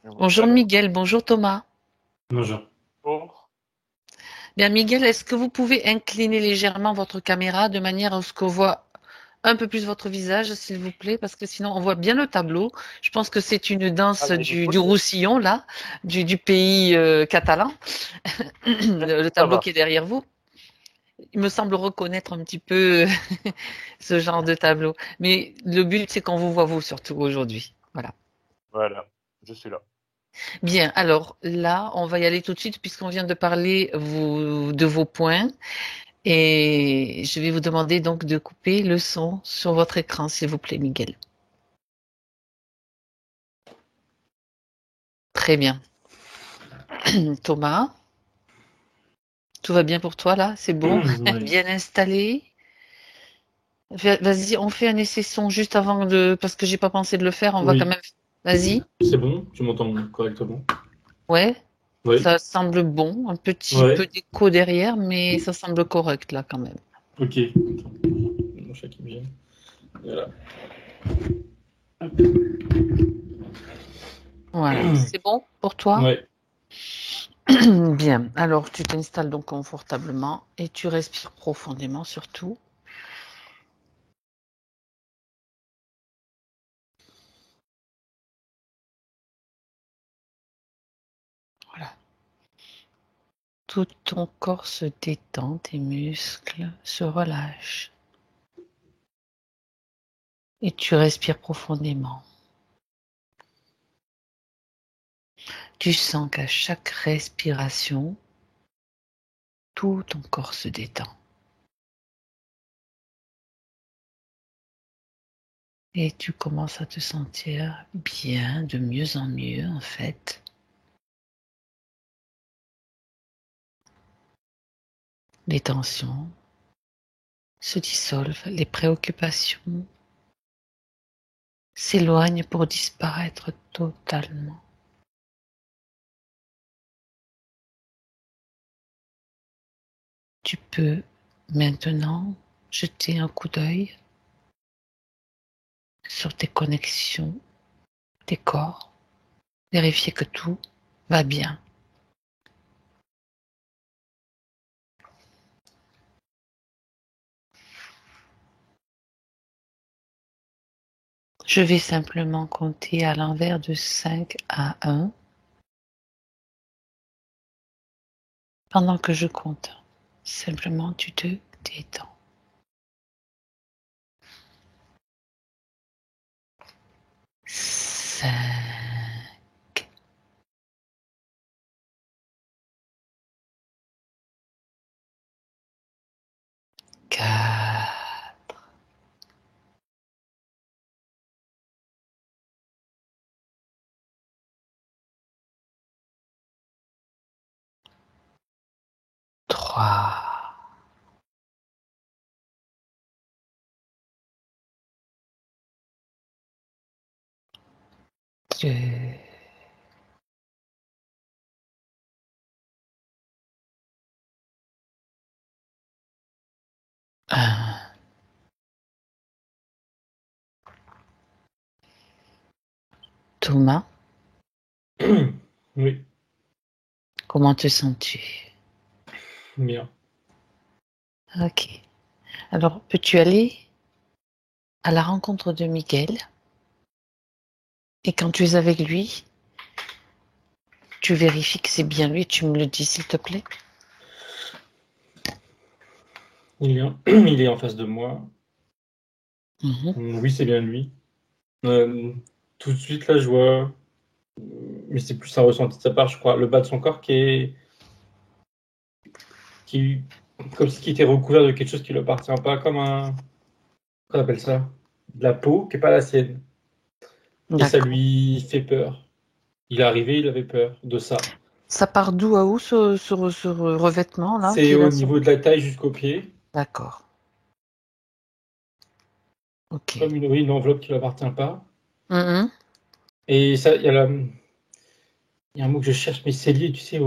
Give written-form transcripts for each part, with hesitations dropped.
Bonjour Alors, Miguel, bonjour Thomas. Bonjour. bonjour. Bien Miguel, est-ce que vous pouvez incliner légèrement votre caméra de manière à ce qu'on voit un peu plus votre visage, s'il vous plaît, parce que sinon on voit bien le tableau. Je pense que c'est une danse Allez, du j'écoute. Roussillon, là, du pays catalan, le Ça tableau va. qui est derrière vous. Il me semble reconnaître un petit peu ce genre de tableau. Mais le but, c'est qu'on vous voit vous surtout aujourd'hui. Voilà. Voilà, je suis là. Bien, alors là, on va y aller tout de suite puisqu'on vient de parler de vos points. Et je vais vous demander donc de couper le son sur votre écran, s'il vous plaît, Miguel. Très bien. Thomas, tout va bien pour toi là? C'est bon? Oui. Bien installé? Vas-y, on fait un essai son juste avant de... Parce que j'ai pas pensé de le faire, on va quand Oui. même... Vas-y. C'est bon? Tu m'entends correctement? Ouais, Oui. ça semble bon. Un petit peu Ouais. d'écho derrière, mais ça semble correct là quand même. Ok. Attends. Mon chat qui me gêne. Voilà. Voilà. C'est bon pour toi? Ouais. Bien. Alors, tu t'installes donc confortablement et tu respires profondément surtout. Voilà. Tout ton corps se détend, tes muscles se relâchent et tu respires profondément. Tu sens qu'à chaque respiration, tout ton corps se détend et tu commences à te sentir bien, de mieux en mieux en fait. Les tensions se dissolvent, les préoccupations s'éloignent pour disparaître totalement. Tu peux maintenant jeter un coup d'œil sur tes connexions, tes corps, vérifier que tout va bien. Je vais simplement compter à l'envers de 5 à 1 pendant que je compte. Simplement, tu te détends. 5, 4, 3, 2, 1. Thomas, Oui. comment te sens-tu? Bien. Ok. Alors, peux-tu aller à la rencontre de Miguel? Et quand tu es avec lui, tu vérifies que c'est bien lui, tu me le dis s'il te plaît. Il est en face de moi. Mhm. Oui, c'est bien lui. Euh, Tout de suite, là, je vois. Mais c'est plus un ressenti de sa part, je crois. Le bas de son corps qui comme si qui était recouvert de quelque chose qui ne lui appartient pas, comme un. Qu'on appelle ça? De la peau qui n'est pas la sienne. Et ça D'accord. lui fait peur. Il est arrivé, il avait peur de ça. Ça part d'où à où ce revêtement là qui C'est est au là sur... niveau de la taille jusqu'au pied, D'accord. Ok. comme une, oui, une enveloppe qui ne lui appartient pas. Mhm. Et ça, il y a un mot que je cherche, mais c'est lié, tu sais,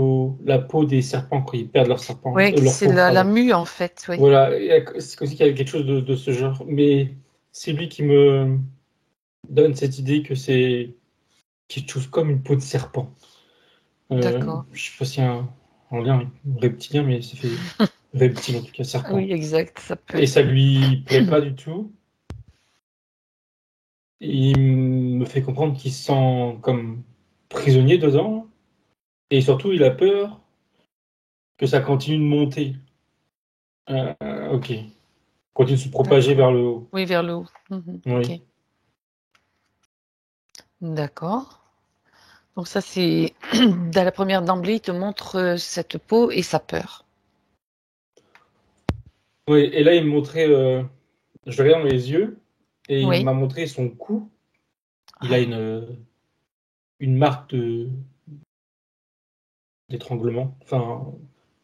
la peau des serpents quand ils perdent leur serpent, Oui, leur c'est peau, la pardon. mue en fait, oui. Voilà, c'est comme si il y avait quelque chose de ce genre. Mais c'est lui qui me donne cette idée que c'est quelque chose comme une peau de serpent. D'accord. Je sais pas s'il y a un lien avec reptilien, mais ça fait reptile en tout cas, Ah serpent. oui, exact, ça peut. Et ça lui plaît pas du tout. Il me fait comprendre qu'il se sent comme prisonnier dedans. Et surtout, il a peur que ça continue de monter. Ok. Continue de se propager D'accord. vers le haut. Oui, vers le haut. Mhm, ok. Oui. D'accord. Donc ça, c'est dans la première d'emblée, il te montre cette peau et sa peur. Oui, et là, il me montrait, je le regarde dans les yeux, et il Oui. m'a montré son cou. Il a Ah, une marque d'étranglement, enfin,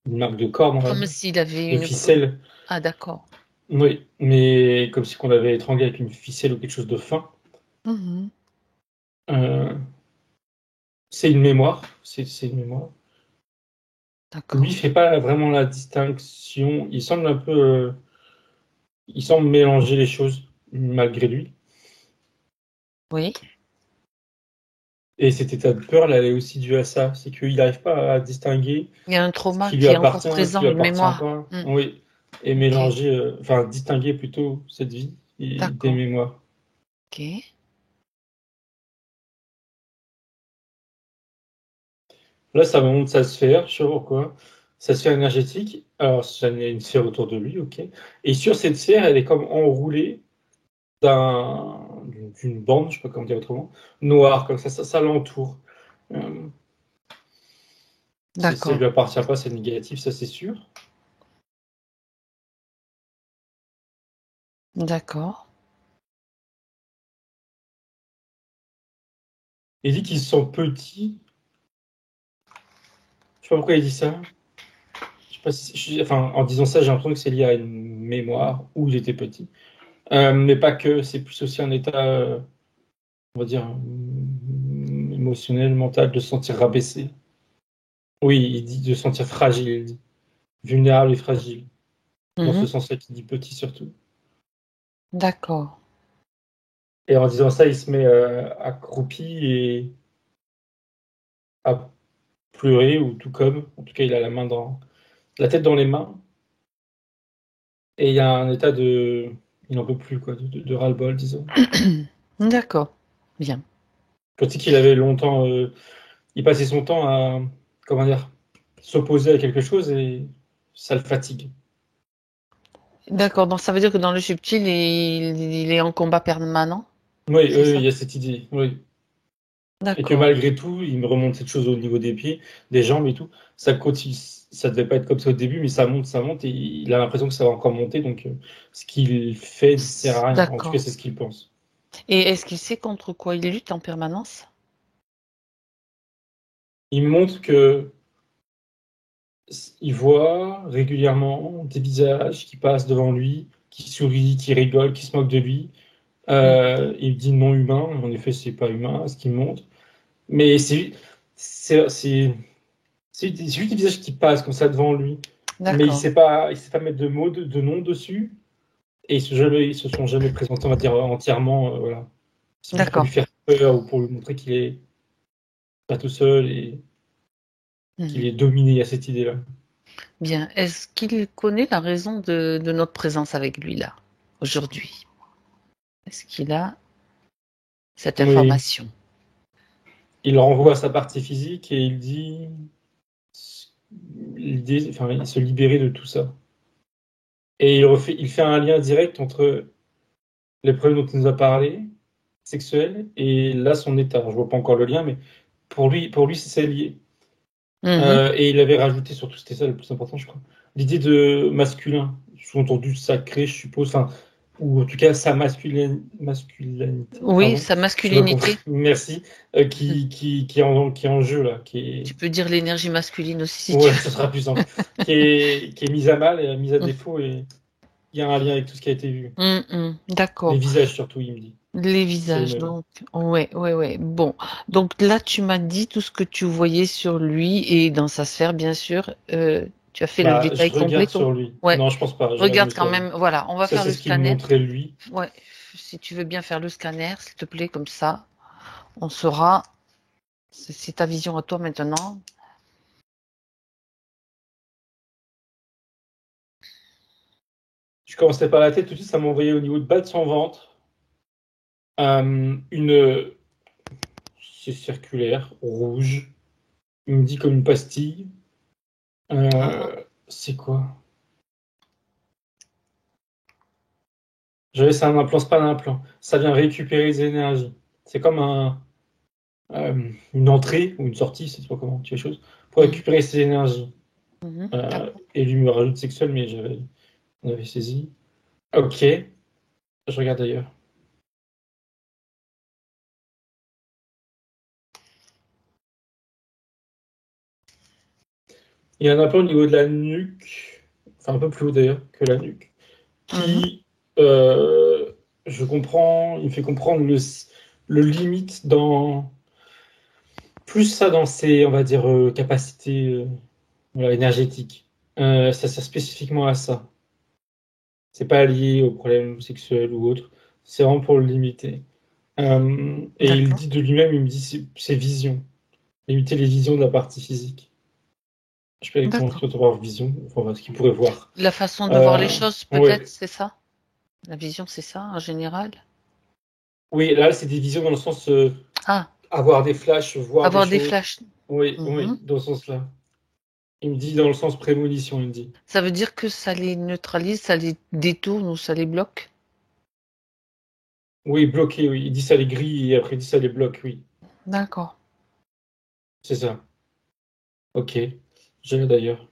une marque de corde, on va comme dire, s'il avait de une. ficelle. Ah, d'accord. Oui, mais comme si on l'avait étranglé avec une ficelle ou quelque chose de fin. Mhm, Euh, c'est une mémoire. C'est une mémoire. Lui, il d'accord. fait pas vraiment la distinction. Il semble un peu, il semble mélanger les choses malgré lui. Oui. Et cet état de peur, là, elle est aussi due à ça. C'est qu'il n'arrive pas à distinguer Il y a un ce trauma qui lui qui est encore appartient, ce qui présent, lui une appartient mémoire. pas. Mm, Oui. Et ok. mélanger, enfin, distinguer plutôt cette vie et des D'accord. mémoires. Ok. Là, ça me montre sa sphère, je sais pas pourquoi. Sa sphère énergétique. Alors, ça il y a une sphère autour de lui, ok. Et sur cette sphère, elle est comme enroulée d'une bande, je sais pas comment dire autrement, noire, comme ça l'entoure. Euh, ça D'accord. lui appartient pas, c'est négatif, ça c'est sûr. D'accord. Il dit qu'il se sent petit. Je sais pas pourquoi il dit ça. Je sais pas enfin, en disant ça, j'ai l'impression que c'est lié à une mémoire où il était petit. Mais pas que, c'est plus aussi un état, on va dire, émotionnel, mental, de se sentir rabaissé. Oui, il dit de se sentir fragile, il dit. Vulnérable et fragile. Dans ce Mhm, sens-là qu'il dit petit surtout. d'accord. Et en disant ça, il se met accroupi et à pleurer, ou tout comme. En tout cas, il a la tête dans les mains. Et il y a un état de. Il n'en peut plus, quoi, de ras-le-bol, disons. D'accord. Bien. Je sais qu'il avait longtemps. Il passait son temps à. Comment dire? S'opposer à quelque chose et ça le fatigue. D'accord. Donc ça veut dire que dans le subtil, il est en combat permanent, Oui, c'est il ça? y a cette idée. Oui. Et que D'accord. malgré tout, il me remonte cette chose au niveau des pieds, des jambes et tout. Ça continue, ça devait pas être comme ça au début, mais ça monte et il a l'impression que ça va encore monter. Donc, ce qu'il fait ne sert à rien. En tout cas, D'accord. c'est ce qu'il pense. Et est-ce qu'il sait contre quoi il lutte en permanence? Il me montre que il voit régulièrement des visages qui passent devant lui, qui sourient, qui rigolent, qui se moquent de lui. Mm, Il dit non humain. En effet, c'est pas humain, ce qu'il montre. Mais c'est, c'est, c'est juste des visages qui passent comme ça devant lui. Mais d'accord. il sait pas mettre de mots, de noms dessus. Et ils se sont jamais présentés, on va dire, entièrement. Voilà. C'est plus pour lui D'accord. faire peur ou pour lui montrer qu'il est pas tout seul et qu'il Mhm. est dominé à cette idée-là. Bien. Est-ce qu'il connaît la raison de notre présence avec lui là, aujourd'hui? Est-ce qu'il a cette Oui, information? il renvoie à sa partie physique et il dit l'idée, enfin, se libérer de tout ça. Et il fait un lien direct entre les problèmes dont il nous a parlé, sexuels, et là son état. Je vois pas encore le lien, mais pour lui, c'est lié. Mhm. Et il avait rajouté, surtout c'était ça le plus important, je crois, l'idée de masculin, sous-entendu sacré, je suppose, enfin, ou en tout cas sa masculinité, Oui, pardon, sa je pas compris, masculinité. merci, Mm. qui est en jeu là, Tu peux dire l'énergie masculine aussi si tu ouais, veux. ça sera plus simple, qui est mise à mal, et mise à défaut, et il y a un lien avec tout ce qui a été vu. Les D'accord. visages surtout, il me dit. Les C'est le visages, même. donc, ouais, ouais, ouais. Bon, donc là, tu m'as dit tout ce que tu voyais sur lui et dans sa sphère, bien sûr. Tu as fait le Bah, je détail complet, regarde toi? sur lui. Ouais. Non, je pense pas, je regarde Regarde juste quand sur lui. même. Voilà, on va Ça, faire c'est le ce qu'il me scanner. montrait lui. Ouais, si tu veux bien faire le scanner, s'il te plaît, comme ça, on saura. C'est ta vision à toi maintenant. Je commençais par la tête, tout de suite, ça m'a envoyé au niveau de bas de son ventre. C'est circulaire, rouge. Il me dit comme une pastille. C'est quoi? C'est un implant, c'est pas un implant. Ça vient récupérer les énergies. C'est comme une entrée ou une sortie, c'est pas comment tu fais les choses, pour récupérer ses énergies. Et lui me rajoute sexuel, mais on avait saisi. Ok, je regarde ailleurs. Il y a un implant au niveau de la nuque, enfin un peu plus haut d'ailleurs que la nuque, qui, je comprends, il me fait comprendre le limite dans plus ça dans ses, on va dire, capacités voilà, énergétiques. Ça sert spécifiquement à ça. C'est pas lié au problème sexuel ou autre. C'est vraiment pour le limiter. Et il dit de lui-même, il me dit ses visions. Limiter les visions de la partie physique. Je sais pas exactement ce qu'il entend par vision, enfin ce qu'il pourrait voir. La façon de voir les choses, peut-être, ouais. c'est ça? La vision, c'est ça, en général? Oui, là, c'est des visions dans le sens avoir des flashs, voir avoir des des choses. flashs. Oui, oui, dans ce sens-là. Il me dit dans le sens prémonition, il me dit. Ça veut dire que ça les neutralise, ça les détourne ou ça les bloque? Oui, bloqué, oui. Il dit ça les grille et après il dit ça les bloque, oui. D'accord. C'est ça. Ok. J'ai d'ailleurs.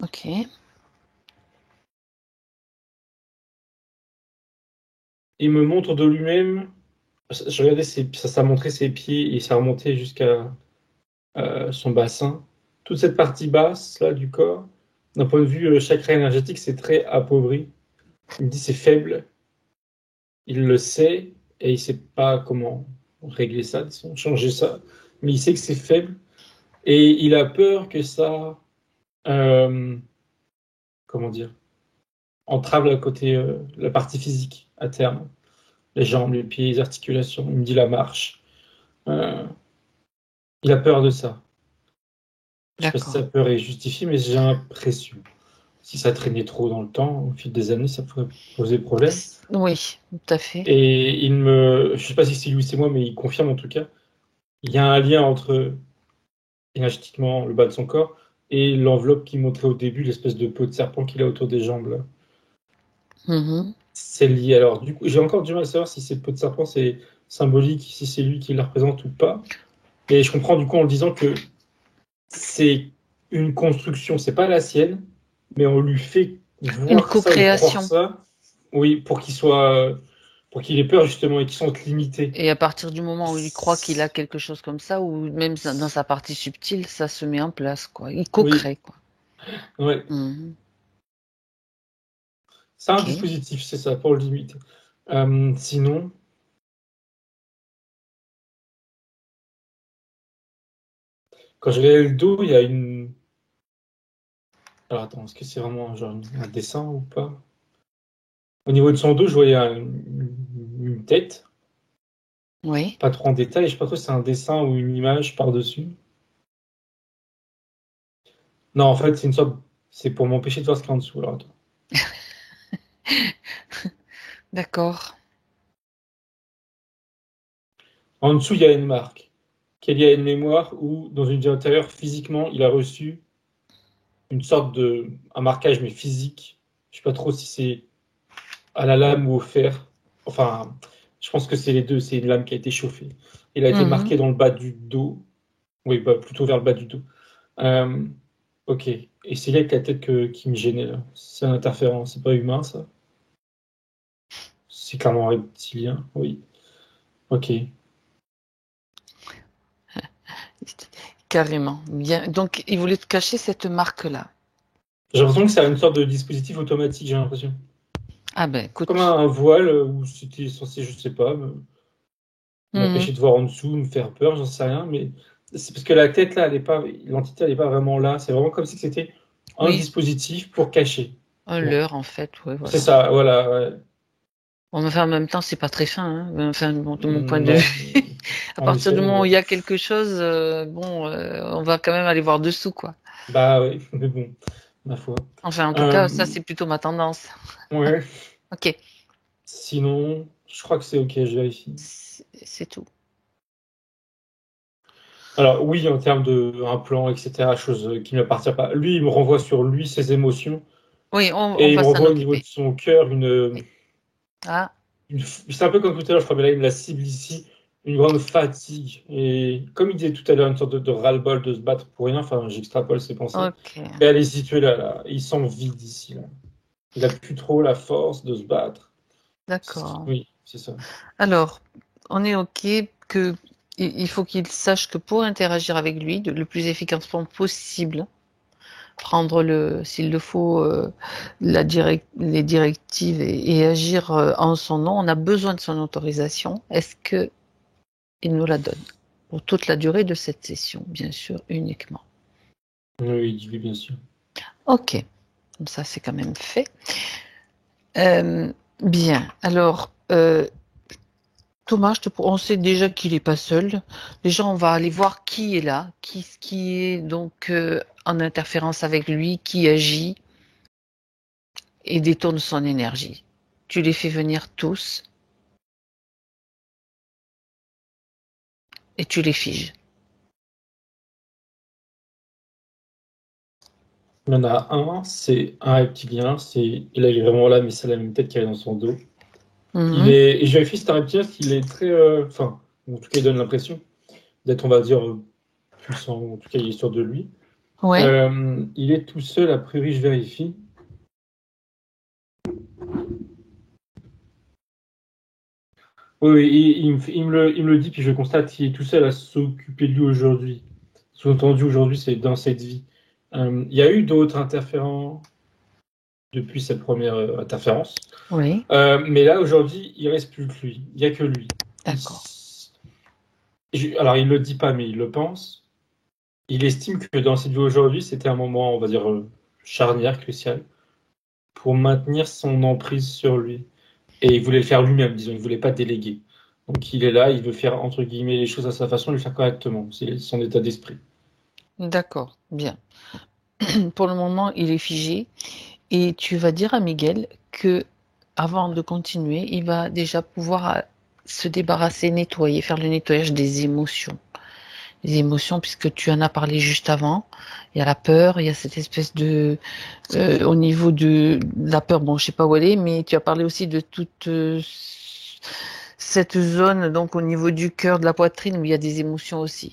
Ok. Il me montre de lui-même. Je regardais, ça montrait ses pieds et ça remontait jusqu'à son bassin. Toute cette partie basse là du corps, d'un point de vue chakra énergétique, c'est très appauvri. Il me dit c'est faible. Il le sait et il sait pas comment régler ça, disons, changer ça. Mais il sait que c'est faible et il a peur que ça, comment dire, entrave la partie physique à terme. Les jambes, les pieds, les articulations. Il me dit la marche. Il a peur de ça. Je sais pas si sa peur est justifiée, mais j'ai l'impression. Si ça traînait trop dans le temps, au fil des années, ça pourrait poser problème. Oui, tout à fait. Et je sais pas si c'est lui ou c'est moi, mais il confirme en tout cas. Il y a un lien entre énergétiquement le bas de son corps et l'enveloppe qu'il montrait au début, l'espèce de peau de serpent qu'il a autour des jambes là. C'est lié. Alors du coup, j'ai encore du mal à savoir si cette peau de serpent c'est symbolique, si c'est lui qui la représente ou pas. Et je comprends du coup en le disant que c'est une construction, c'est pas la sienne, mais on lui fait voir une co-création. Ça. Oui, pour qu'il ait peur justement et qu'il sente limité. Et à partir du moment où il croit qu'il a quelque chose comme ça, ou même dans sa partie subtile, ça se met en place, quoi. Il co-crée, quoi. Ouais. C'est un dispositif, c'est ça, pour le limiter. Sinon, quand je regarde le dos, il y a une. Alors attends, est-ce que c'est vraiment genre un dessin ou pas? Au niveau de son dos, je voyais une tête. Oui. Pas trop en détail, je sais pas trop si c'est un dessin ou une image par-dessus. Non, en fait, c'est pour m'empêcher de voir ce qu'il y a en dessous. Alors, attends. D'accord. En dessous, il y a une marque qui est liée à une mémoire où, dans une vie antérieure, physiquement, il a reçu une sorte un marquage, mais physique. Je sais pas trop si c'est à la lame ou au fer. Enfin, je pense que c'est les deux. C'est une lame qui a été chauffée. Il a été marqué dans le bas du dos. Oui, bah, plutôt vers le bas du dos. Ok. Et c'est là avec la tête qui me gênait, là. C'est un interférent. C'est pas humain, ça. C'est clairement reptilien. Oui. Ok. Carrément. Bien. Donc, il voulait te cacher cette marque-là. J'ai l'impression que c'est une sorte de dispositif automatique, j'ai l'impression. Ah ben, écoute. Comme un voile où c'était censé, je sais pas, m'empêcher de voir en dessous, me faire peur, j'en sais rien, mais c'est parce que la tête là, l'entité elle est pas vraiment là. C'est vraiment comme si c'était un dispositif pour cacher. Un leurre en fait, ouais, voilà. C'est ça, voilà. Ouais. Bon, enfin, en même temps, c'est pas très fin, hein. Enfin, bon, de mon point de Non, vue. À en partir effet, du moment où il y a quelque chose, on va quand même aller voir dessous, quoi. bah oui, mais bon, ma foi. Enfin, en tout cas, ça, Euh, c'est plutôt ma tendance. ouais, Ok, sinon, je crois que c'est ok, je vérifie. c'est tout. Alors oui, en termes de un plan, etc., chose qui ne m'appartient pas. Lui, il me renvoie sur lui, ses émotions, Oui, on et il va me s'en renvoie au niveau de occuper. son cœur Oui. Ah, c'est un peu comme tout à l'heure, je crois, mais là, il me la cible ici, une grande fatigue. Et comme il disait tout à l'heure, une sorte de ras-le-bol de se battre pour rien, enfin, j'extrapole ses pensées. ok, Et elle est située là, là. Il sent vide ici, là. Il a plus trop la force de se battre. d'accord. Oui, c'est ça. Alors, on est ok que il faut qu'il sache que pour interagir avec lui, le plus efficacement possible, prendre s'il le faut, les directives et agir en son nom, on a besoin de son autorisation. Est-ce que il nous la donne pour toute la durée de cette session, bien sûr, uniquement. Oui, oui, bien sûr. Ok, comme ça c'est quand même fait. Bien, alors Thomas, on sait déjà qu'il n'est pas seul. Déjà, on va aller voir qui est là, qui est donc en interférence avec lui, qui agit et détourne son énergie. Tu les fais venir tous et tu les figes. Il y en a un, c'est un reptilien, il est vraiment là, mais c'est la même tête qu'il y a dans son dos. Mhm. Et je vérifie, c'est un reptilien, qu'il est très, enfin, en tout cas, il donne l'impression d'être, on va dire, puissant, en tout cas, il est sûr de lui. Ouais, Il est tout seul, a priori, je vérifie. Oui, oui, il me le dit, puis je constate qu'il est tout seul à s'occuper de lui aujourd'hui. Sous-entendu, aujourd'hui, c'est dans cette vie. Il y a eu d'autres interférents depuis cette première interférence. oui, Mais là, aujourd'hui, il reste plus que lui. Il n'y a que lui. d'accord. Alors, il le dit pas, mais il le pense. Il estime que dans cette vie aujourd'hui, c'était un moment, on va dire, charnière, crucial, pour maintenir son emprise sur lui. Et il voulait le faire lui-même, disons, il ne voulait pas déléguer. Donc il est là, il veut faire, entre guillemets, les choses à sa façon, et le faire correctement. C'est son état d'esprit. D'accord, bien. Pour le moment, il est figé et tu vas dire à Miguel que avant de continuer, il va déjà pouvoir se débarrasser, nettoyer, faire le nettoyage des émotions. Les émotions, puisque tu en as parlé juste avant. Il y a la peur, il y a cette espèce de, au niveau de la peur, bon, je sais pas où elle est, mais tu as parlé aussi de toute cette zone, donc au niveau du cœur, de la poitrine, où il y a des émotions aussi.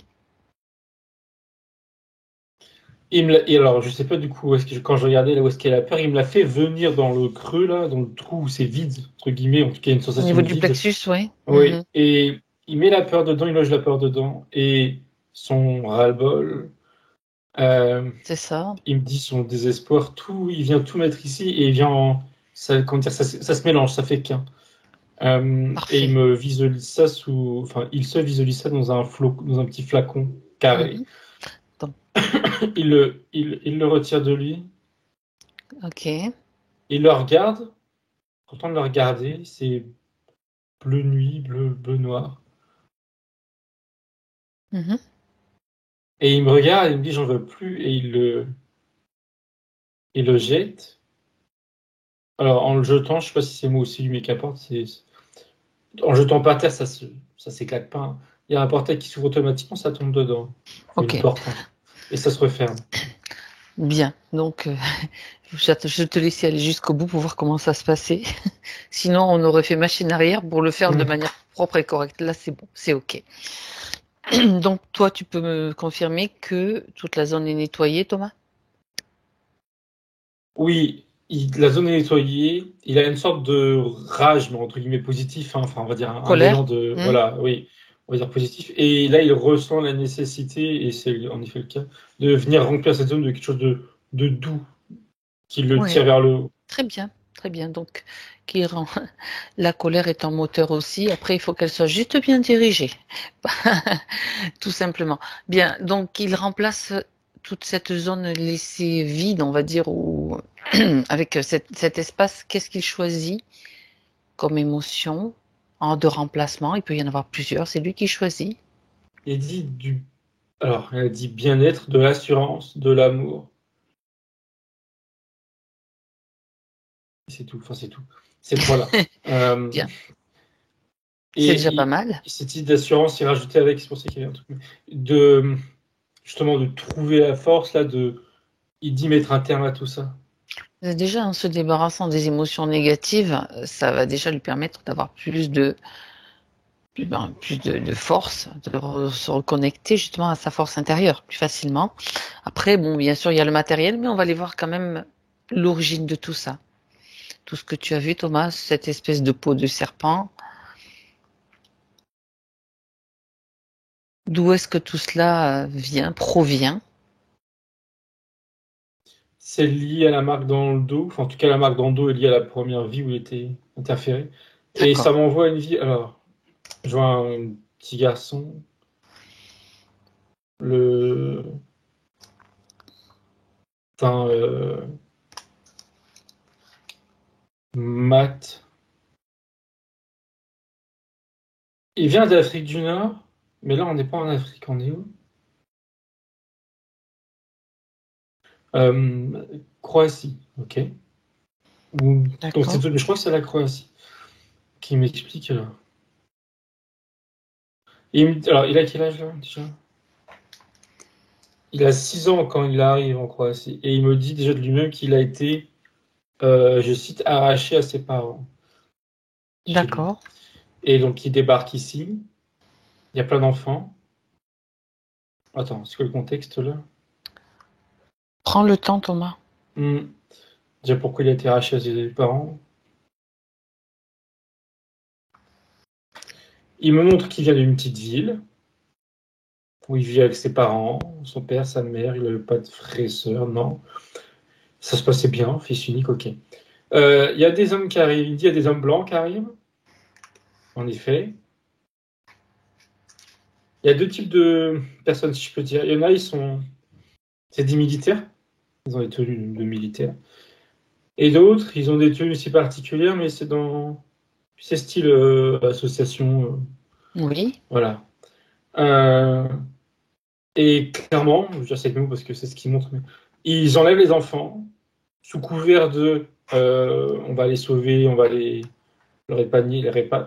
Et alors, je sais pas du coup, quand je regardais là où est-ce qu'elle a peur, il me l'a fait venir dans le creux, là, dans le trou où c'est vide, entre guillemets, en tout cas, il y a une Au sensation niveau de du vide. plexus, oui. Oui, et il met la peur dedans, il loge la peur dedans, et son ras-le-bol, euh, C'est ça. il me dit son désespoir, tout, il vient tout mettre ici, et il vient ça, comment dire, ça se mélange, ça fait qu'un. Et il Parfait. me visualise ça enfin, il se visualise ça dans un petit flacon carré. Mhm. Donc, Il le retire de lui, ok. il le regarde. Pourtant de le regarder, c'est bleu nuit, bleu noir. Mhm. Et il me regarde et il me dit j'en veux plus et il le jette. Alors en le jetant, je sais pas si c'est moi aussi lui mais qu'importe, en jetant par terre, ça s'éclate pas, hein. Il y a un portail qui s'ouvre automatiquement, ça tombe dedans. Une Ok. porte, hein. Et ça se referme. Bien. Donc, je te laisse aller jusqu'au bout pour voir comment ça se passait. Sinon, on aurait fait machine arrière pour le faire de Mm. manière propre et correcte. Là, c'est bon, c'est ok. Donc, toi, tu peux me confirmer que toute la zone est nettoyée, Thomas? Oui, la zone est nettoyée. Il a une sorte de rage, mais entre guillemets positif, hein. Enfin, on va dire un élan Colère? de, Hmm. voilà, oui, on va dire positif. Et là, il ressent la nécessité, et c'est en effet le cas, de venir remplir cette zone de quelque chose de doux qui le Oui, tire vers le haut. très bien, très bien. Donc, qui rend la colère est un moteur aussi. Après, il faut qu'elle soit juste bien dirigée, tout simplement. Bien, donc il remplace toute cette zone laissée vide, on va dire, ou avec cet espace. Qu'est-ce qu'il choisit? comme émotion de remplacement? Il peut y en avoir plusieurs, c'est lui qui choisit. Il dit alors, elle dit bien-être, de l'assurance, de l'amour. C'est tout. Enfin, c'est tout. C'est voilà. Bien. C'est déjà pas Et mal. cette idée d'assurance, il rajoutait avec, c'est pour ça qu'il y a un truc. Justement, de trouver la force là, il dit mettre un terme à tout ça. Déjà, en se débarrassant des émotions négatives, ça va déjà lui permettre d'avoir plus de force, se reconnecter justement à sa force intérieure plus facilement. Après, bon, bien sûr, il y a le matériel, mais on va aller voir quand même l'origine de tout ça. Tout ce que tu as vu, Thomas, cette espèce de peau de serpent. D'où est-ce que tout cela provient? C'est lié à la marque dans le dos. Enfin, en tout cas, la marque dans le dos est liée à la première vie où il était interféré. Et ça D'accord. m'envoie une vie. Alors, je vois un petit garçon. Le. Teint mat. Il vient d'Afrique du Nord. Mais là, on n'est pas en Afrique. On est où? Croatie. Ok. Donc, D'accord. je crois que c'est la Croatie qui m'explique. Alors, il a quel âge là déjà? Il a 6 ans quand il arrive en Croatie. Et il me dit déjà de lui-même qu'il a été, je cite, arraché à ses parents chez lui. D'accord. Et donc, il débarque ici. Il y a plein d'enfants. Attends, c'est quoi le contexte là? Prends le temps, Thomas. Déjà, pourquoi il a été arraché à ses parents? Il me montre qu'il vient d'une petite ville où il vit avec ses parents, son père, sa mère. Il n'avait pas de frères et sœurs, non. Ça se passait bien, fils unique, ok. Il y a des hommes qui arrivent. Il dit il y a des hommes blancs qui arrivent. En effet. Il y a deux types de personnes, si je peux dire. Il y en a, c'est des militaires. Ils ont des tenues de militaires. Et d'autres, ils ont des tenues si particulières, mais c'est style association. Oui. Voilà. Euh, et clairement, je veux dire c'est nous parce que c'est ce qu'ils montrent, mais ils enlèvent les enfants sous couvert de on va les sauver, on va leur épargner, les réparer.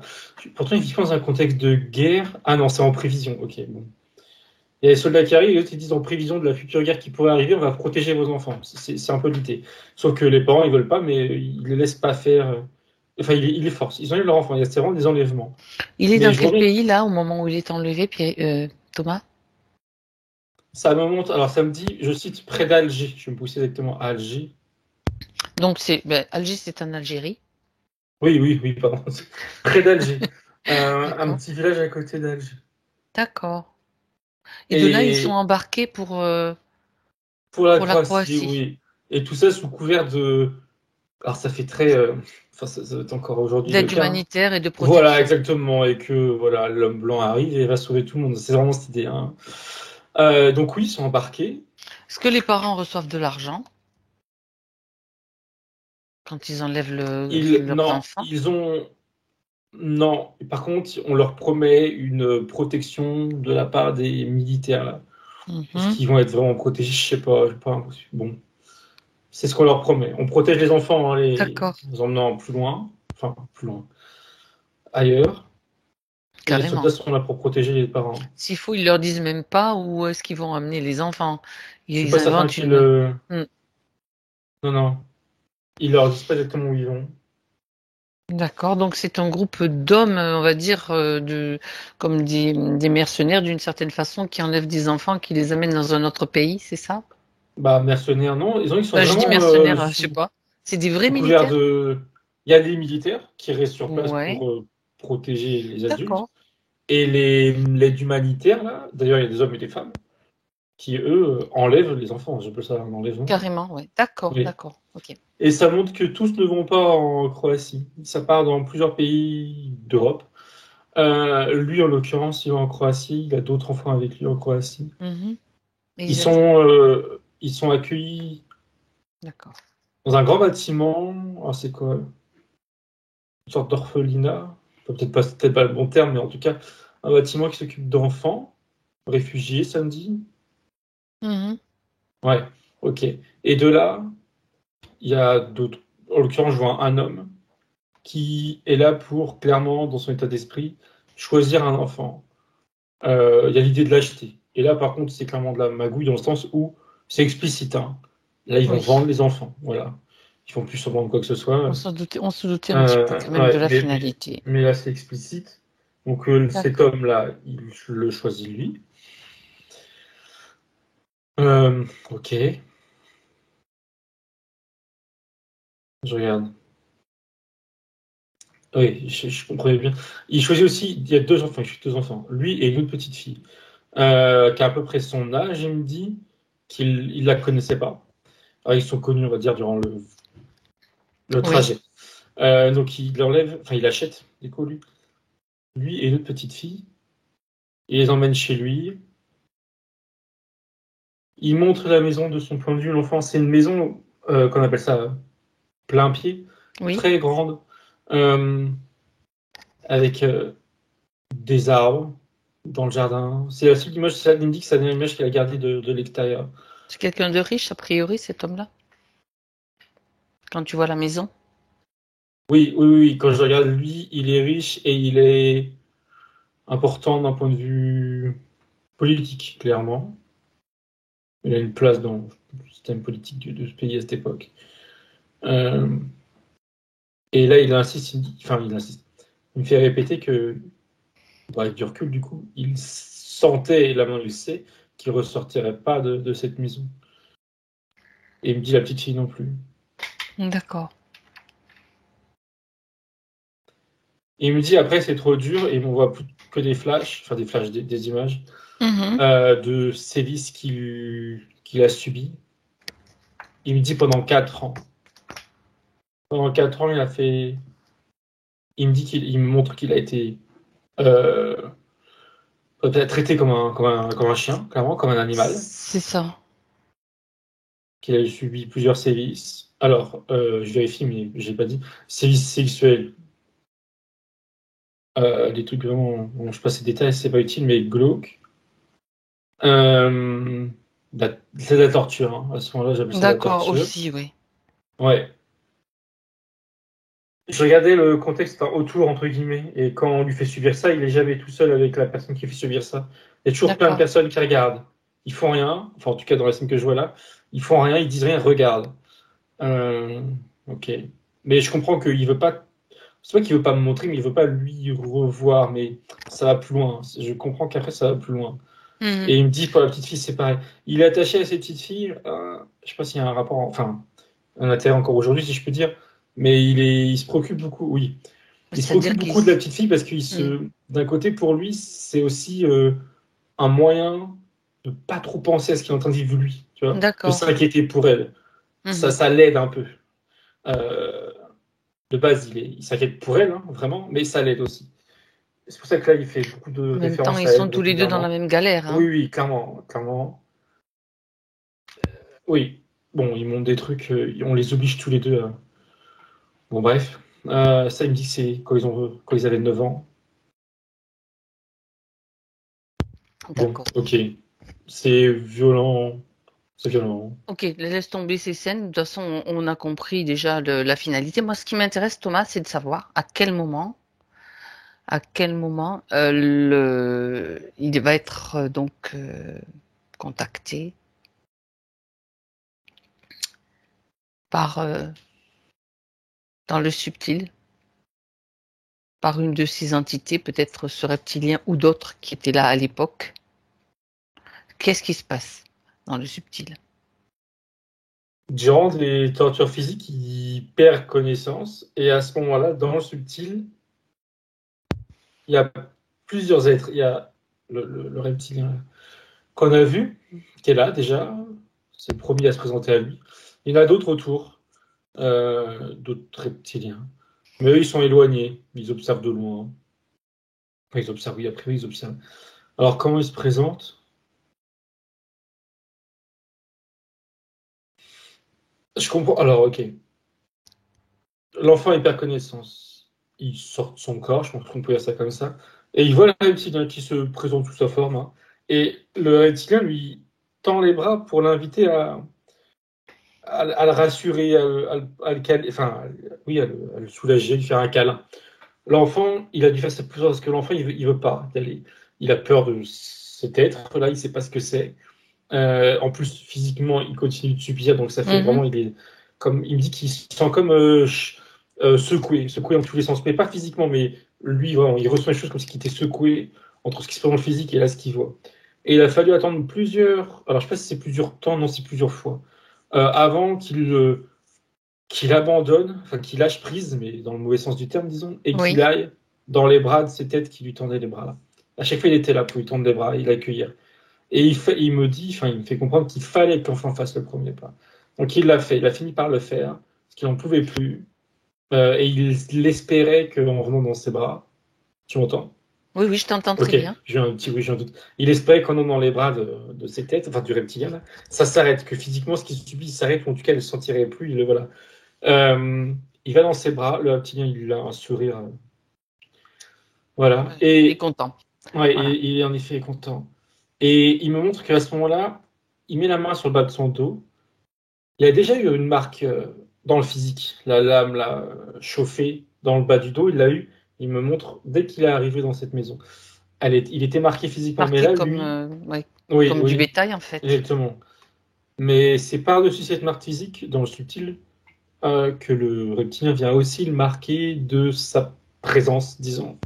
Pourtant, ils vivent dans un contexte de guerre. Ah non, c'est en prévision. Ok, bon. Il y a les soldats qui arrivent, et eux, ils disent en prévision de la future guerre qui pourrait arriver, on va protéger vos enfants. C'est un peu l'idée. Sauf que les parents, ils veulent pas, mais ils les laissent pas faire. Enfin, ils les forcent. Ils enlèvent leurs enfants. C'est vraiment des enlèvements. Il est Mais dans je quel reviens. pays, là, au moment où il est enlevé, Thomas? Ça me montre. Alors, ça me dit, je cite, près d'Alger. Je vais me pousser exactement à Alger. Donc, Alger, c'est en Algérie. Oui, oui, oui, pardon. Près d'Alger. Un D'accord. petit village à côté d'Alger. D'accord. Et de là, ils sont Et embarqués pour la pour la Croatie, Croatie. oui. Et tout ça sous couvert de. Alors, ça fait très. Enfin, ça va être encore aujourd'hui le D'aide cas, hein. humanitaire et de Voilà, protection. exactement, et que voilà, l'homme blanc arrive et va sauver tout le monde. C'est vraiment cette idée, hein. Donc oui, ils sont embarqués. Est-ce que les parents reçoivent de l'argent quand ils enlèvent leurs Non, enfants? non. Par contre, on leur promet une protection de la part des militaires là. Est-ce Mhm. qu'ils vont être vraiment protégés? Je sais pas. Bon, c'est ce qu'on leur promet. On protège les enfants, hein, D'accord, les emmenant plus loin, ailleurs. Et les soldats carrément. sont là pour protéger les parents. S'il faut, ils leur disent même pas où est-ce qu'ils vont amener les enfants. Je suis Ils pas certain inventent qu'ils. une. Hmm. Non, non. Ils leur disent pas exactement où ils vont. D'accord, donc c'est un groupe d'hommes, on va dire, comme des mercenaires d'une certaine façon, qui enlèvent des enfants, qui les amènent dans un autre pays, c'est ça? Bah, mercenaires, non. Ils sont Je dis vraiment mercenaires, je sais pas. C'est des vrais sous couvert militaires? de. Il y a des militaires qui restent sur place Ouais, pour protéger les adultes. d'accord, Et l'aide humanitaire, là, d'ailleurs, il y a des hommes et des femmes qui, eux, enlèvent les enfants. J'appelle ça un enlèvement. carrément, ouais. D'accord, Oui. d'accord, ok. Et ça montre que tous ne vont pas en Croatie. Ça part dans plusieurs pays d'Europe. Lui, en l'occurrence, il va en Croatie. Il a d'autres enfants avec lui en Croatie. Mhm. Et Ils ils installent. ils sont accueillis D'accord. dans un grand bâtiment. Alors, c'est quoi? sorte d'orphelinat, peut-être pas le bon terme, mais en tout cas, un bâtiment qui s'occupe d'enfants, réfugiés, samedi. Mhm. Ouais, ok. Et de là, il y a d'autres. En l'occurrence, je vois un homme qui est là pour, clairement, dans son état d'esprit, choisir un enfant. Il y a l'idée de l'acheter. Et là, par contre, c'est clairement de la magouille dans le sens où c'est explicite. Hein. Là, ils vont Oui, vendre les enfants. Voilà. Ils font plus semblant de quoi que ce soit. on se doutait un petit peu quand même de Ouais, la finalité. mais là, c'est explicite. Donc, cet D'accord. homme-là, il le choisit lui. Ok, je regarde. Oui, je comprenais bien. Il choisit aussi, il y a deux enfants, il choisit deux enfants. Lui et une autre petite fille, qui a à peu près son âge, il me dit qu'il la connaissait pas. Alors, ils sont connus, on va dire, durant le Oui, trajet. Donc il l'enlève, enfin il achète, du coup, lui et une autre petite fille, il les emmène chez lui. Il montre la maison de son point de vue. L'enfant, c'est une maison qu'on appelle ça plein pied, oui. très grande, euh, avec des arbres dans le jardin. C'est la seule image, ça il me dit que c'est une image qu'il a gardée de l'extérieur. C'est quelqu'un de riche, a priori, cet homme-là, quand tu vois la maison. Oui, oui, oui, quand je regarde lui, il est riche et il est important d'un point de vue politique, clairement. Il a une place dans le système politique de ce pays à cette époque. Euh, et là, il insiste, il insiste. Il me fait répéter que, avec du recul, du coup, il sentait, et la main il sait, qu'il ressortirait pas de cette maison. Et il me dit la petite fille non plus. D'accord. Et il me dit après, c'est trop dur, et on voit plus que des flashs, enfin des flashs, des images, Mhm. de sévices qu'il a subi. Il me dit pendant 4 ans. Pendant 4 ans, il a fait. Il me dit il me montre qu'il a été euh, peut-être traité comme un chien, clairement, comme un animal, C'est ça. qu'il a subi plusieurs sévices. Alors, je vérifie, mais j'ai pas dit. Sévices sexuels, des trucs vraiment. Bon, je passe ces détails, c'est pas utile, mais glauque. Euh, c'est de la torture, hein. À ce moment-là, j'appelle ça de la D'accord, torture. aussi, oui. Ouais. Je regardais le contexte autour, entre guillemets, et quand on lui fait subir ça, il est jamais tout seul avec la personne qui fait subir ça. Il y a toujours plein de D'accord. personnes qui regardent. Ils font rien, enfin en tout cas dans la scène que je vois là, ils font rien, ils disent rien, ils regardent. Euh, ok. Mais je comprends qu'il veut pas. C'est pas qu'il veut pas me montrer, mais il veut pas lui revoir, mais ça va plus loin. Je comprends qu'après ça va plus loin. Mhm. Et il me dit pour la petite fille, c'est pareil. Il est attaché à cette petite fille, je sais pas s'il y a un rapport, enfin, un intérêt encore aujourd'hui, si je peux dire, mais il se préoccupe beaucoup, oui. Il se C'est-à-dire préoccupe qu'il... beaucoup de la petite fille parce Mhm. d'un côté, pour lui, c'est aussi un moyen de pas trop penser à ce qu'il est en train de vivre lui, tu vois, de D'accord. s'inquiéter pour elle. Mhm. Ça l'aide un peu. Euh, de base, il s'inquiète pour elle, hein, vraiment, mais ça l'aide aussi. C'est pour ça que là, il fait beaucoup de En même temps, références ils à elle sont tous les deux dans la régulièrement. même galère, Oui, hein. oui, clairement, clairement. Oui. Bon, ils montent des trucs, on les oblige tous les deux à... Bon, bref. Ça, il me dit que c'est quand ils avaient 9 ans. Bon, D'accord. ok. C'est violent. C'est violent. Ok, laisse tomber ces scènes. De toute façon, on a compris déjà la finalité. Moi, ce qui m'intéresse, Thomas, c'est de savoir à quel moment il va être donc contacté par dans le subtil, par une de ces entités, peut-être ce reptilien ou d'autres qui étaient là à l'époque. Qu'est-ce qui se passe dans le subtil? Durant les tortures physiques, il perd connaissance. Et à ce moment-là, dans le subtil, il y a plusieurs êtres. Il y a le reptilien qu'on a vu, qui est là déjà. C'est le premier à se présenter à lui. Il y en a d'autres autour, d'autres reptiliens. Mais eux, ils sont éloignés. Ils observent de loin. Enfin, ils observent, oui, après, ils observent. Alors, comment ils se présentent? Je comprends. Alors, ok. L'enfant, il perd connaissance. il sort de son corps, je pense qu'on peut dire ça comme ça, et il voit le reptilien qui se présente sous sa forme, hein. Et le reptilien lui tend les bras pour l'inviter à le rassurer, à le calmer, enfin, oui, à le soulager, lui faire un câlin. L'enfant, il a dû faire ça plusieurs fois parce que l'enfant, il veut pas y aller. Il a peur de cet être-là, il sait pas ce que c'est. En plus, physiquement, il continue de subir, donc ça fait vraiment, il est comme, il me dit qu'il se sent comme secoué dans tous les sens, mais pas physiquement, mais lui, vraiment, il ressent les choses comme s'il était secoué entre ce qui se passe dans le physique et là, ce qu'il voit. Et il a fallu attendre alors je sais pas si c'est plusieurs temps, non, c'est plusieurs fois, avant qu'il abandonne, enfin qu'il lâche prise, mais dans le mauvais sens du terme, disons, et Oui. qu'il aille dans les bras de ces têtes qui lui tendaient les bras là. À chaque fois, il était là pour lui tendre les bras, il l'accueillir. Et il me fait comprendre qu'il fallait que l'enfant fasse le premier pas. Donc il l'a fait, il a fini par le faire, parce qu'il n'en pouvait plus. Et il espérait qu'en venant dans ses bras, tu m'entends? Oui, oui, je t'entends Ok, très bien. j'ai un petit oui, j'ai un doute. Il espérait qu'en venant dans les bras de ses têtes, enfin du reptilien, là, ça s'arrête, que physiquement ce qu'il subit s'arrête, ou en tout cas il ne se sentirait plus, voilà. Il va dans ses bras, le reptilien il a un sourire. Voilà. Il est content. Ouais, Voilà. il est en effet content. Et il me montre qu'à ce moment-là, il met la main sur le bas de son dos. Il a déjà eu une marque dans le physique. La lame l'a chauffé dans le bas du dos. Il l'a eu. Il me montre dès qu'il est arrivé dans cette maison. Il était marqué physiquement, mais Marqué là, comme, lui, ouais, oui, comme du oui, bétail, en fait. exactement. Mais c'est par-dessus cette marque physique, dans le subtil, que le reptilien vient aussi le marquer de sa présence, disons,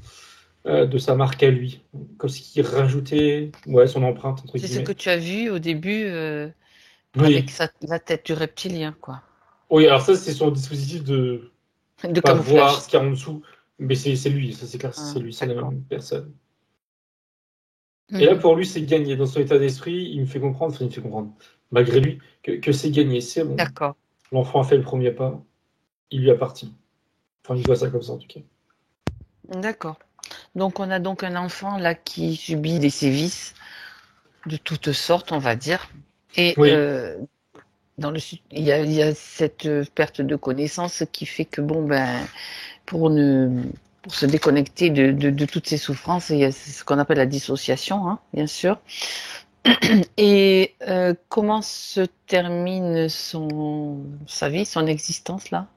de sa marque à lui, comme s'il rajoutait, ouais, son empreinte entre C'est ce que guillemets. tu as vu au début Oui, avec la tête du reptilien, quoi. oui. Alors ça, c'est son dispositif de De pas voir camouflage. ce qu'il y a en dessous, mais c'est lui, ça c'est clair, Ah, c'est lui, c'est la d'accord. même personne. Et là, Mhm. pour lui, c'est gagné. Dans son état d'esprit, il me fait comprendre, enfin, il me fait comprendre, malgré lui, que c'est gagné. C'est bon. D'accord. L'enfant a fait le premier pas, il lui appartient. Enfin, il voit ça comme ça en tout cas. D'accord. Donc, on a donc un enfant là qui subit des sévices de toutes sortes, on va dire. Et Oui, il y a cette perte de connaissance qui fait que, bon, ben, pour ne, pour se déconnecter de toutes ces souffrances, il y a ce qu'on appelle la dissociation, hein, bien sûr. Et comment se termine sa vie, son existence là?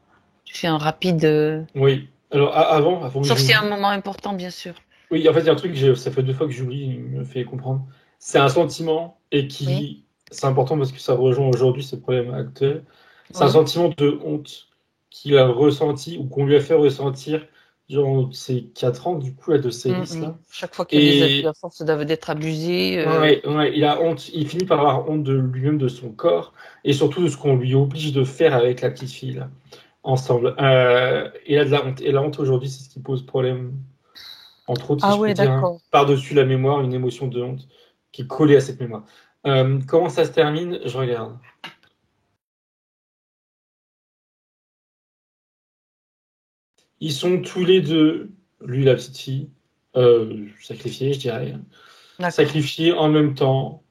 Tu fais un rapide. oui. Alors avant que Sauf s'il y a un j'oublie. moment important, bien sûr. Oui, en fait, il y a un truc, ça fait 2 fois que j'oublie, il me fait comprendre. C'est un sentiment et Oui, c'est important parce que ça rejoint aujourd'hui ce problème actuel. C'est un oui. sentiment de honte qu'il a ressenti ou qu'on lui a fait ressentir durant ces 4 ans, du coup, là, de sévices, là. Chaque fois qu'il y a des abus, à Et force d'être abusé. ouais, ouais, il a honte, il finit par avoir honte de lui-même, de son corps et surtout de ce qu'on lui oblige de faire avec la petite fille, là, ensemble. Il a de la honte. Et la honte aujourd'hui, c'est ce qui pose problème. Entre autres, si Ah je peux ouais, dire, hein, d'accord. par-dessus la mémoire, une émotion de honte qui est collée à cette mémoire. Comment ça se termine? Je regarde. Ils sont tous les deux, lui et la petite fille, sacrifiés, je dirais. D'accord. Sacrifiés en même temps.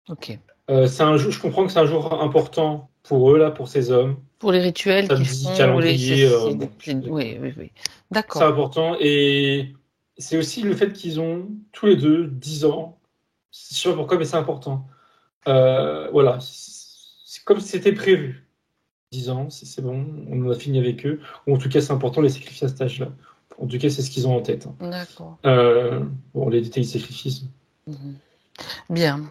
Ok. C'est un jour, je comprends que c'est un jour important pour eux, là, pour ces hommes. Pour les rituels qu'ils Samedi, font, calendrier, des bon, oui, oui, oui. c'est D'accord. important. Et c'est aussi le fait qu'ils ont tous les deux 10 ans. Je sais pas pourquoi, mais c'est important. Voilà, c'est comme si c'était prévu. 10 ans, c'est bon, on en a fini avec eux. Ou en tout cas, c'est important les sacrifices à cet âge-là. En tout cas, c'est ce qu'ils ont en tête, hein. D'accord. Bon, les détails du sacrifice. Mhm. Bien.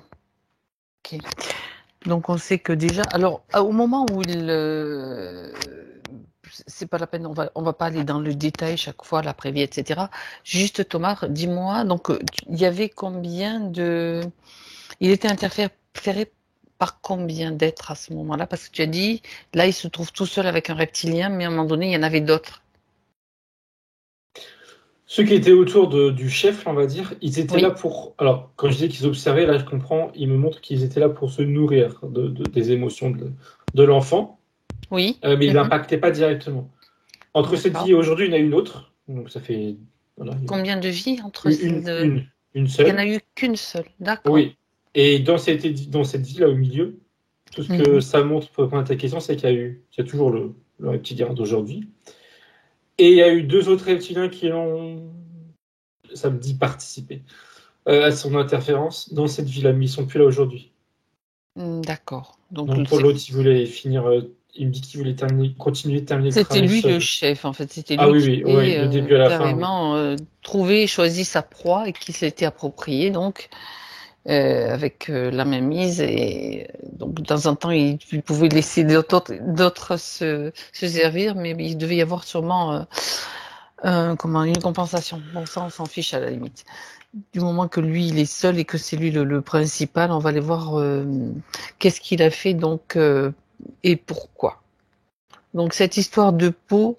Ok. Donc on sait que déjà, alors au moment où c'est pas la peine, on va pas aller dans le détail chaque fois l'après-vie, etc. Juste Thomas, dis-moi, donc il y avait combien il était interféré par combien d'êtres à ce moment-là? Parce que tu as dit, là il se trouve tout seul avec un reptilien, mais à un moment donné il y en avait d'autres. Ceux qui étaient autour du chef, on va dire, ils étaient là Oui, pour. Alors, quand je dis qu'ils observaient, là, je comprends, ils me montrent qu'ils étaient là pour se nourrir des émotions de l'enfant, oui. mais ils Mhm. n'impactaient pas directement. Entre cette D'accord. vie et aujourd'hui, il y en a une autre. Donc, ça fait. Voilà, Combien de vies entre une, une, une Il n'y en a seule. eu qu'une seule. D'accord. Oui. Et dans cette vie-là, au milieu, tout ce que Mhm. ça montre pour répondre à ta question, c'est qu'il y a toujours le reptilien d'aujourd'hui. Et il y a eu 2 autres reptiliens qui ont, ça me dit, participé à son interférence dans cette vie-là, mais ils sont plus là aujourd'hui. D'accord. Donc, Donc pour l'autre, il voulait finir, il me dit qu'il voulait continuer de terminer le c'était travail lui le seul. chef, en fait. C'était Ah lui oui, qui oui, oui, avait le début à la fin, oui. carrément trouvé et choisi sa proie et qui s'était approprié, donc, avec la mainmise. Et donc, de temps en temps, il pouvait laisser d'autres se servir, mais il devait y avoir sûrement une compensation. Bon, ça, on s'en fiche à la limite. Du moment que lui, il est seul et que c'est lui le principal, on va aller voir qu'est-ce qu'il a fait donc et pourquoi. Donc cette histoire de peau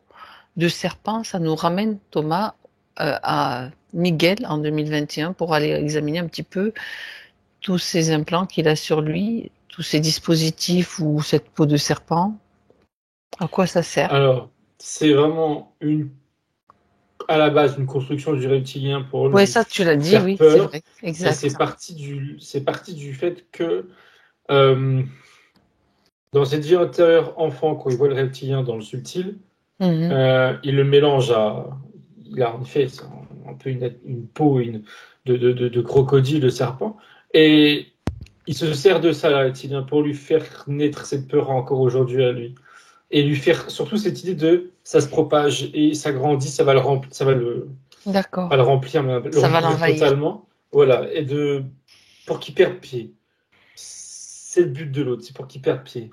de serpent, ça nous ramène, Thomas, à Miguel en 2021 pour aller examiner un petit peu tous ces implants qu'il a sur lui, tous ces dispositifs ou cette peau de serpent. À quoi ça sert? Alors, c'est vraiment à la base une construction du reptilien pour Ouais, lui ça tu l'as dit, faire oui, c'est peur, vrai, et exact. c'est parti du fait que euh, dans cette vie antérieure enfant, quand il voit le reptilien dans le subtil, Mhm. il le mélange il a en effet un peu une peau de crocodile, de serpent, et il se sert de ça, le reptilien, pour lui faire naître cette peur encore aujourd'hui à lui. Et lui faire surtout cette idée de ça se propage et ça grandit, ça va le remplir, pas D'accord, le remplir, mais le ça va recouvrir l'envahir. totalement. Voilà, pour qu'il perde pied. C'est le but de l'autre, c'est pour qu'il perde pied.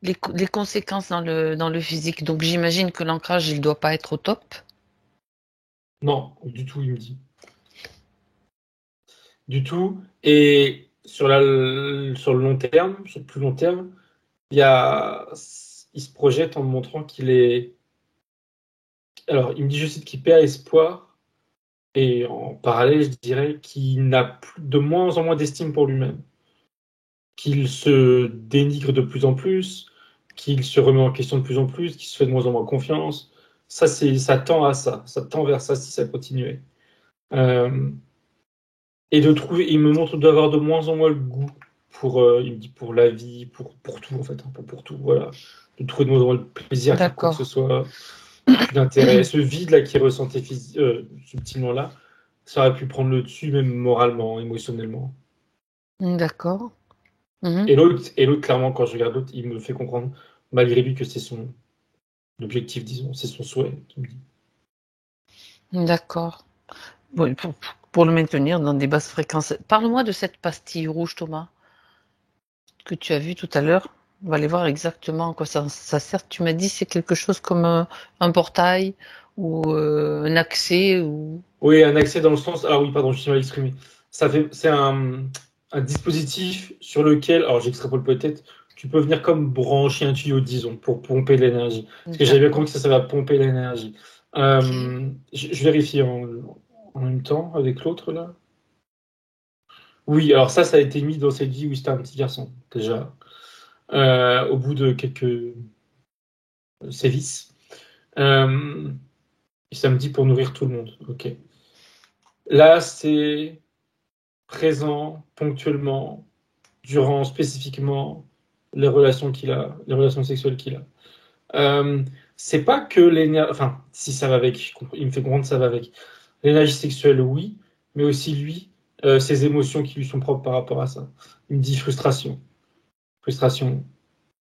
Les conséquences dans le physique. Donc j'imagine que l'ancrage, il doit pas être au top. Non, du tout, il me dit. Du tout. Et sur le long terme, sur le plus long terme, il se projette en me montrant qu'il est. Alors, il me dit, je cite, qu'il perd espoir. Et en parallèle, je dirais qu'il n'a de moins en moins d'estime pour lui-même. Qu'il se dénigre de plus en plus, qu'il se remet en question de plus en plus, qu'il se fait de moins en moins confiance. Ça tend à ça, ça tend vers ça si ça continuait. Euh, et il me montre d'avoir de moins en moins le goût il me dit pour la vie, pour tout en fait, un peu pour tout, voilà. De trouver de moins en moins le plaisir à faire quoi que ce D'accord, soit, plus d'intérêt. Ce vide là qu'il ressentait subtilement là, ça aurait pu prendre le dessus même moralement, émotionnellement. d'accord. Mhm. Et l'autre, clairement, quand je regarde l'autre, il me fait comprendre, malgré lui, que c'est son objectif, disons, c'est son souhait qu'il me dit. D'accord. Bon, pour le maintenir dans des basses fréquences. Parle-moi de cette pastille rouge, Thomas, que tu as vue tout à l'heure. On va aller voir exactement à quoi ça sert. Tu m'as dit c'est quelque chose comme un portail ou un accès ou. Oui, un accès dans le sens. Alors oui, pardon, je suis mal exprimé. C'est un dispositif sur lequel, alors j'extrapole peut-être, tu peux venir comme brancher un tuyau, disons, pour pomper de l'énergie. Parce que j'avais bien D'accord. compris que ça va pomper de l'énergie. Ok. Je vérifie en même temps avec l'autre là. Oui, alors ça a été mis dans cette vie où c'était un petit garçon, déjà. Au bout de quelques sévices. Euh, et ça me dit pour nourrir tout le monde. Ok. Là, c'est présent ponctuellement, durant spécifiquement les relations sexuelles qu'il a. Euh, c'est pas que l'énergie, enfin, si ça va avec, il me fait comprendre que ça va avec. L'énergie sexuelle, oui, mais aussi lui, ses émotions qui lui sont propres par rapport à ça. Il me dit frustration. Frustration.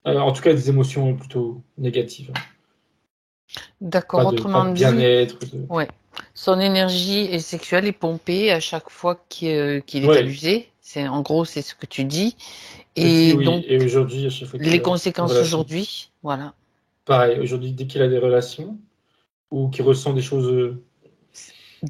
En tout cas, des émotions plutôt négatives. D'accord. Pas Autrement de dit, bien-être. ouais. Son énergie est sexuelle est pompée à chaque fois qu'il est Ouais, abusé. En gros, c'est ce que tu dis. depuis, Et oui. donc, Et aujourd'hui, à chaque fois qu'il les a une conséquences relation. aujourd'hui, voilà. Pareil, aujourd'hui, dès qu'il a des relations, ou qu'il ressent des choses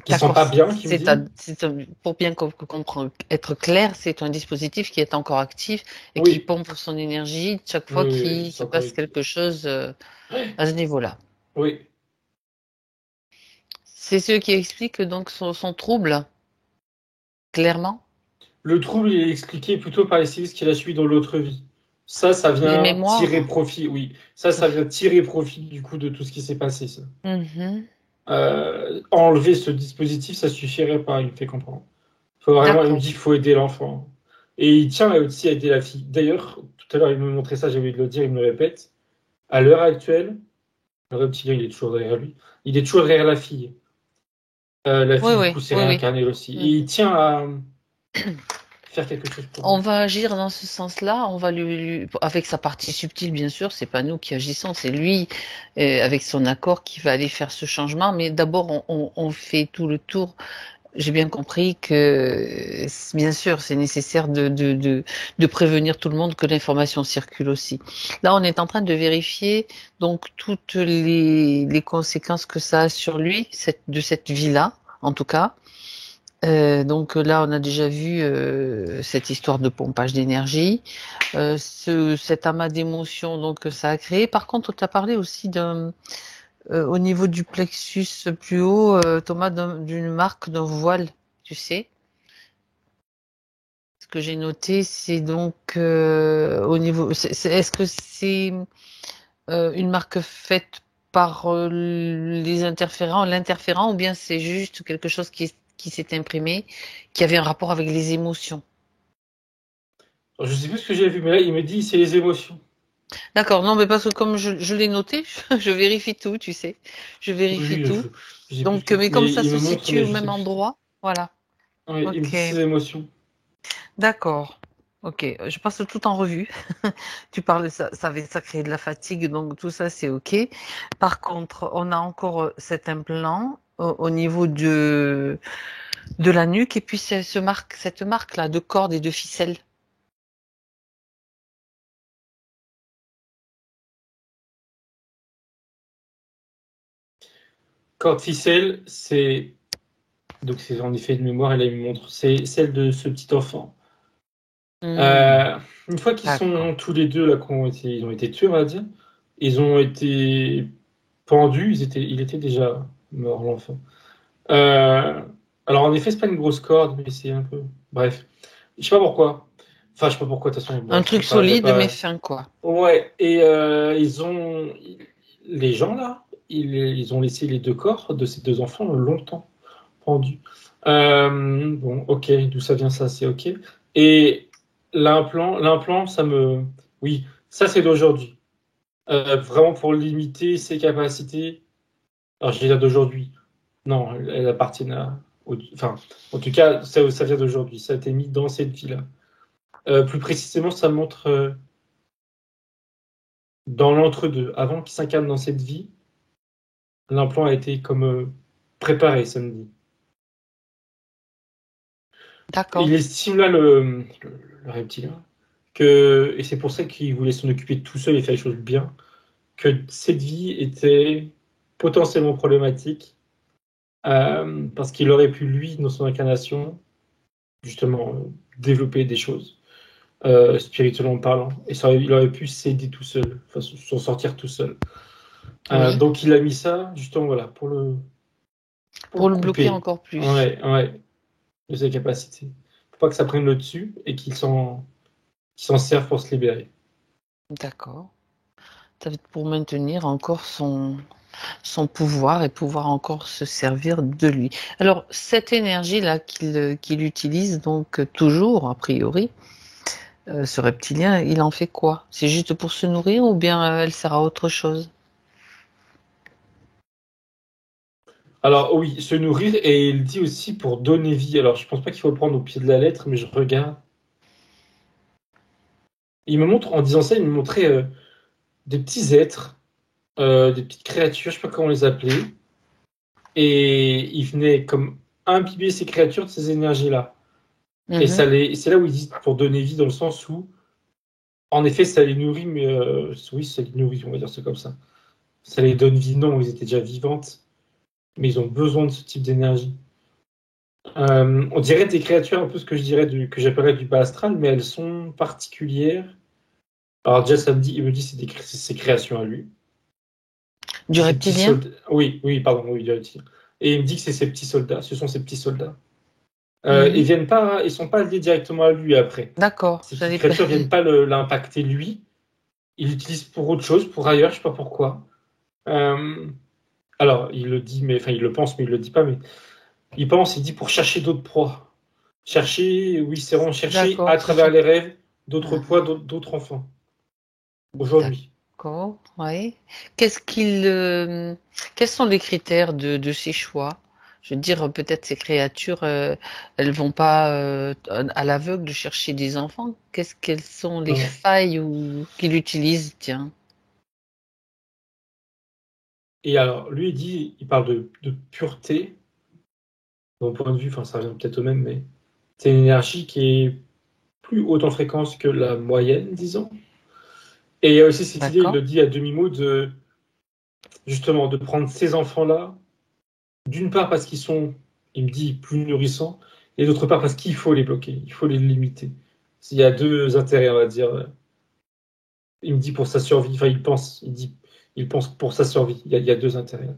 qui sont D'accord. pas bien, qui me dit. Pour bien comprendre, être clair, c'est un dispositif qui est encore actif et qui Oui, pompe son énergie chaque oui, fois oui, oui, qu'il c'est se encore. passe quelque chose Ouais, à ce niveau-là. oui. C'est ce qui explique donc son trouble, clairement. Le trouble il est expliqué plutôt par les sévices qu'il a suivis dans l'autre vie. Ça Les vient tirer mémoires. profit, oui. Ça Ça fait- vient tirer profit du coup de tout ce qui s'est passé, ça. Mhm. Enlever ce dispositif, ça suffirait pas, il me fait comprendre. Faut vraiment, il me D'accord. dit qu'il faut aider l'enfant. Et il tient là aussi à aider la fille. D'ailleurs, tout à l'heure, il me montrait ça, j'ai oublié de le dire, il me le répète. À l'heure actuelle, Le reptilien, il est toujours derrière lui. Il est toujours derrière la fille. La fille, du coup, s'est réincarnée aussi. Et il tient à faire quelque chose pour On lui. va agir dans ce sens-là, on va avec sa partie subtile, bien sûr, c'est pas nous qui agissons, c'est lui, avec son accord, qui va aller faire ce changement. Mais d'abord, on fait tout le tour. J'ai bien compris que, bien sûr, c'est nécessaire de prévenir tout le monde que l'information circule aussi. Là, on est en train de vérifier donc toutes les conséquences que ça a sur lui, de cette vie-là, en tout cas. Donc là, on a déjà vu cette histoire de pompage d'énergie, cet amas d'émotions donc que ça a créé. Par contre, tu as parlé aussi au niveau du plexus plus haut, Thomas, d'une marque d'un voile, tu sais. Ce que j'ai noté, c'est donc au niveau. Est-ce que c'est une marque faite par l'interférent, ou bien c'est juste quelque chose qui s'est imprimé, qui avait un rapport avec les émotions? Alors, je sais plus ce que j'ai vu, mais là, il me dit c'est les émotions. D'accord, non, mais parce que comme je l'ai noté, je vérifie tout, tu sais. Je vérifie Oui, tout. j'ai plus Donc, tout. mais comme Mais ça il se me montre, situe mais au je sais même plus. endroit, voilà. Ouais, il me Ok, dit c'est les émotions. d'accord. Ok, je passe tout en revue. Tu parles, ça crée de la fatigue, donc tout ça c'est ok. Par contre, on a encore cet implant au niveau de la nuque, et puis cette marque-là de cordes et de ficelles. Corde ficelle, c'est. Donc, c'est en effet de mémoire, et là, il me montre. C'est celle de ce petit enfant. Hmm, Une fois qu'ils d'accord. sont tous les deux là, ils ont été tués, on va dire, ils ont été pendus, il était déjà mort, l'enfant. Euh, alors en effet, c'est pas une grosse corde, mais c'est un peu. Bref, je sais pas pourquoi. Enfin, je sais pas pourquoi. De toute façon, Un bref, truc il y a solide mais pas. fin, quoi. Ouais, et ils ont les gens là, ils ont laissé les deux corps de ces deux enfants longtemps pendus. Bon, ok, d'où ça vient ça, c'est ok. Et l'implant, ça me, oui, ça c'est d'aujourd'hui. Vraiment pour limiter ses capacités. Alors je vais dire d'aujourd'hui. Non, elles appartiennent enfin, en tout cas, ça vient d'aujourd'hui. Ça a été mis dans cette vie-là. Plus précisément, ça montre dans l'entre-deux. Avant qu'il s'incarne dans cette vie, l'implant a été comme préparé, ça me dit. Il D'accord. estime là, le reptilien, et c'est pour ça qu'il voulait s'en occuper tout seul et faire les choses bien, que cette vie était potentiellement problématique, parce qu'il aurait pu, lui, dans son incarnation, justement, développer des choses, spirituellement parlant, et il aurait pu s'aider tout seul, enfin, s'en sortir tout seul. Oui. Donc il a mis ça, justement, voilà, pour Pour le le bloquer couper. encore plus. Ouais, ouais, de ses capacités. Faut pas que ça prenne le dessus et qu'il s'en serve pour se libérer. D'accord. Ça va être pour maintenir encore son pouvoir et pouvoir encore se servir de lui. Alors, cette énergie-là qu'il utilise, donc toujours, a priori, ce reptilien, il en fait quoi? C'est juste pour se nourrir, ou bien elle sert à autre chose? Alors oui, se nourrir, et il dit aussi pour donner vie. Alors je pense pas qu'il faut le prendre au pied de la lettre, mais je regarde. Il me montre, en disant ça, il me montrait des petits êtres, des petites créatures, je sais pas comment les appeler, et il venait comme imbiber ces créatures de ces énergies-là. Et Mhm. c'est là où il dit pour donner vie, dans le sens où, en effet, ça les nourrit, mais oui, ça les nourrit, on va dire c'est comme ça. Ça les donne vie, non, ils étaient déjà vivantes, mais ils ont besoin de ce type d'énergie. On dirait des créatures un peu ce que je dirais que j'appellerais du bas astral, mais elles sont particulières. Alors déjà, il me dit c'est ses créations à lui. Du C'est ses petits reptilien? soldats. Oui, oui, pardon, oui, du reptile. Et il me dit que c'est ses petits soldats. Ce sont ses petits soldats. Mhm. Ils sont pas liés directement à lui après. D'accord. Ces petites créatures viennent pas l'impacter lui. Il l'utilise pour autre chose, pour ailleurs, je sais pas pourquoi. Euh, alors, il le dit, mais enfin, il le pense, mais il le dit pas. Mais il dit pour chercher d'autres proies. Chercher, oui, c'est vraiment chercher D'accord. à Ce travers sont. les rêves d'autres Ah, proies, d'autres enfants. d'ac- Aujourd'hui. D'accord, oui. Quels sont les critères de ces choix? Je veux dire, peut-être ces créatures, elles vont pas à l'aveugle chercher des enfants. Quelles sont les Non. failles qu'il utilise, tiens. Et alors, lui, il parle de pureté. De mon point de vue, enfin, ça revient peut-être au même, mais c'est une énergie qui est plus haute en fréquence que la moyenne, disons. Et il y a aussi cette idée, il D'accord, le dit à demi-mot, justement, de prendre ces enfants-là, d'une part parce qu'ils sont, il me dit, plus nourrissants, et d'autre part parce qu'il faut les bloquer, il faut les limiter. Il y a deux intérêts, on va dire. Il me dit pour sa survie, enfin il pense pour sa survie. Il y a deux intérêts.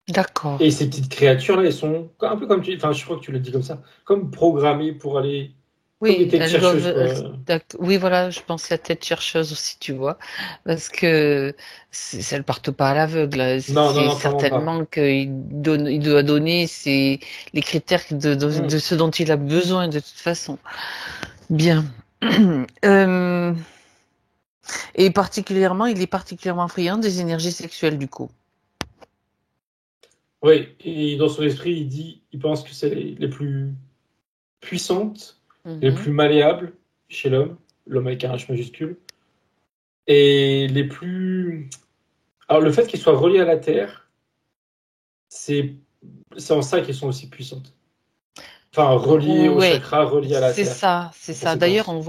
d'accord. Et ces petites créatures-là, elles sont un peu comme enfin je crois que tu l'as dit comme ça, comme programmées pour aller, comme des Oui, têtes elles doivent. chercheuses, quoi. Oui, voilà, je pensais à tête chercheuse aussi, tu vois, parce que elles partent pas à l'aveugle. Là. Non, non, C'est non, clairement pas. certainement il doit donner les critères Hmm. de ce dont il a besoin de toute façon. Bien. Euh, et particulièrement, il est particulièrement friand des énergies sexuelles du coup. Oui, et dans son esprit, il pense que c'est les plus puissantes, les Mhm. plus malléables chez l'homme, l'homme avec un H majuscule, et les plus. Alors le fait qu'elles soient reliées à la Terre, c'est c'est en ça qu'elles sont aussi puissantes. Enfin, reliées au Ouais, chakra, reliées à la c'est Terre, ça, c'est en ça. D'ailleurs, conséquence.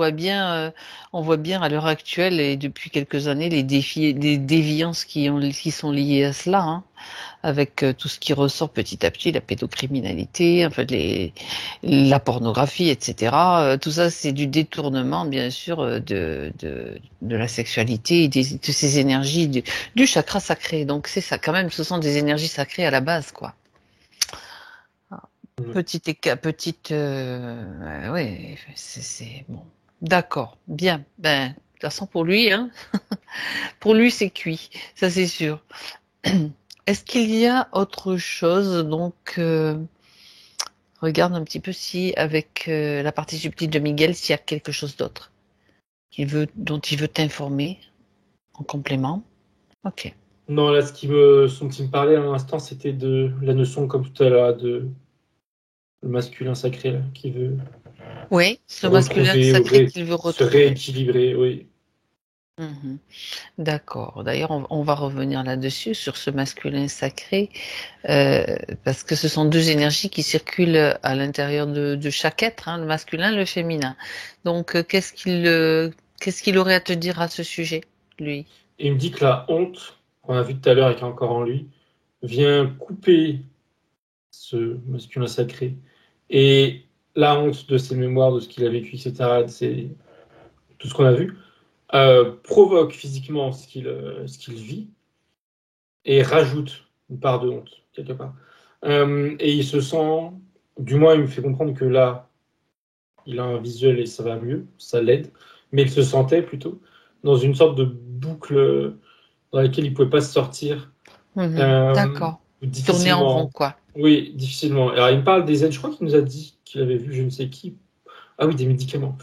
on voit bien à l'heure actuelle et depuis quelques années les déviances qui sont liées à cela, hein, avec tout ce qui ressort petit à petit, la pédocriminalité, en fait, la pornographie, etc. Tout ça, c'est du détournement, bien sûr, de la sexualité et de ces énergies du chakra sacré. Donc, c'est ça, quand même, ce sont des énergies sacrées à la base, quoi. Ouais. Petite, ouais, c'est bon. D'accord, bien. Ben, de toute façon, pour lui, hein, pour lui, c'est cuit, ça c'est sûr. Est-ce qu'il y a autre chose? Donc, regarde un petit peu si, avec la partie subtile de Miguel, s'il y a quelque chose d'autre dont il veut t'informer en complément. Ok. Non, là, ce dont il me parlait à l'instant, c'était de la notion, comme tout à l'heure, de le masculin sacré, là, qui veut Oui, ce masculin retrouver ou sacré qu'il veut se retrouver. rééquilibrer, oui. Mhm. D'accord. D'ailleurs, on va revenir là-dessus, sur ce masculin sacré. Euh, Parce que ce sont deux énergies qui circulent à l'intérieur de chaque être, hein, le masculin, le féminin. Donc, qu'est-ce qu'il aurait à te dire à ce sujet, lui? Et il me dit que la honte, qu'on a vu tout à l'heure et qui est encore en lui, vient couper ce masculin sacré. Et la honte de ses mémoires, de ce qu'il a vécu, etc., tout ce qu'on a vu, provoque physiquement ce qu'il vit et rajoute une part de honte, quelque part. Et il se sent, du moins, il me fait comprendre que là, il a un visuel et ça va mieux, ça l'aide, mais il se sentait plutôt dans une sorte de boucle dans laquelle il ne pouvait pas se sortir Mhm. euh, D'accord. Tourner en rond, difficilement. quoi. Oui, difficilement. Alors, il me parle des aides, je crois qu'il nous a dit qu'il avait vu je ne sais qui. Ah oui, des médicaments.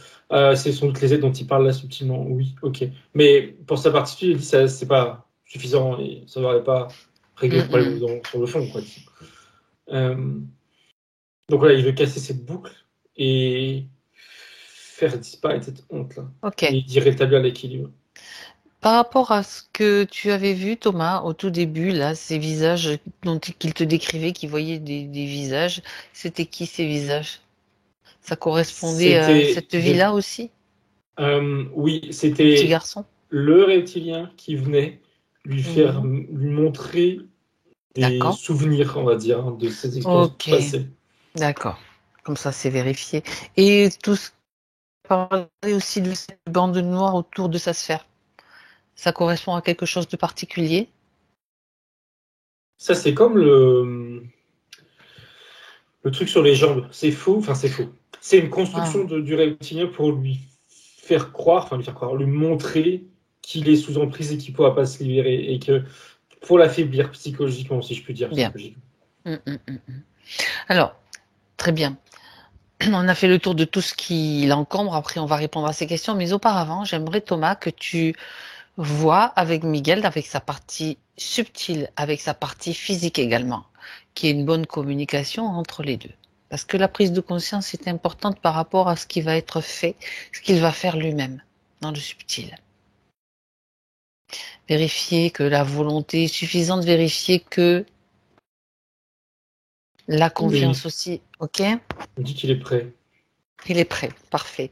C'est sans doute les aides dont il parle là subtilement. Oui, ok. Mais pour sa partie, il dit que c'est pas suffisant et ça n'aurait pas réglé le problème Mhm. sur le fond, quoi. Euh, donc voilà, il veut casser cette boucle et faire disparaître cette honte-là. Ok. Et d'y rétablir l'équilibre. Par rapport à ce que tu avais vu, Thomas, au tout début, là, ces visages qu'il te décrivait, qu'il voyait des visages, c'était qui ces visages? Ça correspondait à C'était cette vie-là aussi, oui, ce petit c'était garçon? le reptilien qui venait Mhm. lui montrer des D'accord. souvenirs, on va dire, hein, de ses expériences Ok. passées. D'accord. Comme ça, c'est vérifié. Et tout ce parler aussi de cette bande noire autour de sa sphère. Ça correspond à quelque chose de particulier? Ça, c'est comme le truc sur les jambes. C'est faux, enfin c'est faux. C'est une construction Ah, du reptilien pour lui faire croire, lui montrer qu'il est sous emprise et qu'il ne pourra pas se libérer et que pour l'affaiblir psychologiquement, si je puis dire bien. psychologiquement. Mm. Alors, très bien. On a fait le tour de tout ce qui l'encombre. Après, on va répondre à ces questions. Mais auparavant, j'aimerais, Thomas, que tu voit avec Miguel, avec sa partie subtile, avec sa partie physique également, qu'il y ait une bonne communication entre les deux. Parce que la prise de conscience est importante par rapport à ce qui va être fait, ce qu'il va faire lui-même, dans le subtil. Vérifier que la volonté est suffisante, vérifier que la Oui, confiance aussi, ok? on dit qu'il est prêt. Il est prêt, parfait.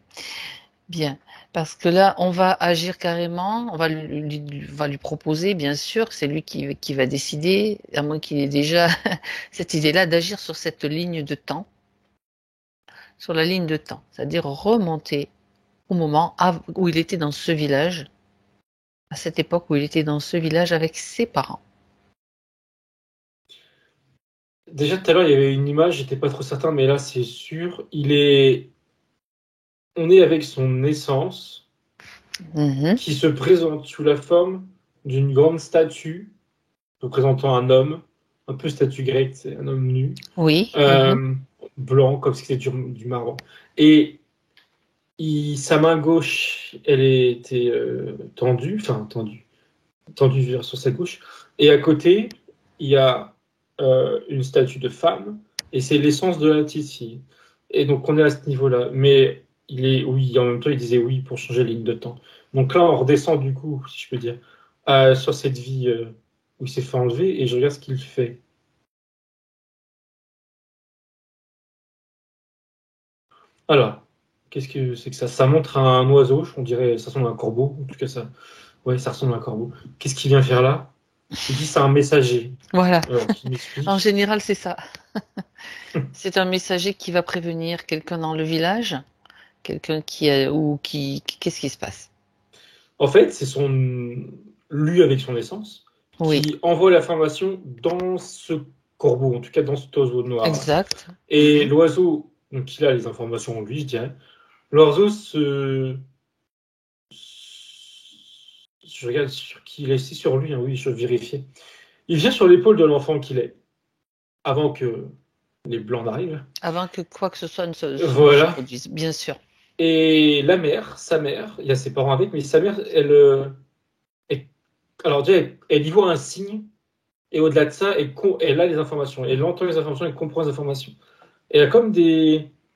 Bien, parce que là, on va agir carrément, va lui proposer, bien sûr, c'est lui qui va décider, à moins qu'il ait déjà cette idée-là d'agir sur cette ligne de temps, sur la ligne de temps, c'est-à-dire remonter au moment où il était dans ce village, à cette époque où il était dans ce village avec ses parents. Déjà, tout à l'heure, il y avait une image, j'étais pas trop certain, mais là, c'est sûr. On est avec son essence Mhm. qui se présente sous la forme d'une grande statue représentant un homme, un peu statue grecque, c'est un homme nu, Oui. Mhm. euh, blanc, comme si c'était du marbre. Et sa main gauche, elle était tendue, enfin tendue sur sa gauche. Et à côté, il y a une statue de femme, et c'est l'essence de la petite fille. Et donc on est à ce niveau-là. Mais oui, en même temps, il disait oui pour changer les lignes de temps. Donc là, on redescend du coup, si je peux dire, sur cette vie où il s'est fait enlever, et je regarde ce qu'il fait. Alors, qu'est-ce que c'est que ça? Ça montre un oiseau, on dirait, ça ressemble à un corbeau. En tout cas, ouais, ça ressemble à un corbeau. Qu'est-ce qu'il vient faire là? Il dit c'est un messager. Voilà. Alors, qu'il En m'explique. général, c'est ça. C'est un messager qui va prévenir quelqu'un dans le village, quelqu'un qu'est-ce qui se passe? En fait, lui avec son essence Oui, qui envoie l'information dans ce corbeau, en tout cas dans cet oiseau noir. exact. Et Mhm. l'oiseau, donc il a les informations en lui, je dirais. L'oiseau je regarde sur qui il est, c'est sur lui, hein, oui, je vérifiais. Il vient sur l'épaule de l'enfant qu'il est, avant que les blancs n'arrivent. Avant que quoi que ce soit ne se Voilà. produise, bien sûr. Et la mère, sa mère, il y a ses parents avec, mais sa mère, alors déjà, elle y voit un signe. Et au-delà de ça, elle a les informations. Elle entend les informations, elle comprend les informations. Et elle a comme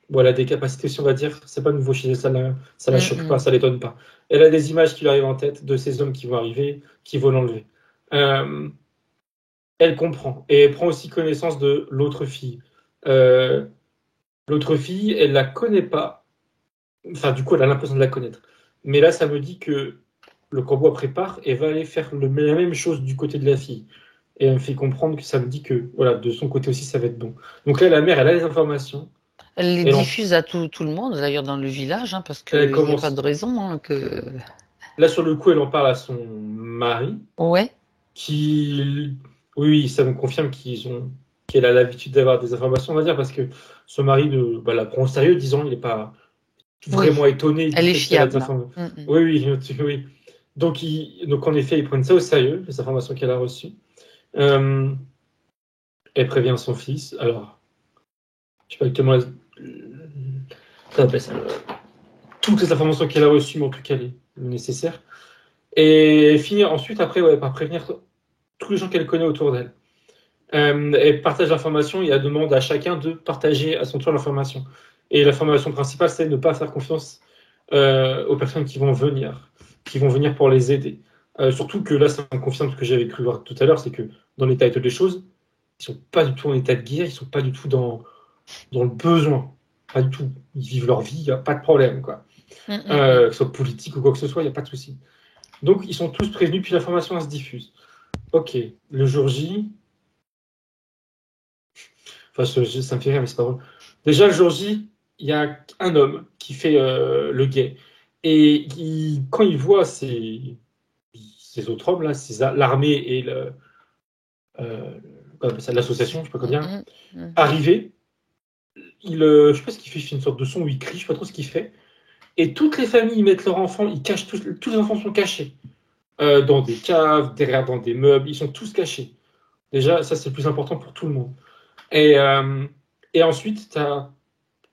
voilà, des capacités, si on va dire. C'est pas nouveau chez elle, ça la choque pas, Mhm. ça l'étonne pas. Elle a des images qui lui arrivent en tête de ces hommes qui vont arriver, qui vont l'enlever. Euh, Elle comprend. Et elle prend aussi connaissance de l'autre fille. Euh, L'autre fille, elle la connaît pas. Enfin, du coup, elle a l'impression de la connaître. Mais là, ça me dit que le corbeau prépare et va aller faire la même chose du côté de la fille. Et elle me fait comprendre que ça me dit que voilà, de son côté aussi, ça va être bon. Donc là, la mère, elle a les informations. Elle les Elle, diffuse à tout le monde, d'ailleurs dans le village, hein, parce elle qu'il n'y a pas commence. de raison que. Là, sur le coup, elle en parle à son mari, Ouais, qui, oui, ça me confirme qu'elle a l'habitude d'avoir des informations, on va dire, parce que son mari la prend au sérieux, disons, il n'est pas oui, vraiment étonné du elle est fait qu'elle a des fiable. informations. Mhm. Oui, oui, oui. Donc, en effet, ils prennent ça au sérieux, les informations qu'elle a reçues. Euh, Elle prévient son fils. Alors, je sais pas exactement ça s'appelle ça, toutes les informations qu'elle a reçues, mais en tout cas le nécessaire. Et finir ensuite, après, ouais, par prévenir tous les gens qu'elle connaît autour d'elle. Elle partage l'information et elle demande à chacun de partager à son tour l'information. Et l'information principale, c'est de ne pas faire confiance aux personnes qui vont venir pour les aider. Surtout que là, ça me confirme ce que j'avais cru voir tout à l'heure, c'est que dans l'état actuel des choses, ils sont pas du tout en état de guerre, ils sont pas du tout dans le besoin. Pas du tout. Ils vivent leur vie, il n'y a pas de problème, quoi. Mhm. Que ce soit politique ou quoi que ce soit, il n'y a pas de souci. Donc, ils sont tous prévenus, puis l'information elle se diffuse. Ok, le jour J, enfin, ça me fait rire, mais c'est pas vrai. Déjà, le jour J, il y a un homme qui fait le gay. Et quand il voit ces autres hommes, là, l'armée et l'association, je sais pas comment dire, Mhm. Mhm. arriver, je sais pas ce qu'il fait, il fait une sorte de son où il crie, je sais pas trop ce qu'il fait. Et toutes les familles mettent leurs enfants, ils cachent tous les enfants sont cachés. Dans des caves, derrière dans des meubles, ils sont tous cachés. Déjà, ça c'est le plus important pour tout le monde. Et, euh, et ensuite, tu as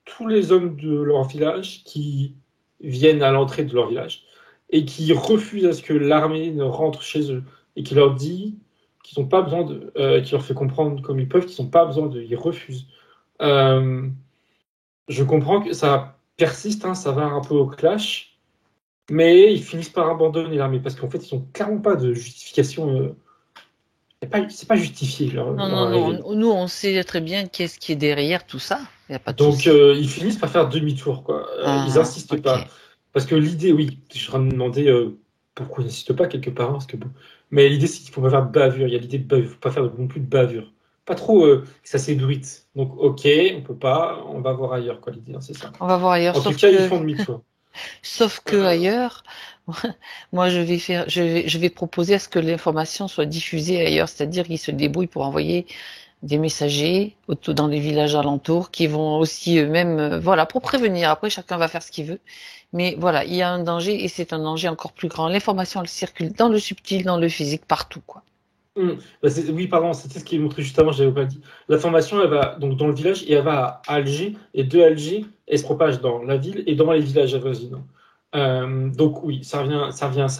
tous les hommes de leur village qui viennent à l'entrée de leur village. et qui refuse à ce que l'armée ne rentre chez eux et qui leur dit qu'ils n'ont pas besoin qui leur fait comprendre comme ils peuvent qu'ils n'ont pas besoin ils refusent. Euh, je comprends que ça persiste, hein, ça va un peu au clash, mais ils finissent par abandonner l'armée parce qu'en fait ils n'ont clairement pas de justification. C'est pas justifié Non, leur non, arrivée. non. Nous, on sait très bien qu'est-ce qui est derrière tout ça. Il n'y a pas de Donc souci. ils finissent par faire demi-tour, quoi. Ils Ah, insistent ok. pas. Parce que l'idée, oui, je suis en train de me demander pourquoi ils n'insistent pas quelque part, parce que bon. Mais l'idée, c'est qu'il faut pas faire de bavure. Il y a l'idée de bavure. Il faut pas faire non plus de bavure. Pas trop que ça s'ébruite. Donc ok, on peut pas, on va voir ailleurs, quoi, l'idée, hein, c'est ça. On va voir ailleurs. En tout cas, ils font demi-tour. Sauf que Euh, ailleurs, moi, je vais proposer à ce que l'information soit diffusée ailleurs, c'est-à-dire qu'ils se débrouillent pour envoyer des messagers dans les villages alentours qui vont aussi eux-mêmes, voilà, pour prévenir. Après, chacun va faire ce qu'il veut. Mais voilà, il y a un danger et c'est un danger encore plus grand. L'information, elle circule dans le subtil, dans le physique, partout, quoi. oui, pardon, c'était ce qui est montré juste avant, j'avais pas dit. La formation, elle va donc dans le village et elle va à Alger, et de Alger, elle se propage dans la ville et dans les villages avoisinants. Donc oui, ça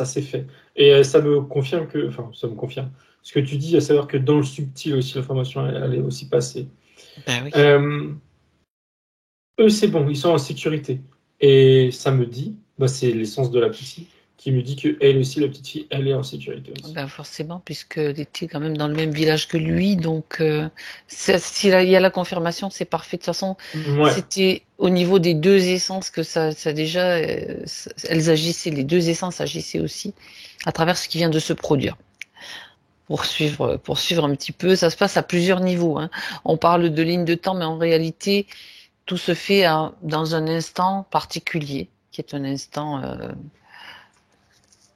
c'est fait. Et ça me confirme enfin, ça me confirme. Ce que tu dis, à savoir que dans le subtil aussi, la formation, elle est aussi passée. Ben oui. Euh, Eux, c'est bon, ils sont en sécurité. Et ça me dit, bah, c'est l'essence de la petite fille, qui me dit que elle aussi, la petite fille, elle est en sécurité aussi. Ben forcément, puisqu'elle était quand même dans le même village que lui, donc s'il y a la confirmation, c'est parfait. De toute façon, Ouais. c'était au niveau des deux essences que ça déjà, elles agissaient, les deux essences agissaient aussi à travers ce qui vient de se produire. Pour suivre un petit peu, ça se passe à plusieurs niveaux, hein. On parle de ligne de temps, mais en réalité, tout se fait dans un instant particulier, qui est un instant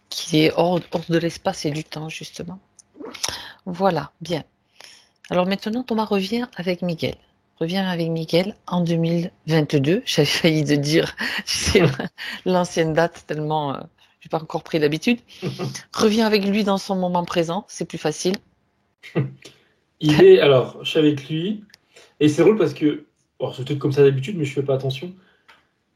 qui est hors de l'espace et du temps, justement. Voilà, bien. Alors maintenant, Thomas revient avec Miguel. Revient avec Miguel en 2022. J'avais failli te dire, c'est l'ancienne date, tellement j'ai pas encore pris l'habitude. Revient avec lui dans son moment présent, c'est plus facile. Alors, je suis avec lui, et c'est drôle parce que, bon, c'est peut-être comme ça d'habitude, mais je fais pas attention.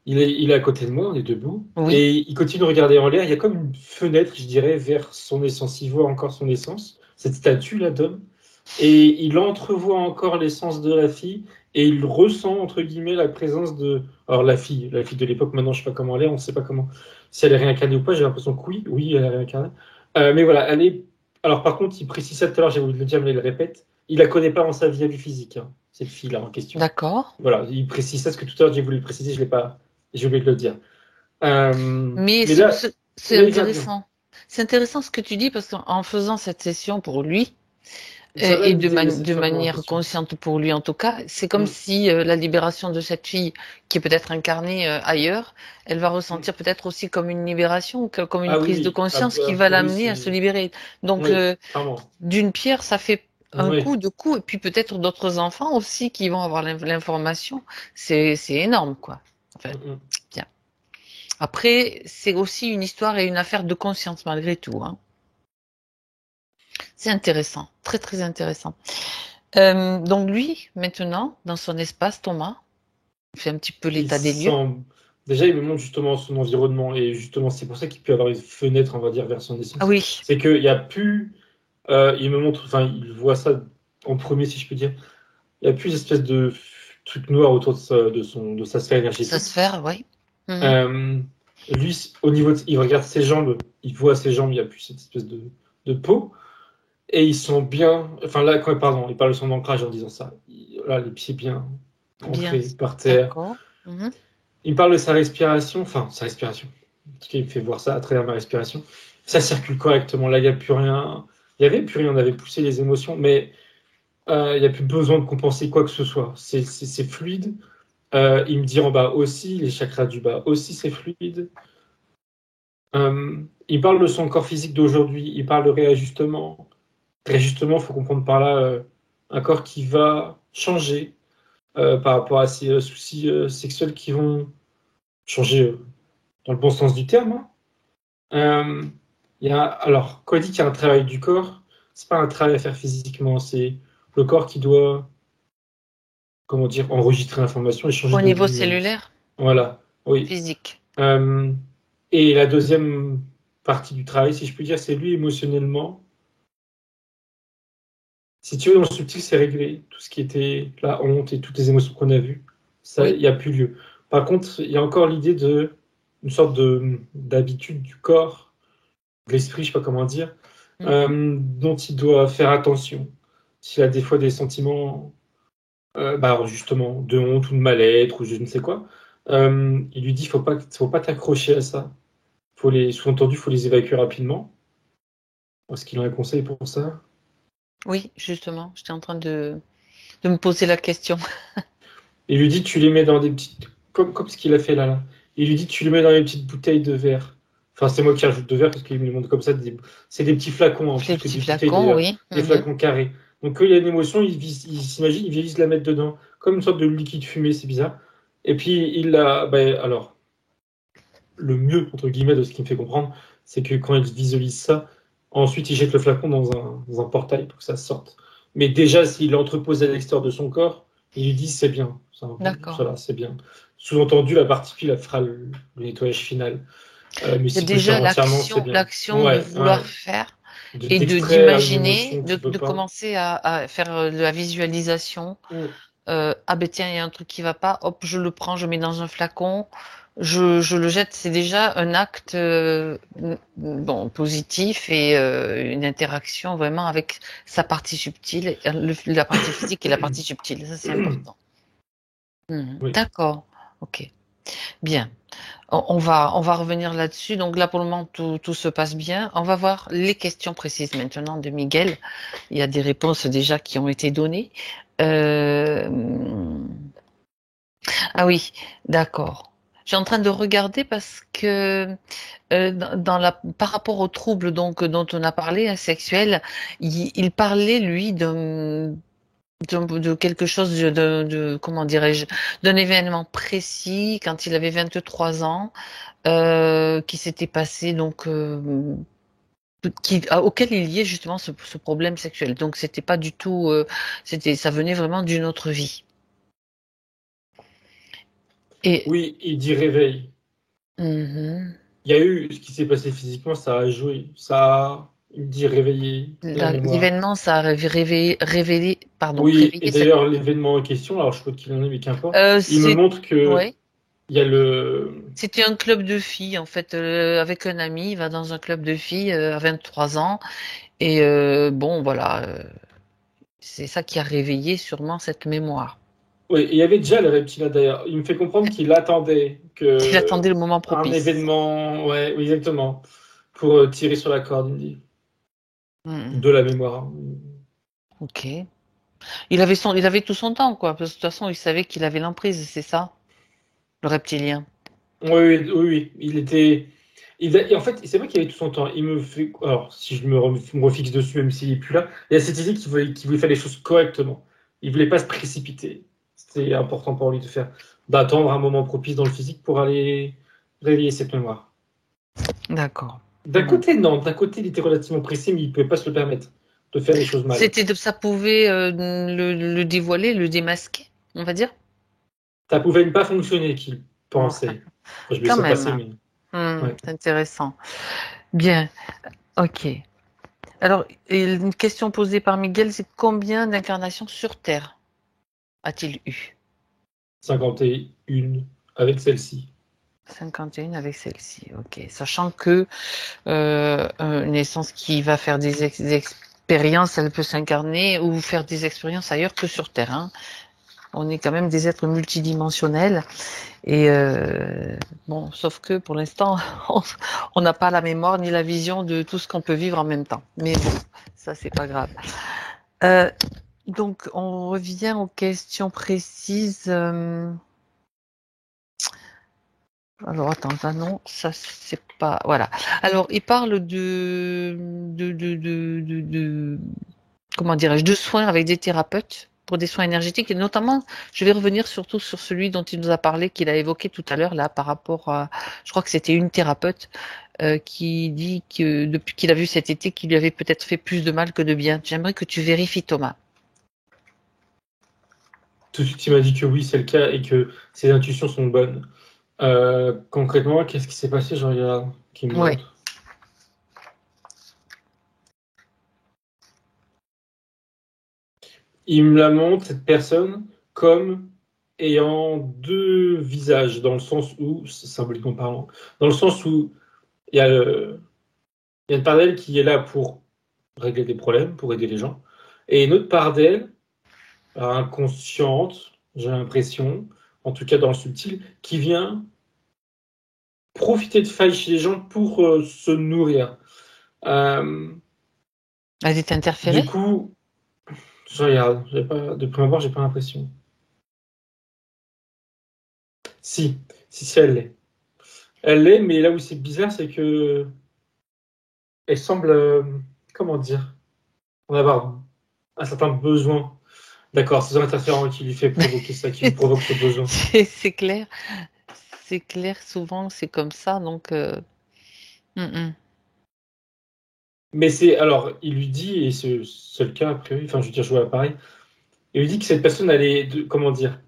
Il est à côté de moi, on est debout, Oui, et il continue de regarder en l'air. Il y a comme une fenêtre, je dirais, vers son essence. Il voit encore son essence, cette statue là d'homme, et il entrevoit encore l'essence de la fille, et il ressent, entre guillemets, la présence Alors, la fille de l'époque, maintenant, je sais pas comment elle est, on sait pas comment. Si elle est réincarnée ou pas, j'ai l'impression que oui, oui, elle est réincarnée. Mais voilà, elle est. Alors, par contre, il précise ça tout à l'heure, j'ai voulu le dire, mais il le répète. Il la connaît pas en sa vie à lui physique, hein, cette fille-là en question. d'accord. Voilà, il précise ça, parce que tout à l'heure, j'ai voulu le préciser, je l'ai pas. J'ai oublié de le dire. Mais Mais là, c'est là, il va bien. intéressant. C'est intéressant ce que tu dis parce qu'en faisant cette session pour lui, Ça va et l'aider, oui, cette de manière fragmentation. consciente pour lui en tout cas, c'est comme Mm, si la libération de cette fille qui est peut-être incarnée ailleurs, elle va mm. ressentir peut-être aussi comme une libération, comme une Ah oui, prise de oui. conscience qui va Pour lui, l'amener à se c'est. libérer. Donc Oui, clairement. d'une pierre, ça fait un Oui. coup, deux coups, et puis peut-être d'autres enfants aussi qui vont avoir l'information. C'est énorme, quoi. En Mm, fait, mm. bien. Après, c'est aussi une histoire et une affaire de conscience malgré tout, hein. C'est intéressant, très très intéressant. Donc lui, maintenant, dans son espace, Thomas, il fait un petit peu Il l'état des lieux. sent. Déjà, il me montre justement son environnement. Et justement, c'est pour ça qu'il peut avoir une fenêtre, on va dire, vers son Ah essence. oui, C'est qu'il n'y a plus. Il me montre. Enfin, il voit ça en premier, si je peux dire. Il n'y a plus d'espèce de truc noir autour de sa sphère ça se énergétique. fait, oui. Mhm. Euh, Lui, au niveau il regarde ses jambes, il voit ses jambes, il n'y a plus cette espèce de peau, et ils sont bien. Enfin là, pardon, il parle de son ancrage en disant ça. Là, les pieds bien Bien, ancrés par terre. d'accord. Mhm. Il parle de sa respiration, enfin sa respiration. En tout cas, il me fait voir ça à travers ma respiration. Ça circule correctement. Là, il n'y a plus rien. Il n'y avait plus rien. On avait poussé les émotions, mais il n'y a plus besoin de compenser quoi que ce soit. C'est fluide. Il me dit en bas aussi, les chakras du bas aussi, c'est fluide. Il parle de son corps physique d'aujourd'hui, il parle de réajustement. Réajustement, il faut comprendre par là un corps qui va changer par rapport à ses soucis sexuels qui vont changer dans le bon sens du terme, hein. Euh, alors, quand il dit qu'il y a un travail du corps, c'est pas un travail à faire physiquement, c'est le corps qui doit, comment dire, enregistrer l'information et changer Au de niveau lui-même. cellulaire, Voilà, oui. physique. Euh, Et la deuxième partie du travail, si je peux dire, c'est lui émotionnellement. Si tu veux, dans le subtil, c'est réglé. Tout ce qui était la honte et toutes les émotions qu'on a vues, ça, il Oui. n'y a plus lieu. Par contre, il y a encore l'idée une sorte d'habitude du corps, de l'esprit, je ne sais pas comment dire, dont il doit faire attention. S'il a des fois des sentiments, alors justement, de honte ou de mal-être ou je ne sais quoi, il lui dit, faut pas t'accrocher à ça. Sous-entendu, faut les évacuer rapidement. Est-ce qu'il a un conseil pour ça? Oui, justement, j'étais en train de me poser la question. Il lui dit, tu les mets dans des petites, comme ce qu'il a fait là. Il lui dit, tu les mets dans des petites bouteilles de verre. Enfin, c'est moi qui rajoute de verre parce qu'il me montre comme ça. C'est des petits flacons en Les plus que petits des bouteilles flacons, d'ailleurs. oui. Des flacons carrés. Donc, quand il y a une émotion, il s'imagine, il vise la mettre dedans. Comme une sorte de liquide fumé, c'est bizarre. Et puis, alors, le mieux, entre guillemets, de ce qui me fait comprendre, c'est que quand il visualise ça, ensuite, il jette le flacon dans un portail pour que ça sorte. Mais déjà, s'il l'entrepose à l'extérieur de son corps, il lui dit c'est bien. D'accord. Voilà, c'est bien. Sous-entendu, la partie pile, elle fera le nettoyage final. Mais Il y a s'il peut le faire déjà entièrement, c'est bien. l'action de Ouais, vouloir ouais. faire et D'extraire une d'imaginer, émotion que tu peux de pas. commencer à faire la visualisation. Ah ben tiens, il y a un truc qui va pas, hop, je le prends, je mets dans un flacon, je le jette. C'est déjà un acte bon, positif et une interaction vraiment avec sa partie subtile, la partie physique et la partie subtile. Ça, c'est important. Oui. D'accord. Ok. Bien. On va revenir là-dessus. Donc là, pour le moment, tout se passe bien. On va voir les questions précises maintenant de Miguel. Il y a des réponses déjà qui ont été données. Euh, Ah oui, d'accord. Je suis en train de regarder parce que par rapport aux troubles donc dont on a parlé, sexuels, il parlait lui de quelque chose comment dirais-je, d'un événement précis quand il avait 23 ans, qui s'était passé donc auquel il liait justement ce problème sexuel. Donc c'était pas du tout, ça venait vraiment d'une autre vie. Et Oui, il dit réveil. mhm. Il y a eu ce qui s'est passé physiquement, ça a joué. Il dit réveiller la mémoire. L'événement, ça a Oui, et réveillé cette d'ailleurs, mémoire. l'événement en question, alors je crois qu'il en est, mais qu'importe, il me C'est, montre que ouais, il y a le. c'était un club de filles, en fait, avec un ami, il va dans un club de filles à 23 ans, et bon, voilà, c'est ça qui a réveillé sûrement cette mémoire. Oui, et il y avait déjà le reptilien d'ailleurs. Il me fait comprendre qu'il attendait Il que attendait le moment un propice, c'est ça. événement, ouais, oui, exactement, pour tirer sur la corde, il me dit, Mhm. de la mémoire. Ok. Il avait tout son temps, quoi, parce que de toute façon, il savait qu'il avait l'emprise, c'est ça, le reptilien. Oui, oui, oui, oui. Et en fait, c'est vrai qu'il avait tout son temps. Il me fait. Alors, si me refixe dessus, même s'il n'est plus là, il y a cette idée qu'il voulait faire les choses correctement. Il voulait pas se précipiter. C'était important pour lui d'attendre un moment propice dans le physique pour aller réveiller cette mémoire. D'accord. D'un côté, non. D'un côté, il était relativement pressé, mais il ne pouvait pas se le permettre de faire les choses mal. Ça pouvait le dévoiler, le démasquer, on va dire. Ça pouvait ne pas fonctionner, qu'il Bon, pensait. Enfin, je vais quand laisser même. passer, mais. Ouais. C'est intéressant. Bien, ok. Alors, et une question posée par Miguel, c'est combien d'incarnations sur Terre a-t-il eu? 51 avec celle-ci. 51 avec celle-ci, ok. Sachant que une essence qui va faire des expériences, elle peut s'incarner ou faire des expériences ailleurs que sur Terre, hein. On est quand même des êtres multidimensionnels. Et bon, sauf que pour l'instant, on n'a pas la mémoire ni la vision de tout ce qu'on peut vivre en même temps. Mais bon, ça c'est pas grave. Euh, donc on revient aux questions précises. Alors attends, ah non, ça c'est pas. Voilà. Alors il parle de comment dirais-je, de soins avec des thérapeutes pour des soins énergétiques et notamment, je vais revenir surtout sur celui dont il nous a parlé, qu'il a évoqué tout à l'heure là par rapport à, je crois que c'était une thérapeute qui dit que depuis qu'il a vu cet été, qu'il lui avait peut-être fait plus de mal que de bien. J'aimerais que tu vérifies, Thomas. Tout de suite, il m'a dit que oui, c'est le cas et que ses intuitions sont bonnes. Concrètement, qu'est-ce qui s'est passé? Je regarde qui me Ouais. montre. Il me la montre, cette personne, comme ayant deux visages, dans le sens où, symboliquement parlant, dans le sens où il y a, il y a une part d'elle qui est là pour régler des problèmes, pour aider les gens, et une autre part d'elle, inconsciente, j'ai l'impression, en tout cas dans le subtil, qui vient profiter de failles chez les gens pour se nourrir. Euh, Elle est du interférée? coup, je regarde, de prime abord, j'ai pas l'impression. Si, si, elle l'est. Elle l'est, mais là où c'est bizarre, c'est que elle semble, comment dire, en avoir un certain besoin. D'accord, c'est son interférent qui lui fait provoquer ça, qui lui provoque ce besoin. C'est clair. C'est clair, souvent c'est comme ça, donc mmh. Mais c'est, alors, il lui dit, et c'est le cas a priori, enfin, je veux dire, je vois pareil, il lui dit que cette personne, elle est, comment dire,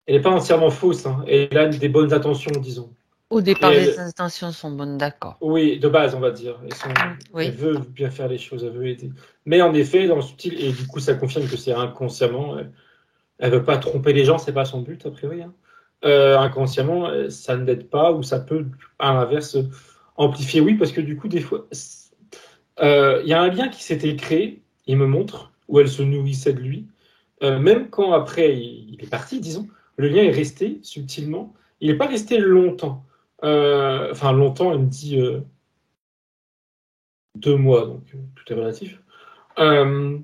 elle n'est pas entièrement fausse, hein, elle a des bonnes intentions, disons. Au Et départ, les elle, intentions sont bonnes, d'accord. oui, de base, on va dire. Elle Oui. veut bien faire les choses, elle veut aider. Mais en effet, dans le subtil, et du coup, ça confirme que c'est inconsciemment, elle veut pas tromper les gens, c'est pas son but, a priori, hein. Inconsciemment, ça ne l'aide pas, ou ça peut, à l'inverse, amplifier. Oui, parce que du coup, des fois, il y a un lien qui s'était créé, il me montre, où elle se nourrissait de lui. Même quand après il est parti, disons, le lien est resté subtilement. Il n'est pas resté longtemps. Enfin, longtemps, il me dit 2 mois, donc tout est relatif. Euh,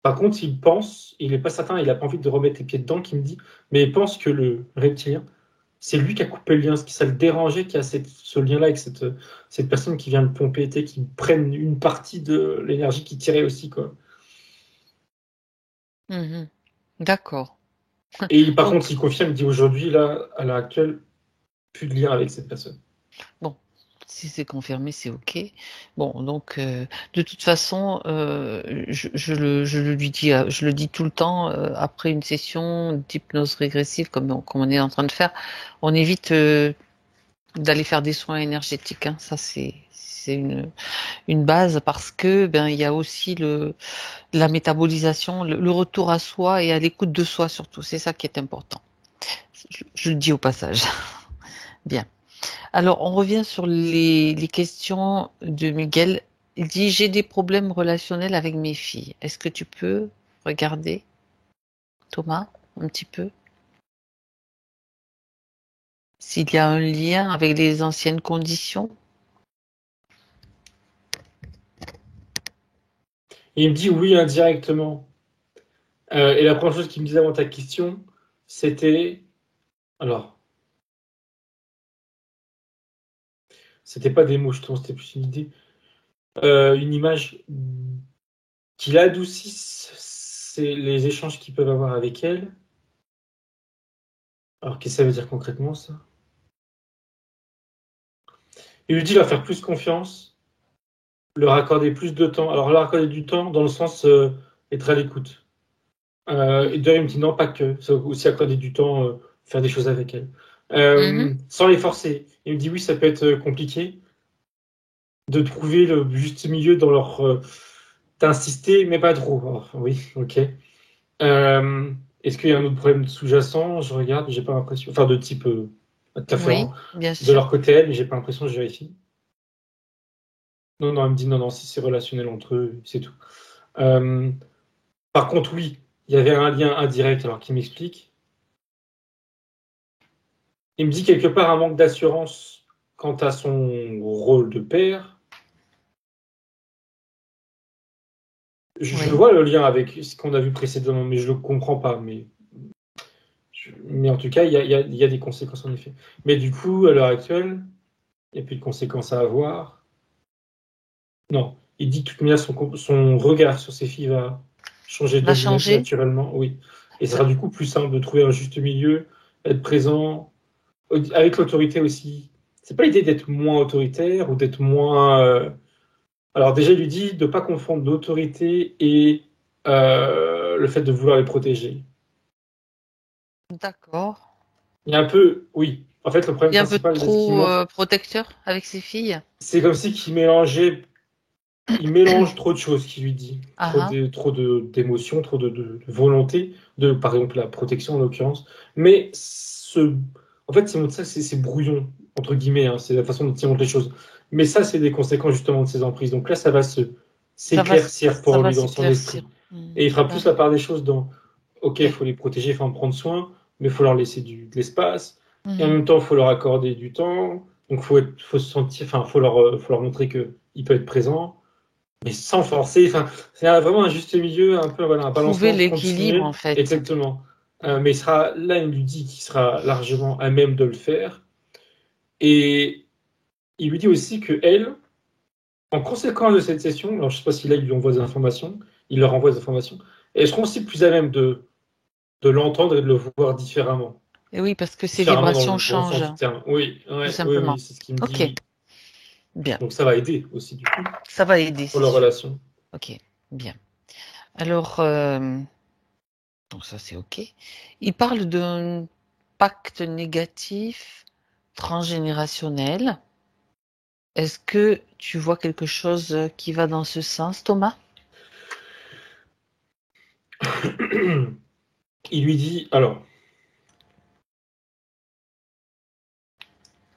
Par contre, il n'est pas certain, il n'a pas envie de remettre les pieds dedans, qu'il me dit, mais il pense que le reptilien, c'est lui qui a coupé le lien, ce qui ça le dérangeait, qu'il y a ce lien-là avec cette personne qui vient le pomper, qui prenne une partie de l'énergie qui tirait aussi, quoi. Mmh. D'accord. Et par Donc contre, il confirme, il dit aujourd'hui, là, à l'heure actuelle, plus de lien avec cette personne. bon, si c'est confirmé, c'est OK. Bon, donc de toute façon, je lui dis, je le dis tout le temps, après une session d'hypnose régressive comme on est en train de faire, on évite, d'aller faire des soins énergétiques, hein. Ça, c'est une base parce que, ben, il y a aussi la métabolisation, le retour à soi et à l'écoute de soi surtout. C'est ça qui est important. Je le dis au passage. Bien. Alors, on revient sur les questions de Miguel. Il dit, j'ai des problèmes relationnels avec mes filles. Est-ce que tu peux regarder, Thomas, un petit peu, s'il y a un lien avec les anciennes conditions? Et il me dit oui indirectement. Et la première chose qu'il me disait avant ta question, c'était. Alors, c'était pas des mots, je trouve, c'était plus une idée. Une image qu'il adoucisse les échanges qu'ils peuvent avoir avec elle. Alors, qu'est-ce que ça veut dire concrètement, ça? Il lui dit leur faire plus confiance, leur accorder plus de temps. Alors, leur accorder du temps dans le sens être à l'écoute. Et d'ailleurs, il me dit non, pas que. Ça aussi accorder du temps, faire des choses avec elle. Mhm. Sans les forcer. Il me dit oui, ça peut être compliqué de trouver le juste milieu dans leur. D'insister, mais pas trop. Alors, oui, ok. Est-ce qu'il y a un autre problème sous-jacent? Je regarde, j'ai pas l'impression. Enfin, de type Oui, interférent bien de sûr. leur côté, elle, mais j'ai pas l'impression, je vérifie. Non, non, elle me dit non, non, si c'est relationnel entre eux, c'est tout. Euh, Par contre, oui, il y avait un lien indirect, alors qu'il m'explique. Il me dit quelque part un manque d'assurance quant à son rôle de père. Je Oui. vois le lien avec ce qu'on a vu précédemment, mais je le comprends pas. Mais en tout cas, il y a des conséquences en effet. Mais du coup, à l'heure actuelle, il n'y a plus de conséquences à avoir. Non, il dit de toute manière son regard sur ses filles va changer de Va lui-même changer? naturellement, oui. Et ce Ça- sera du coup plus simple de trouver un juste milieu, être présent, avec l'autorité aussi. C'est pas l'idée d'être moins autoritaire ou d'être moins. Alors déjà, il lui dit de ne pas confondre l'autorité et le fait de vouloir les protéger. D'accord. Il y a un peu, oui. En fait, le problème Il est un peu principal de ce qu'il trop montre, protecteur avec ses filles. c'est comme si il mélange trop de choses qu'il lui dit, Ah ah. d'émotions, trop de volonté, par exemple la protection en l'occurrence. Mais en fait, c'est brouillon entre guillemets, hein, c'est la façon dont il montre les choses. Mais ça, c'est des conséquences justement de ses emprises. Donc là, ça va s'éclaircir Ça pour va lui dans son s'éclaircir. esprit, et il fera plus la D'accord. part des choses dans, ok, il Ok. faut les protéger, il faut en prendre soin, mais il faut leur laisser de l'espace. Et en Mhm. même temps, il faut leur accorder du temps. Donc, faut se sentir, enfin, faut leur montrer que il peut être présent, mais sans forcer. Enfin, c'est vraiment un juste milieu, un peu voilà, un Trouver balancement l'équilibre, continuel, en fait. exactement. Mais il sera là, il lui dit qu'il sera largement à même de le faire. Et il lui dit aussi que elle, en conséquence de cette session, alors je sais pas si là il lui envoie des informations, il leur envoie des informations, elles seront aussi plus à même de l'entendre et de le voir différemment. Et oui, parce que ses Différemment dans vibrations le bon sens changent, du terme. Oui, tout ouais, oui, simplement. oui, c'est ce qu'il me dit, Ok, oui. bien. Donc ça va aider aussi, du coup, Ça va aider, pour c'est leur sûr. relation. Ok, bien. Alors, donc ça c'est ok. Il parle d'un pacte négatif transgénérationnel. Est-ce que tu vois quelque chose qui va dans ce sens, Thomas? Il lui dit, alors,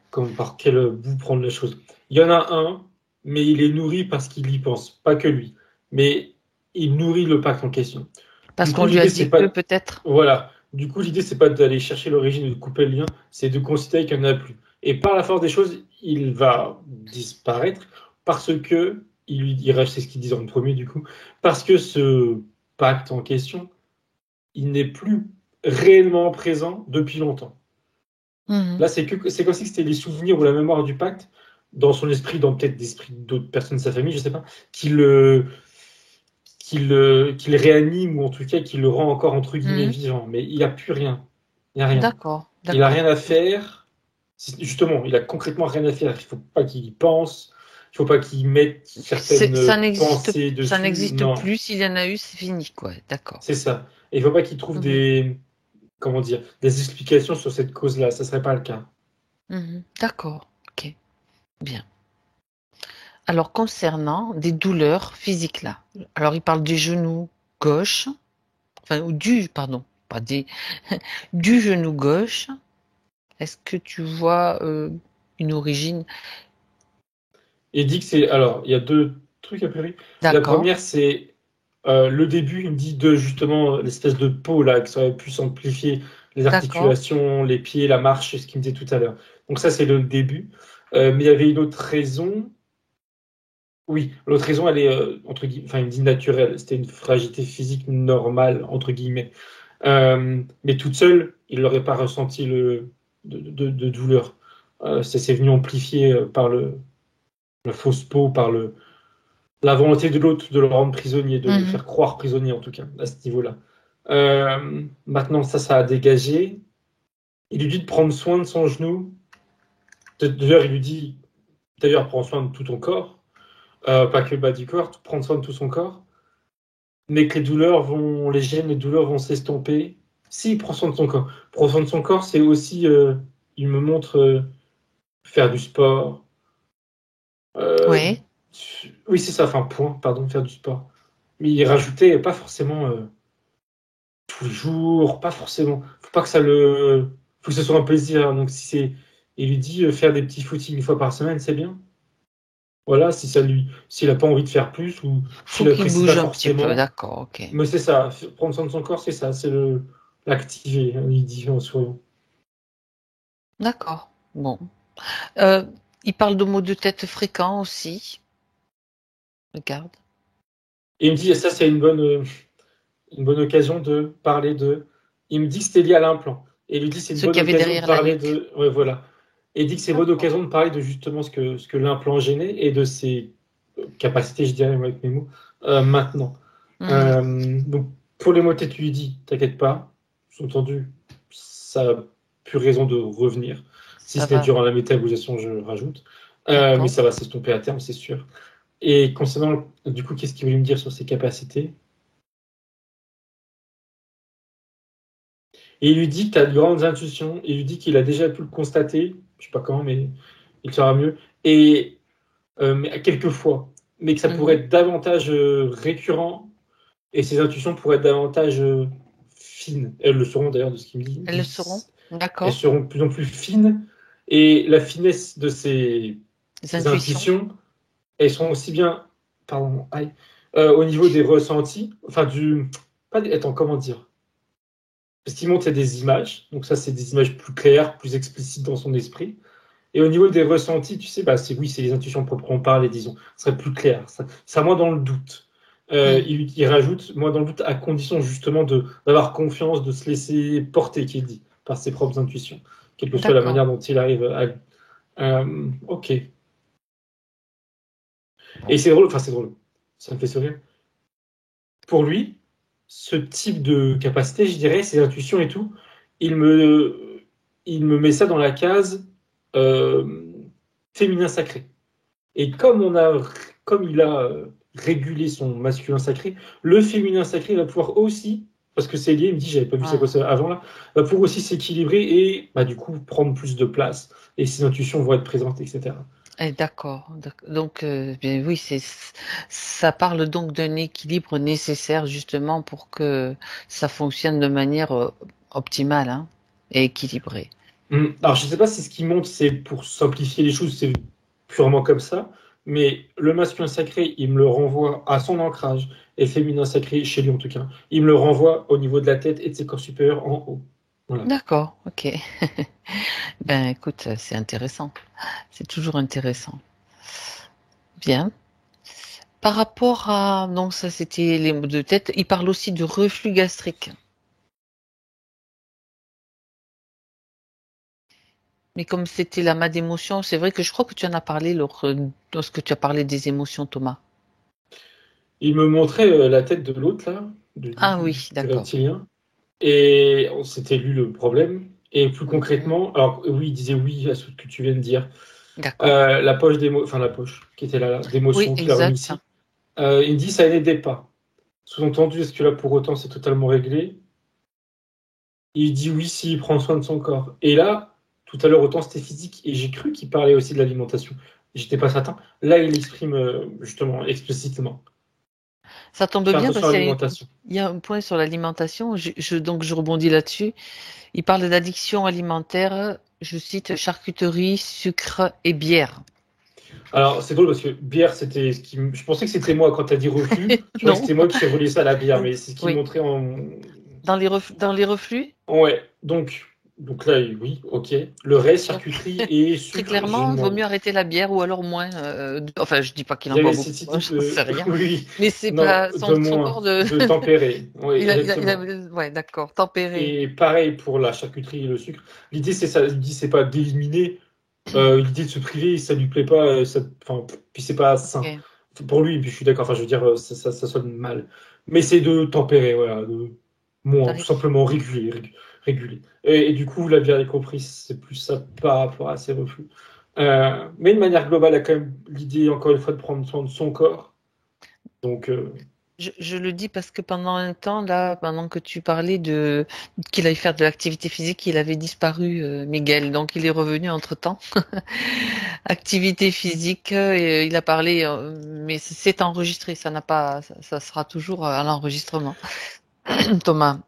comme par quel bout prendre les choses. Il y en a un, mais il est nourri parce qu'il y pense, pas que lui. Mais il nourrit le pacte en question. Parce Du qu'on coup, lui a l'idée, dit c'est que pas, peut-être. voilà. Du coup, l'idée, c'est pas d'aller chercher l'origine et de couper le lien, c'est de considérer qu'il n'y en a plus. Et par la force des choses, il va disparaître parce que, il reste, c'est ce qu'ils disent en premier, du coup, parce que ce pacte en question, il n'est plus réellement présent depuis longtemps. Mhm. Là, c'est comme si c'était les souvenirs ou la mémoire du pacte dans son esprit, dans peut-être l'esprit d'autres personnes de sa famille, je sais pas, qui le réanime ou en tout cas qui le rend encore entre guillemets Mhm. vivant. Mais il n'y a plus rien. Il n'y a rien. D'accord, Il a d'accord. rien à faire. Justement, il a concrètement rien à faire. Il faut pas qu'il y pense. Il faut pas qu'il mette certaines pensées Ça dessus. n'existe Non, plus. S'il y en a eu, c'est fini, quoi. D'accord. c'est ça. Et il faut pas qu'il trouve Mhm. comment dire, des explications sur cette cause-là. Ça serait pas le cas. Mhm. D'accord. Ok. Bien. Alors, concernant des douleurs physiques là. Alors, il parle du genou gauche, enfin, ou du, pardon, pas des, du genou gauche. Est-ce que tu vois une origine? Il dit que c'est. Alors, il y a deux trucs à priori. La D'accord, première, c'est le début, il me dit de justement l'espèce de peau là, qui aurait pu s'amplifier les d'accord. articulations, les pieds, la marche, c'est ce qu'il me disait tout à l'heure. Donc, ça, c'est le début. Mais il y avait une autre raison. Oui, l'autre raison, elle est entre guillemets, enfin, il me dit naturelle. C'était une fragilité physique normale, entre guillemets. Mais toute seule, il n'aurait pas ressenti de douleur. Ça s'est venu amplifier par la fausse peau, par la volonté de l'autre de le rendre prisonnier, de le Mhm. faire croire prisonnier en tout cas, à ce niveau-là. Maintenant, ça a dégagé. Il lui dit de prendre soin de son genou. D'ailleurs, il lui dit, d'ailleurs, prends soin de tout ton corps, pas que le bas du corps, prendre soin de tout son corps, mais que les gènes, les douleurs vont s'estomper. Si, prends soin de son corps. Prendre soin de son corps, c'est aussi, il me montre faire du sport. Euh, Oui, oui, c'est ça, enfin, point, pardon, faire du sport. Mais il rajoutait pas forcément tous les jours, pas forcément. Faut que ce soit un plaisir. Donc si c'est, il lui dit faire des petits footings une fois par semaine, c'est bien. Voilà, s'il a pas envie de faire plus ou faut s'il qu'il apprécie pas bouge un petit peu. forcément. D'accord, ok. Mais c'est ça, prendre soin de son corps, c'est ça, c'est l'activer, hein, il dit en souriant. D'accord. Bon. Euh, il parle de maux de tête fréquents aussi. Regarde. Et il me dit, et ça c'est une bonne occasion de parler de. Il me dit que c'était lié à l'implant. Et il lui dit c'est une Ce bonne qu'il y avait occasion de derrière la parler nuque. de. Ouais, voilà. Et il dit que c'est une bonne D'accord. occasion de parler de justement ce que l'implant gênait et de ses capacités, je dirais, avec mes mots, maintenant. Mhm. Donc, pour les mots que tu lui dis, t'inquiète pas. Sous-entendu, ça a plus raison de revenir. Si Ça ce n'est va. durant la métabolisation, je rajoute. Mais D'accord. ça va s'estomper à terme, c'est sûr. Et concernant, du coup, qu'est-ce qu'il voulait me dire sur ses capacités? Et il lui dit que tu as de grandes intuitions. Il lui dit qu'il a déjà pu le constater. Je sais pas quand, mais il sera mieux. Et mais quelques fois. Mais que ça pourrait être davantage récurrent. Et ses intuitions pourraient être davantage fines. Elles le seront d'ailleurs de ce qu'il me dit. Elles le seront. Elles D'accord. seront de plus en plus fines. Et la finesse de ses Les intuitions. intuitions, elles sont aussi bien, pardon, au niveau des ressentis, enfin attends, comment dire? Parce qu'il montre des images, donc ça c'est des images plus claires, plus explicites dans son esprit. Et au niveau des ressentis, tu sais, c'est les intuitions proprement parler, disons, ce serait plus clair. Ça moi dans le doute. Il rajoute, moi dans le doute, à condition justement d'avoir confiance, de se laisser porter, qu'il dit, par ses propres intuitions, quelle que soit la D'accord. manière dont il arrive à. Ok. Et c'est drôle, enfin c'est drôle, ça me fait sourire. Pour lui, ce type de capacité, je dirais, ses intuitions et tout, il me met ça dans la case euh, féminin sacré. Et comme il a régulé son masculin sacré, le féminin sacré va pouvoir aussi, parce que c'est lié, il me dit, j'avais pas vu ça avant là, va pouvoir aussi s'équilibrer et du coup prendre plus de place. Et ses intuitions vont être présentes, etc. D'accord. Donc, bien oui, ça parle donc d'un équilibre nécessaire justement pour que ça fonctionne de manière optimale, hein, et équilibrée. Alors, je ne sais pas si ce qui montre, c'est pour simplifier les choses, c'est purement comme ça, mais le masculin sacré, il me le renvoie à son ancrage, et le féminin sacré, chez lui en tout cas, il me le renvoie au niveau de la tête et de ses corps supérieurs en haut. Voilà. D'accord, ok. Ben écoute, c'est intéressant. C'est toujours intéressant. Bien. Par rapport à... Donc ça c'était les maux de tête. Il parle aussi de reflux gastrique. Mais comme c'était la l'amas d'émotions, c'est vrai que je crois que tu en as parlé lorsque tu as parlé des émotions, Thomas. Il me montrait la tête de l'autre, là, Ah oui, du d'accord. reptilien, et on s'était lu le problème. Et plus Mhm. concrètement, alors oui, il disait oui à ce que tu viens de dire. D'accord. La poche enfin la poche qui était là, Oui, d'émotion qu'il a remis exact. ici. Il me dit ça n'aidait pas. Sous-entendu, est-ce que là pour autant c'est totalement réglé? Il dit oui s'il prend soin de son corps. Et là, tout à l'heure, autant c'était physique, et j'ai cru qu'il parlait aussi de l'alimentation. J'étais pas certain. Là, il exprime justement explicitement. Ça tombe Fais bien attention parce à qu'il l'alimentation. y a un point sur l'alimentation. Donc je rebondis là-dessus. Il parle d'addiction alimentaire. Je cite charcuterie, sucre et bière. Alors, c'est drôle parce que bière, je pensais que c'était moi quand tu as dit reflux. Je croyais que Non. c'était moi qui reliais ça à la bière, mais c'est ce qu'il Oui. montrait en. Dans les reflux, Ouais, donc là, oui, ok. Le reste, donc charcuterie et très sucre, clairement, il vaut mieux arrêter la bière ou alors moins. Enfin, je dis pas qu'il il en y boit avait beaucoup, cette hein, idée j'en sais de. rien. Oui, Mais c'est non, pas de son moins, corps de. de tempérer. Oui, exactement. Ouais, d'accord, tempéré. Et pareil pour la charcuterie et le sucre. L'idée, c'est ça. L'idée, c'est pas d'éliminer. L'idée de se priver, ça lui plaît pas. Enfin, puis c'est pas sain. Ok, Pour lui, puis je suis d'accord. Enfin, je veux dire, ça sonne mal. Mais c'est de tempérer, voilà, de moins, tout t'arrives. simplement réguler, réguler. Et du coup, vous l'avez bien compris, c'est plus ça par rapport à ses reflux. Mais de manière globale, il y a quand même l'idée, encore une fois, de prendre soin de son corps. Donc, Je le dis parce que pendant un temps, là, pendant que tu parlais de qu'il allait faire de l'activité physique, il avait disparu, Miguel. Donc il est revenu entre-temps. Activité physique, il a parlé, mais c'est enregistré. Ça n'a pas, ça sera toujours à l'enregistrement. Thomas,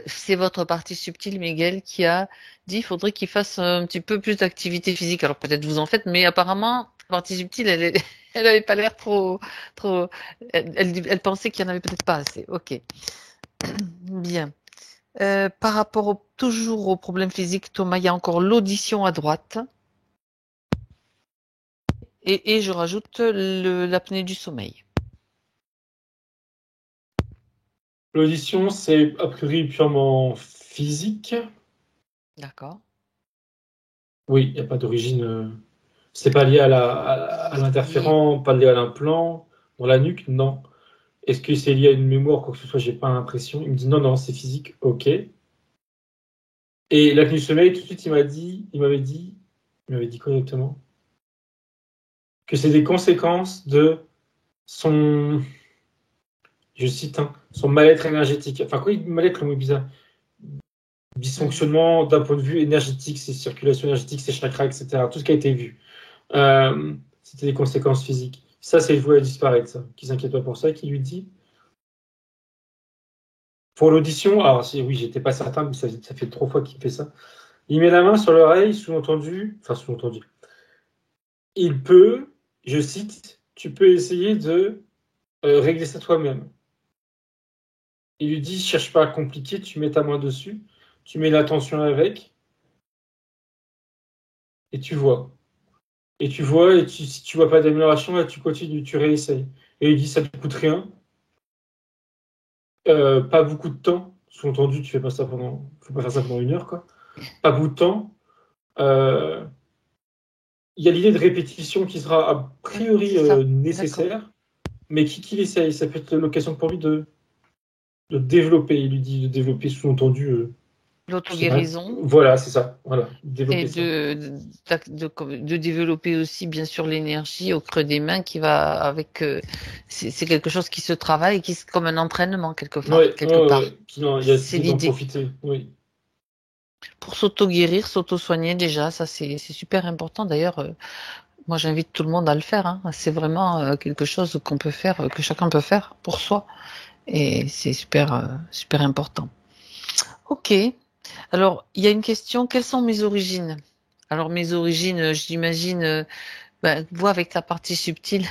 c'est votre partie subtile, Miguel, qui a dit qu'il faudrait qu'il fasse un petit peu plus d'activité physique. Alors peut-être vous en faites, mais apparemment, la partie subtile, elle avait pas l'air trop. Elle pensait qu'il y en avait peut-être pas assez. Ok, bien. Par rapport toujours au problème physique, Thomas, il y a encore l'audition à droite. Et je rajoute l'apnée du sommeil. l'audition, c'est a priori purement physique. D'accord. Oui, il n'y a pas d'origine. C'est pas lié à Oui. l'interférent, pas lié à l'implant, dans la nuque, non. Est-ce que c'est lié à une mémoire, quoi que ce soit, j'ai pas l'impression. Il me dit non, non, c'est physique, ok. Et l'apnée du sommeil, tout de suite, il m'avait dit correctement, que c'est des conséquences de son, je cite, hein, son mal-être énergétique. Enfin, quoi, mal-être, le mot est bizarre. dysfonctionnement d'un point de vue énergétique, ses circulations énergétiques, ses chakras, etc. Tout ce qui a été vu. C'était des conséquences physiques. Ça, c'est voué à disparaître, ça. Qui s'inquiète pas pour ça, qui lui dit. Pour l'audition, alors oui, j'étais pas certain, mais ça fait 3 fois qu'il fait ça. Il met la main sur l'oreille, sous-entendu, il peut, je cite, tu peux essayer de régler ça toi-même. Il lui dit, cherche pas à compliquer, tu mets ta main dessus, tu mets l'attention avec, et tu vois. Et tu vois, et si tu vois pas d'amélioration, là, tu continues, tu réessayes. Et il dit, ça te coûte rien, pas beaucoup de temps, sous-entendu, faut pas faire ça pendant 1 heure, quoi. Pas beaucoup de temps. Il y a l'idée de répétition qui sera a priori nécessaire, mais qu'il essaye, ça peut être l'occasion pour lui de développer. Il lui dit de développer, sous-entendu. L'auto-guérison. Voilà, c'est ça. Voilà, et de développer aussi, bien sûr, l'énergie au creux des mains qui va avec. C'est quelque chose qui se travaille, qui c'est comme un entraînement quelque part. C'est l'idée. Profiter. Oui. Pour s'auto-guérir, s'auto-soigner déjà, ça c'est super important. D'ailleurs, moi j'invite tout le monde à le faire. Hein. C'est vraiment quelque chose qu'on peut faire, que chacun peut faire pour soi, et c'est super super important. Ok. Alors il y a une question. Quelles sont mes origines? Alors mes origines, j'imagine, vous avec la partie subtile.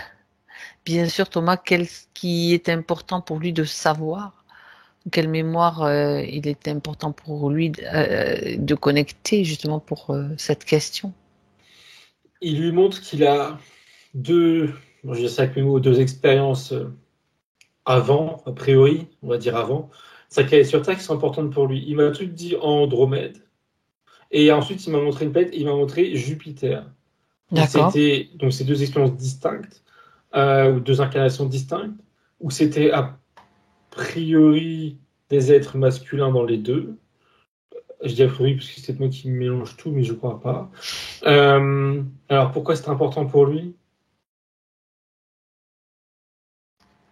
Bien sûr, Thomas, qu'est-ce qui est important pour lui de savoir? Quelle mémoire il est important pour lui de connecter justement pour cette question? Il lui montre qu'il a je dis ça avec mes mots, 2 expériences avant, a priori, on va dire avant, ça qui est sur Terre qui sont importantes pour lui. Il m'a tout dit Andromède, et ensuite il m'a montré une planète, et il m'a montré Jupiter. D'accord. Donc c'est 2 expériences distinctes, ou 2 incarnations distinctes, où c'était a priori des êtres masculins dans les 2. Je dis a priori parce que c'est moi qui mélange tout, mais je crois pas. Alors pourquoi c'est important pour lui?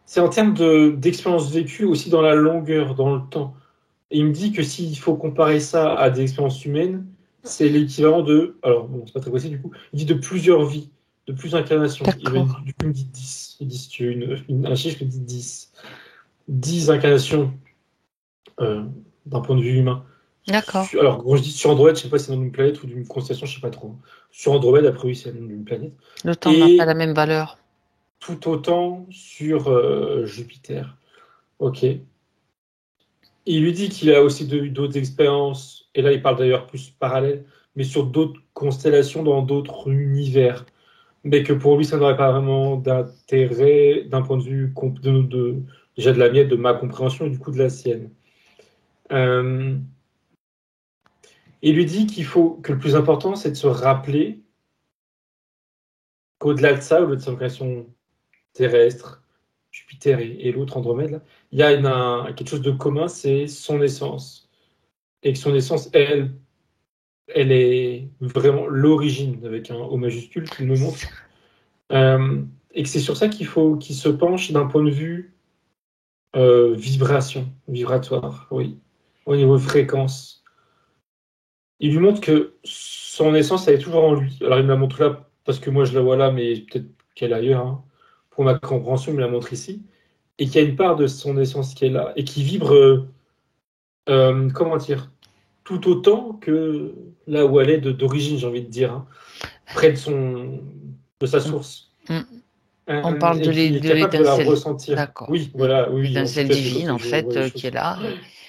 C'est en termes d'expérience vécue aussi dans la longueur, dans le temps. Et il me dit que s'il faut comparer ça à des expériences humaines, c'est l'équivalent de. Alors, bon, c'est pas très précis du coup. Il dit de plusieurs vies, de plusieurs incarnations. Du coup, il me dit 10. Il dit si tu veux un chiffre, il dit 10. 10 incarnations d'un point de vue humain. D'accord. Alors, quand je dis sur Andromède, je sais pas si c'est le nom d'une planète ou d'une constellation, je sais pas trop. Sur Andromède, après, oui, c'est le nom d'une planète. Le temps n'a pas la même valeur. Tout autant sur Jupiter. Ok. Il lui dit qu'il a aussi eu d'autres expériences, et là il parle d'ailleurs plus parallèle, mais sur d'autres constellations dans d'autres univers. Mais que pour lui, ça n'aurait pas vraiment d'intérêt d'un point de vue déjà de la mienne, de ma compréhension et du coup de la sienne. Il lui dit que le plus important, c'est de se rappeler qu'au-delà de ça, au-delà de sa vocation terrestre, Jupiter et l'autre Andromède, là, il y a quelque chose de commun, c'est son essence. Et que son essence, elle est vraiment l'origine, avec un O majuscule qu'il me montre. Et que c'est sur ça qu'il se penche d'un point de vue vibratoire, oui, au niveau fréquence. Il lui montre que son essence, elle est toujours en lui. Alors il me la montre là, parce que moi je la vois là, mais peut-être qu'elle est ailleurs. Hein. Pour ma compréhension, il me la montre ici. Et qu'il y a une part de son essence qui est là, et qui vibre, comment dire, tout autant que là où elle est d'origine, j'ai envie de dire, hein, près de sa source. On parle de l'étincelle. D'accord. Oui, voilà. Oui, l'étincelle divine, en fait, qui est là.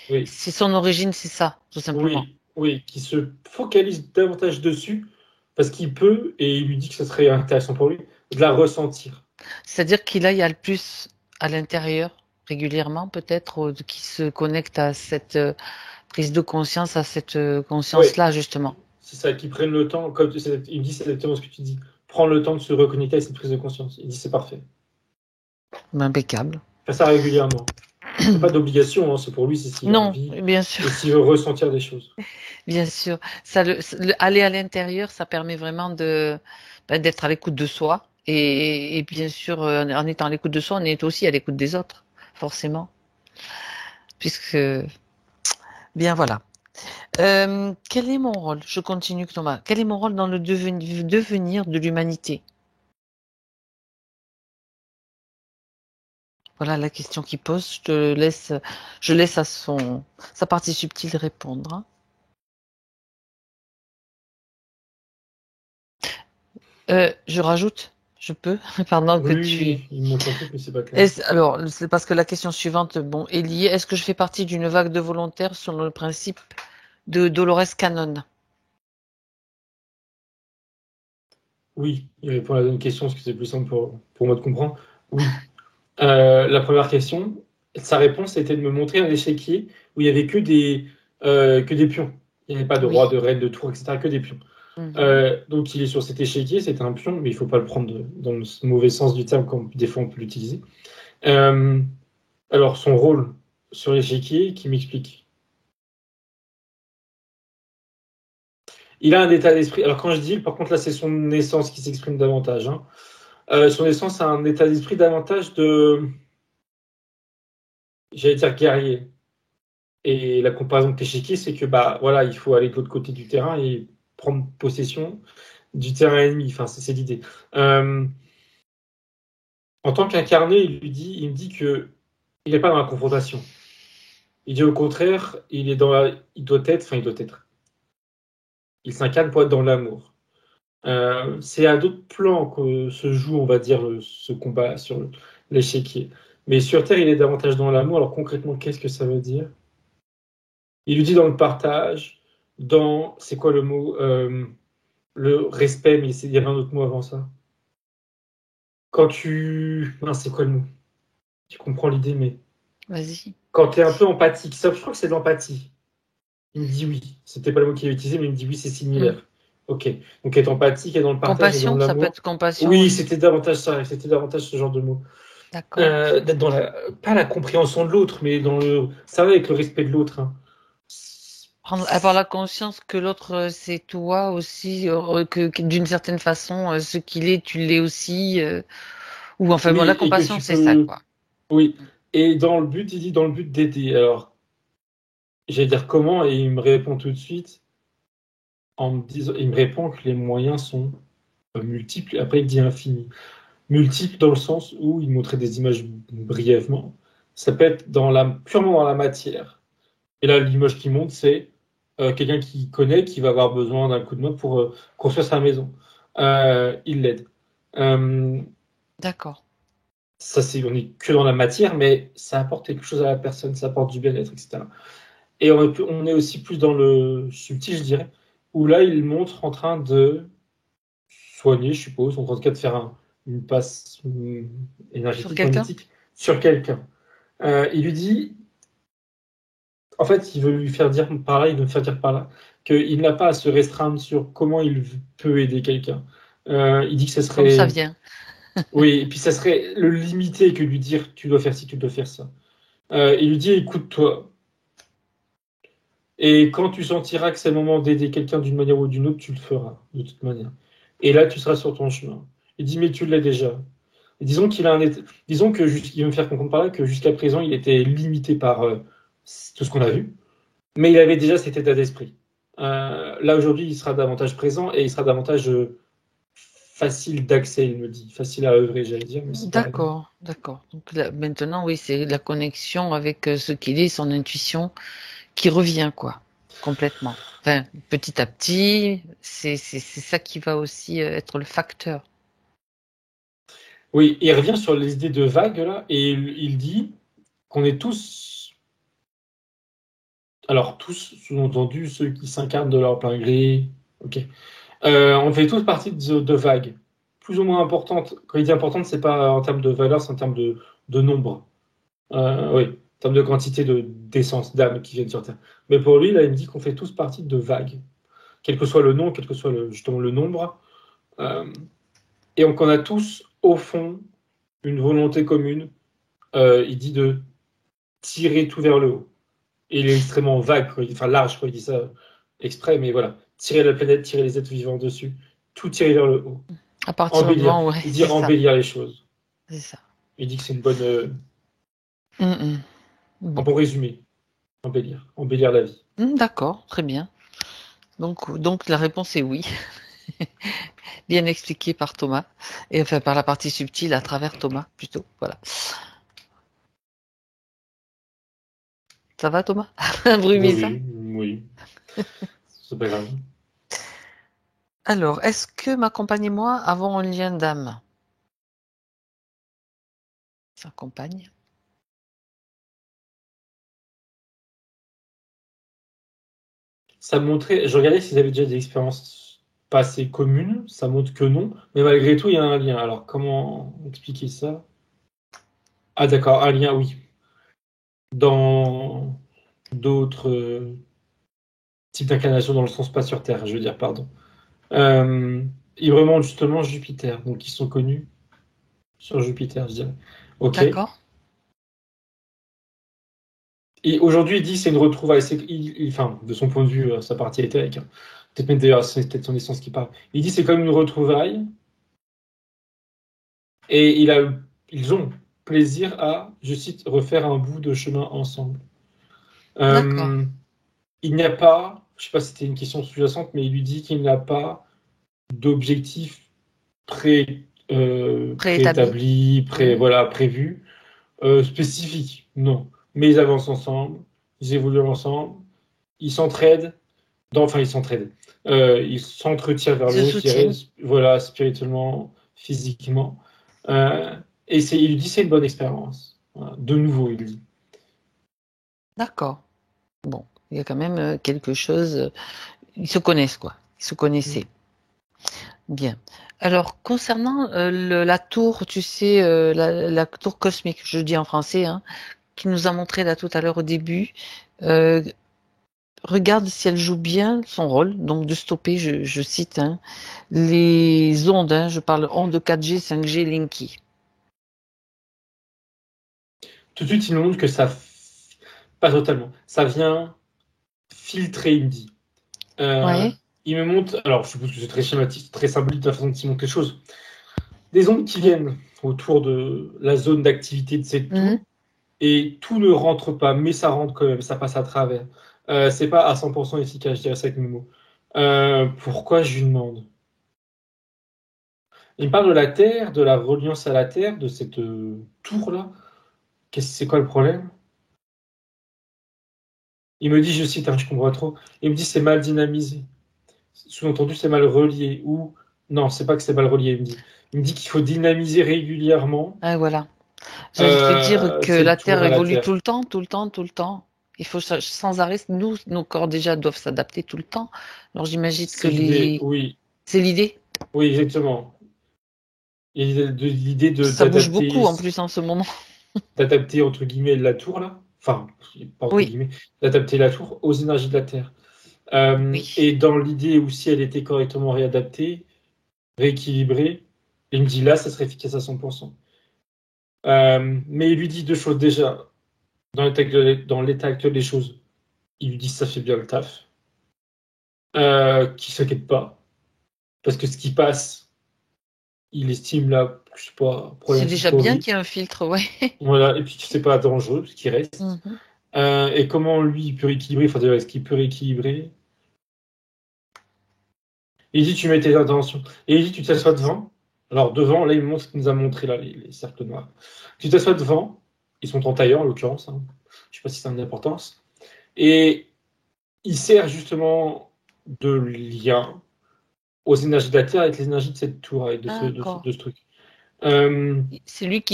Oui. C'est son origine, c'est ça, tout simplement. Oui, qui se focalise davantage dessus, parce qu'il peut, et il lui dit que ce serait intéressant pour lui, de la ressentir. C'est-à-dire qu'il aille le plus à l'intérieur, régulièrement peut-être, qui se connecte à cette prise de conscience, à cette conscience-là, justement. C'est ça, qu'il prenne le temps, comme il dit, c'est exactement ce que tu dis, prendre le temps de se reconnecter à cette prise de conscience. Il dit, c'est parfait. Impeccable. Faire ça régulièrement. Pas d'obligation, hein, c'est pour lui, c'est s'il a envie. Non, bien sûr. Et s'il veut ressentir des choses. Bien sûr. Aller à l'intérieur, ça permet vraiment d'être à l'écoute de soi. Et bien sûr, en étant à l'écoute de soi, on est aussi à l'écoute des autres, forcément. Puisque, bien voilà. Quel est mon rôle? Je continue, Thomas. Quel est mon rôle dans le devenir de l'humanité? Voilà la question qu'il pose. Je laisse à sa partie subtile répondre. Hein. Je rajoute? Je peux? Pendant que Oui, tu... il me manque un truc, mais c'est pas clair. Alors, c'est parce que la question suivante, bon, est liée. Est-ce que je fais partie d'une vague de volontaires selon le principe de Dolores Cannon? Oui, il répond à la deuxième question, parce que c'est plus simple pour moi de comprendre. Oui. La première question, sa réponse était de me montrer un échiquier où il y avait que des pions. Il n'y avait pas de roi, Oui. de reine, de tour, etc., que des pions. Mhm. Donc il est sur cet échiquier, c'est un pion, mais il ne faut pas le prendre dans le mauvais sens du terme, comme des fois on peut l'utiliser. Euh, alors son rôle sur l'échiquier, qui m'explique. Il a un état d'esprit. Alors quand je dis, par contre là c'est son naissance qui s'exprime davantage. Hein. Son naissance a un état d'esprit davantage de, j'allais dire guerrier. Et la comparaison de l'échiquier, c'est que bah voilà, il faut aller de l'autre côté du terrain et prendre possession du terrain ennemi. Enfin, c'est l'idée. Euh, En tant qu'incarné, il me dit que il n'est pas dans la confrontation. Il dit au contraire, il doit être. Il s'incarne pour être dans l'amour. C'est à d'autres plans que se joue, on va dire, ce combat sur l'échiquier. Mais sur Terre, il est davantage dans l'amour. Alors concrètement, qu'est-ce que ça veut dire? Il lui dit dans le partage, c'est quoi le mot? Le respect, mais il y avait un autre mot avant ça. Quand tu... Non, c'est quoi le mot? Tu comprends l'idée, mais... Vas-y. Quand tu es un peu empathique, ça, je crois que c'est de l'empathie. Il me dit oui. C'était pas le mot qu'il a utilisé, mais il me dit oui, c'est Mm. similaire. Ok. Donc être empathique et dans le partage et dans Compassion, ça peut l'amour. être compassion Oui, aussi. c'était davantage ça, c'était davantage ce genre de mot. D'accord. D'être dans pas la compréhension de l'autre, mais dans le... Ça va avec le respect de l'autre. Hein. Avoir la conscience que l'autre, c'est toi aussi, que d'une certaine façon, ce qu'il est, tu l'es aussi. Ou enfin, bon, la Oui, et que compassion, tu c'est ça, peux... quoi. Oui. Et dans le but, il dit dans le but d'aider. Alors, j'allais dire comment, et il me répond tout de suite il me répond que les moyens sont multiples. Après, il dit infini. Multiples dans le sens où il montrait des images brièvement. Ça peut être purement dans la matière. Et là, l'image qui monte, c'est quelqu'un qui connaît, qui va avoir besoin d'un coup de main pour construire sa maison. Il l'aide. Euh, D'accord. Ça, on est que dans la matière, mais ça apporte quelque chose à la personne, ça apporte du bien-être, etc. Et on est aussi plus dans le subtil, je dirais, où là, il montre en train de soigner, je suppose, en train de faire une passe Sur énergétique, quelqu'un? magnétique sur quelqu'un. Il lui dit, en fait, il veut lui faire dire par là, il veut me faire dire par là, qu'il n'a pas à se restreindre sur comment il peut aider quelqu'un. Il dit que ce Comme ça serait, vient. oui, et puis ça serait le limiter que lui dire, tu dois faire ci, tu dois faire ça. Il lui dit, écoute-toi. Et quand tu sentiras que c'est le moment d'aider quelqu'un d'une manière ou d'une autre, tu le feras, de toute manière. Et là, tu seras sur ton chemin. Il dit, mais tu l'as déjà. Et disons que il veut me faire comprendre par là que jusqu'à présent, il était limité par tout ce qu'on a vu, mais il avait déjà cet état d'esprit. Là, aujourd'hui, il sera davantage présent et il sera davantage facile d'accès, il me dit. Facile à œuvrer, j'allais dire, mais c'est pareil. D'accord, d'accord. Donc là, maintenant, oui, c'est la connexion avec ce qu'il est, son intuition qui revient, quoi, complètement. Enfin, petit à petit, c'est ça qui va aussi être le facteur. Oui, il revient sur les idées de vague, là, et il dit qu'on est tous, alors tous, sous-entendu, ceux qui s'incarnent de leur plein gré, ok. On fait tous partie de vagues, plus ou moins importantes. Quand il dit importante, c'est pas en termes de valeur, c'est en termes de nombre. Oui, en termes de quantité d'essence, d'âmes qui viennent sur Terre. Mais pour lui, là, il me dit qu'on fait tous partie de vagues, quel que soit le nom, quel que soit justement le nombre. Euh, et qu'on a tous, au fond, une volonté commune. Il dit de tirer tout vers le haut. Et il est extrêmement vague, enfin large, quand il dit ça exprès, mais voilà. Tirer la planète, tirer les êtres vivants dessus, tout tirer vers le haut. À partir du Embellir. moment où, ouais, Il dit c'est ça, embellir les choses. c'est ça. Il dit que c'est une bonne, Mm, mm. un Bon, bon résumé. Embellir. Embellir la vie. D'accord, très bien. Donc la réponse est oui. Bien expliqué par Thomas. Et enfin, par la partie subtile à travers Thomas, plutôt. Voilà. Ça va, Thomas? Oui, Brumer ça? oui, oui. C'est pas grave. Alors, est-ce que ma compagne et moi avons un lien d'âme? Sa compagne? Ça montrait, je regardais s'ils avaient déjà des expériences passées communes, ça montre que non, mais malgré tout, il y a un lien. Alors, comment expliquer ça? Ah, d'accord, un lien, oui. Dans d'autres types d'incarnations, dans le sens pas sur Terre, je veux dire, pardon. Ils remontent justement Jupiter, donc ils sont connus sur Jupiter, je dirais. Ok. D'accord. Et aujourd'hui, il dit c'est une retrouvaille. Enfin, de son point de vue, sa partie éthérique, hein. Peut-être même d'ailleurs, c'est peut-être son essence qui parle. Il dit c'est comme une retrouvaille. Et ils ont plaisir à, je cite, refaire un bout de chemin ensemble. D'accord. Euh, il n'y a pas, je ne sais pas si c'était une question sous-jacente, mais il lui dit qu'il n'y a pas d'objectif Préétabli. préétabli, Mhm. voilà, prévu, spécifique. Non. Mais ils avancent ensemble, ils évoluent ensemble, ils s'entraident, enfin ils s'entraident. Ils s'entretirent vers Ils le se haut, je dirais, soutiennent. voilà, spirituellement, physiquement. Euh, il lui dit c'est une bonne expérience. Voilà. De nouveau, il dit. D'accord. Bon, il y a quand même quelque chose. Ils se connaissent, quoi. Ils se connaissaient. Bien. Alors, concernant la tour, tu sais, la tour cosmique, je dis en français, hein, qui nous a montré là tout à l'heure au début, euh, regarde si elle joue bien son rôle, donc de stopper, je cite, hein, les ondes, hein, je parle ondes 4G, 5G, Linky. Tout de suite, il me montre que pas totalement, ça vient filtrer, il me dit. Euh, Ouais. il me montre, alors je suppose que c'est très schématique, très symbolique de la façon dont il montre les choses, des ondes qui viennent autour de la zone d'activité de cette Mhm. tour, et tout ne rentre pas, mais ça rentre quand même, ça passe à travers. C'est pas à 100% efficace, je dirais ça avec mes mots. Pourquoi je lui demande? Il me parle de la Terre, de la reliance à la Terre, de cette tour-là. C'est quoi le problème? Il me dit, je cite, hein, je comprends pas trop, il me dit c'est mal dynamisé. Sous-entendu, c'est mal relié. Ou non, c'est pas que c'est mal relié, il me dit qu'il faut dynamiser régulièrement Ah, voilà. J'allais te dire que la cette Terre tour à la évolue tout Terre. le temps, tout le temps, tout le temps. Il faut sans arrêt, nous, nos corps déjà doivent s'adapter tout le temps. Alors j'imagine que C'est l'idée, oui, c'est l'idée. oui, exactement. Il y a l'idée Ça bouge beaucoup en plus en ce moment. d'adapter entre guillemets la tour là, enfin, pas entre Oui, guillemets, d'adapter la tour aux énergies de la Terre. oui. Et dans l'idée où si elle était correctement réadaptée, rééquilibrée, il me dit là, ça serait efficace à 100%. Mais il lui dit deux choses déjà. Dans l'état actuel des choses, il lui dit ça fait bien le taf. Qu'il s'inquiète pas. Parce que ce qui passe, il estime là, je sais pas, C'est problématique déjà pour bien lui. qu'il y ait un filtre, ouais. Voilà, et puis que c'est pas dangereux, ce qui reste. Mhm. Et comment lui, il peut rééquilibrer, enfin, est-ce qu'il peut rééquilibrer? Il dit, tu mets tes intentions. Et il dit, tu t'assois devant. Alors, devant, là, il me montre ce qu'il nous a montré, là, les cercles noirs. Tu t'assois devant. Ils sont en tailleur, en l'occurrence, hein. Je sais pas si c'est une importance. Et il sert justement de lien aux énergies de la Terre avec les énergies de cette tour, avec D'accord. de ce truc. Euh, C'est lui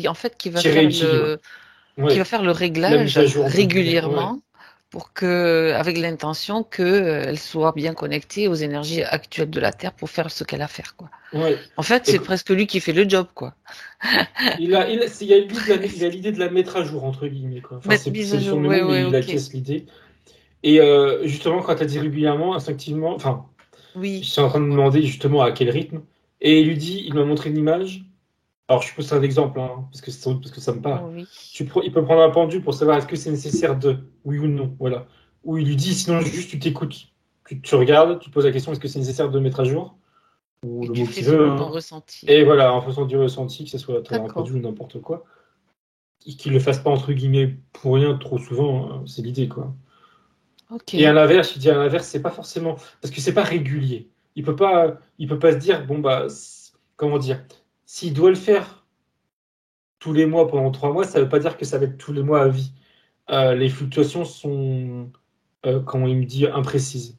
en fait, qui rééquilibre. qui va Ouais. faire le La réglage mise à jour, entre guillemets. Ouais. régulièrement pour que, avec l'intention que elle soit bien connectée aux énergies actuelles de la Terre pour faire ce qu'elle a à faire, quoi. Ouais. En fait, Et c'est presque lui qui fait le job, quoi. il y a l'idée de la mettre à jour, entre guillemets, quoi. Enfin, Mettre mise à ce sont jour, mes ouais, mots, mais ouais, il ok. acquiesce l'idée. Et justement, quand tu as dit régulièrement, instinctivement, enfin, je Oui. suis en train de me demander justement à quel rythme. Et il lui dit, il m'a montré une image. Alors, je suppose que c'est un exemple, hein, parce que ça me parle. Oui. Il peut prendre un pendule pour savoir est-ce que c'est nécessaire de, oui ou non, voilà. Ou il lui dit, sinon juste tu t'écoutes, tu regardes, tu poses la question est-ce que c'est nécessaire de mettre à jour, ou Et le tu mot fais qu'il veut, selon ton hein. ressenti. Et voilà, en fonction du ressenti, que ce soit à travers un D'accord. pendule ou n'importe quoi, et qu'il le fasse pas entre guillemets pour rien trop souvent, hein, c'est l'idée, quoi. Ok. Et à l'inverse, je dis à l'inverse, c'est pas forcément parce que c'est pas régulier. Il peut pas se dire bon bah comment dire, s'il doit le faire tous les mois pendant 3 mois, ça veut pas dire que ça va être tous les mois à vie. Les fluctuations sont, comment il me dit, imprécises.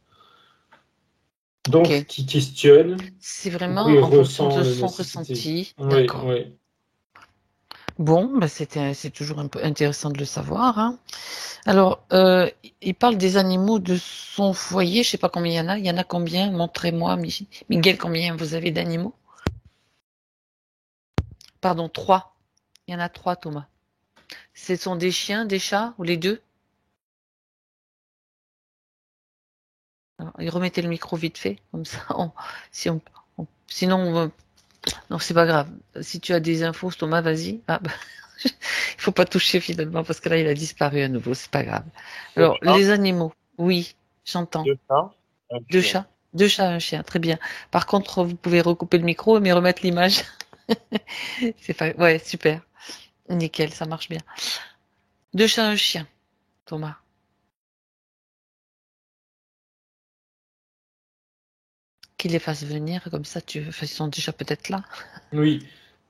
Donc, Ok. qui questionne, C'est pourquoi il vraiment en fonction ressent de la son nécessité. ressenti. Oui, D'accord. oui. Bon, bah c'est toujours un peu intéressant de le savoir, hein. Alors, il parle des animaux de son foyer. Je sais pas combien il y en a. Il y en a combien? Montrez-moi, Miguel, combien vous avez d'animaux? Pardon, trois. Il y en a trois, Thomas. Ce sont des chiens, des chats ou les deux? Alors, et remettez le micro vite fait, comme ça. Si sinon, non, c'est pas grave. Si tu as des infos, Thomas, vas-y. Ah, bah, il faut pas toucher finalement parce que là, il a disparu à nouveau. C'est pas grave. Deux Alors, chats, les animaux. Oui, j'entends. deux chats, un Deux chien. chats. Deux chats, un chien. Très bien. Par contre, vous pouvez recouper le micro mais remettre l'image. C'est pas, ouais, super. Nickel, ça marche bien. Deux chats, un chien, Thomas. Qu'ils les fassent venir, comme ça, ils sont déjà peut-être là. Oui.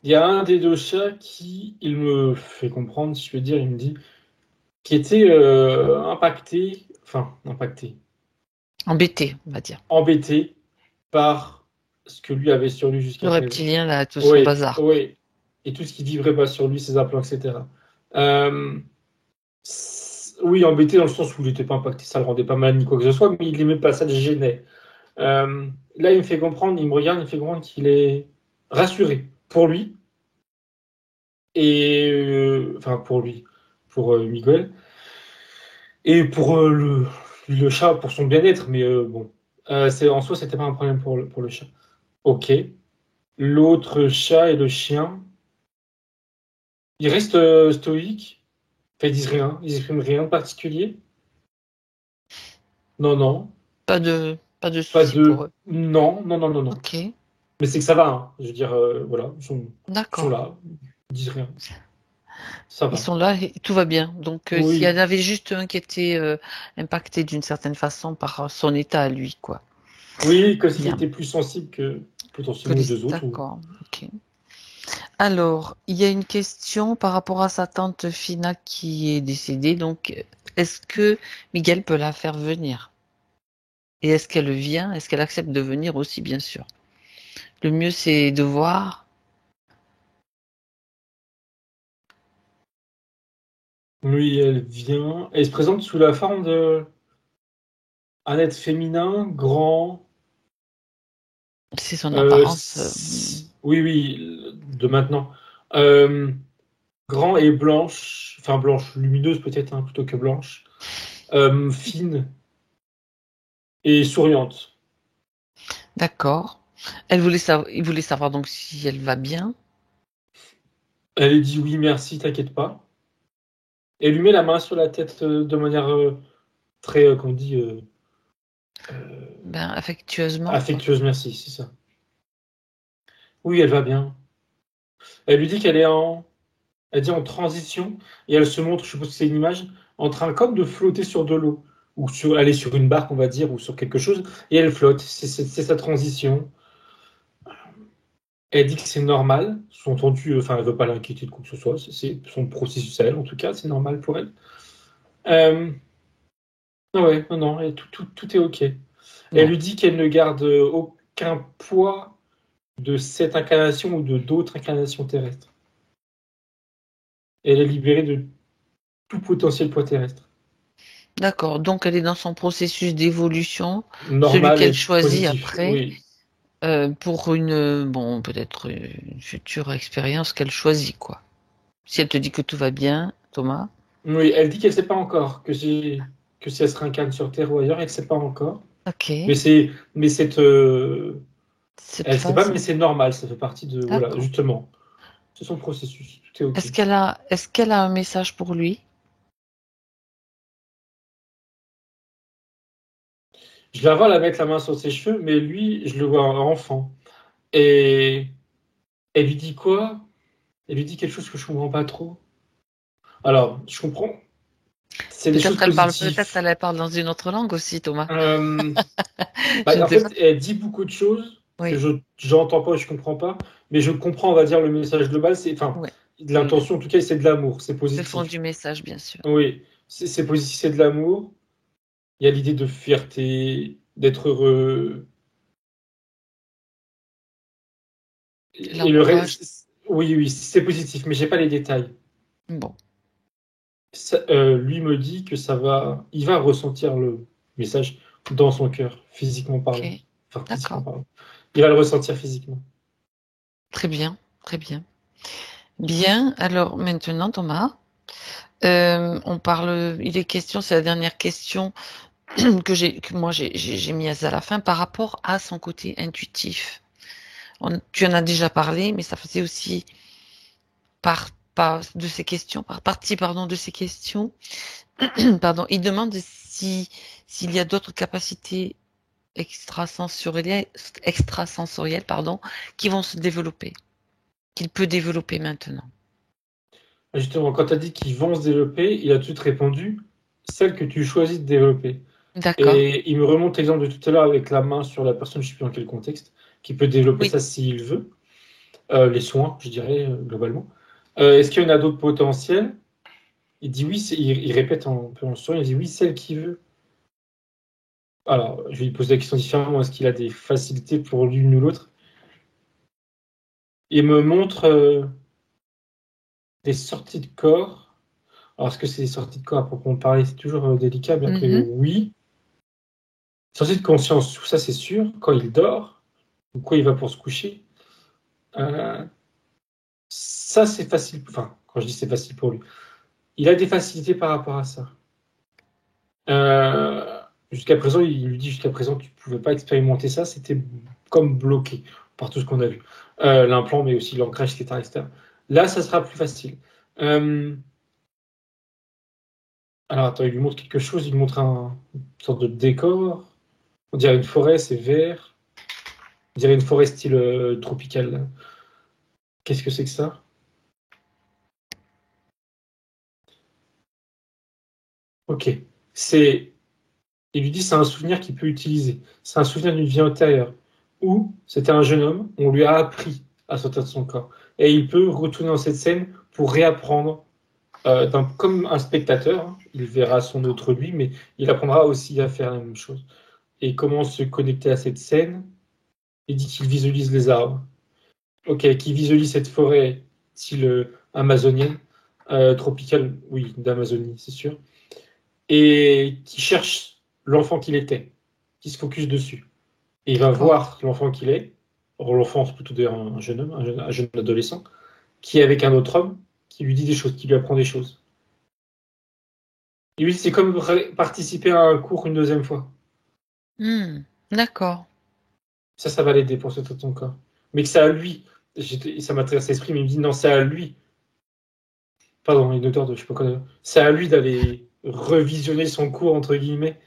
Il y a un des deux chats qui, il me fait comprendre, si je veux dire, il me dit, qui était impacté, Embêtés, on va dire. embêté par ce que lui avait sur lui Le jusqu'à présent. reptilien, là, tout son Oui, bazar. oui. Et tout ce qui vibrait pas sur lui, ses implants, etc. Euh, oui, embêté dans le sens où il n'était pas impacté, ça le rendait pas mal ni quoi que ce soit, mais il aimait pas, ça le gênait. Là, il me fait comprendre, il me regarde, il me fait comprendre qu'il est rassuré pour lui, et enfin pour lui, pour Miguel, et pour le chat, pour son bien-être, mais bon, en soi, c'était pas un problème pour le chat. Ok. L'autre chat et le chien, ils restent stoïques. Enfin, ils disent rien, ils expriment rien de particulier. Non, non, Pas de pas souci pour de. eux. Non, non, non, non, non. Ok, Mais c'est que ça va, hein. Je veux dire, voilà, ils sont d'accord. là, ils disent rien. Ça Ils va. sont là et tout va bien. Donc, s'il y en Oui, avait juste un qui était impacté d'une certaine façon par son état à lui, quoi. oui, que s'il Bien. était plus sensible que potentiellement les deux autres. D'accord. Ok. Alors, il y a une question par rapport à sa tante Fina qui est décédée. Donc, est-ce que Miguel peut la faire venir? Et est-ce qu'elle vient? Est-ce qu'elle accepte de venir aussi, bien sûr? Le mieux, c'est de voir. Oui, elle vient. Elle se présente sous la forme de un être féminin, grand. C'est son apparence. Oui, oui, de maintenant. Euh, Grand et blanche, enfin blanche, lumineuse peut-être, hein, plutôt que blanche. Fine et souriante. D'accord. Il voulait savoir donc si elle va bien. Elle lui dit oui, merci, t'inquiète pas. Elle lui met la main sur la tête de manière très, qu'on dit, Ben, affectueusement, quoi. affectueuse, merci, c'est ça. Oui, elle va bien. Elle lui dit qu'elle est elle dit en transition, et elle se montre, je suppose que c'est une image, en train comme de flotter sur de l'eau, ou elle est sur une barque, on va dire, ou sur quelque chose, et elle flotte. C'est sa transition. Elle dit que c'est normal, sous-entendu, enfin, elle veut pas l'inquiéter de quoi que ce soit, c'est son processus à elle, en tout cas, c'est normal pour elle. Euh, ah ouais, non, non, et tout est OK. Et elle Bon, lui dit qu'elle ne garde aucun poids de cette incarnation ou de d'autres incarnations terrestres. Elle est libérée de tout potentiel poids terrestre. d'accord. Donc, elle est dans son processus d'évolution, celui Normal qu'elle et choisit positif, après, oui. pour bon, peut-être une future expérience qu'elle choisit, quoi. Si elle te dit que tout va bien, Thomas, Oui, elle dit qu'elle ne sait pas encore que si elle se réincarne sur Terre ou ailleurs, elle ne sait pas encore. ok. Mais mais Cette elle sait pas, phase, mais c'est normal, ça fait partie de, voilà, d'accord. justement, c'est son processus, tout est OK. Est-ce qu'elle a un message pour lui? Je la vois la mettre la main sur ses cheveux, mais lui, je le vois enfant. Et elle lui dit quoi? Elle lui dit quelque chose que je comprends pas trop. Alors, je comprends. c'est des choses positives. Peut-être elle parle dans une autre langue aussi, Thomas. Euh, Je ne En sais pas. fait, elle dit beaucoup de choses que Oui, je n'entends pas et je comprends pas, mais je comprends, on va dire, le message global. Enfin, ouais. l'intention, en tout cas, c'est de l'amour, c'est Le fond positif. du message, bien sûr. Oui, c'est positif, c'est de l'amour. Il y a l'idée de fierté, d'être heureux. Et le L'encourage. reste, oui, oui, c'est positif, mais j'ai pas les détails. Bon, Lui me dit que il va ressentir le message dans son cœur, physiquement parlant. ok. Enfin, physiquement D'accord. parlant. Il va le ressentir physiquement. Très bien, très bien. Bien, alors maintenant, Thomas, on parle, il est question, c'est la dernière question que moi j'ai mise à la fin par rapport à son côté intuitif. Tu en as déjà parlé, mais ça faisait aussi de ces questions, par partie, pardon, de ces questions. Pardon, il demande s'il y a d'autres capacités extrasensorielles, pardon, qui vont se développer, qu'il peut développer maintenant. Justement, quand tu as dit qu'ils vont se développer, il a tout de suite répondu celle que tu choisis de développer. D'accord. Et il me remonte l'exemple de tout à l'heure avec la main sur la personne, je ne sais plus dans quel contexte, qui peut développer Oui. ça s'il veut. Les soins, je dirais, globalement. Est-ce qu'il y en a d'autres potentiels? Il dit oui, il répète un peu en soin, il dit oui, celle qui veut. Alors, je vais lui poser la question différemment, est-ce qu'il a des facilités pour l'une ou l'autre? Il me montre des sorties de corps. Alors, est-ce que c'est des sorties de corps à proprement parler? C'est toujours délicat, bien que Mhm. oui. Sorties de conscience, tout ça c'est sûr, quand il dort, ou quand il va pour se coucher. Euh, Ça, c'est facile. Enfin, quand je dis c'est facile pour lui, il a des facilités par rapport à ça. Jusqu'à présent, il lui dit jusqu'à présent, tu ne pouvais pas expérimenter ça, c'était comme bloqué par tout ce qu'on a vu. L'implant, mais aussi l'ancrage, etc., etc. Là, ça sera plus facile. Euh, alors, attends, il lui montre quelque chose, il lui montre une sorte de décor. On dirait une forêt, c'est vert. On dirait une forêt style tropical. Qu'est-ce que c'est que ça? Ok. C'est Il lui dit c'est un souvenir qu'il peut utiliser. C'est un souvenir d'une vie antérieure où c'était un jeune homme, on lui a appris à sortir de son corps. Et il peut retourner dans cette scène pour réapprendre, comme un spectateur, hein. Il verra son autre lui, mais il apprendra aussi à faire la même chose. Et comment se connecter à cette scène? Il dit qu'il visualise les arbres. Ok, qu'il visualise cette forêt, style amazonienne, tropicale, oui, d'Amazonie, c'est sûr. Et qui cherche l'enfant qu'il était, qui se focus dessus. Et il va D'accord. voir l'enfant qu'il est, l'enfant c'est plutôt d'ailleurs un jeune homme, un jeune adolescent, qui est avec un autre homme, qui lui dit des choses, qui lui apprend des choses. Et lui, c'est comme participer à un cours une deuxième fois. Hmm. D'accord. Ça va l'aider pour sortir de son corps. Mais que c'est à lui, ça m'a traversé l'esprit, mais il me dit non, c'est à lui, pardon, une auteur de je sais pas quoi, c'est à lui d'aller revisionner son cours, entre guillemets.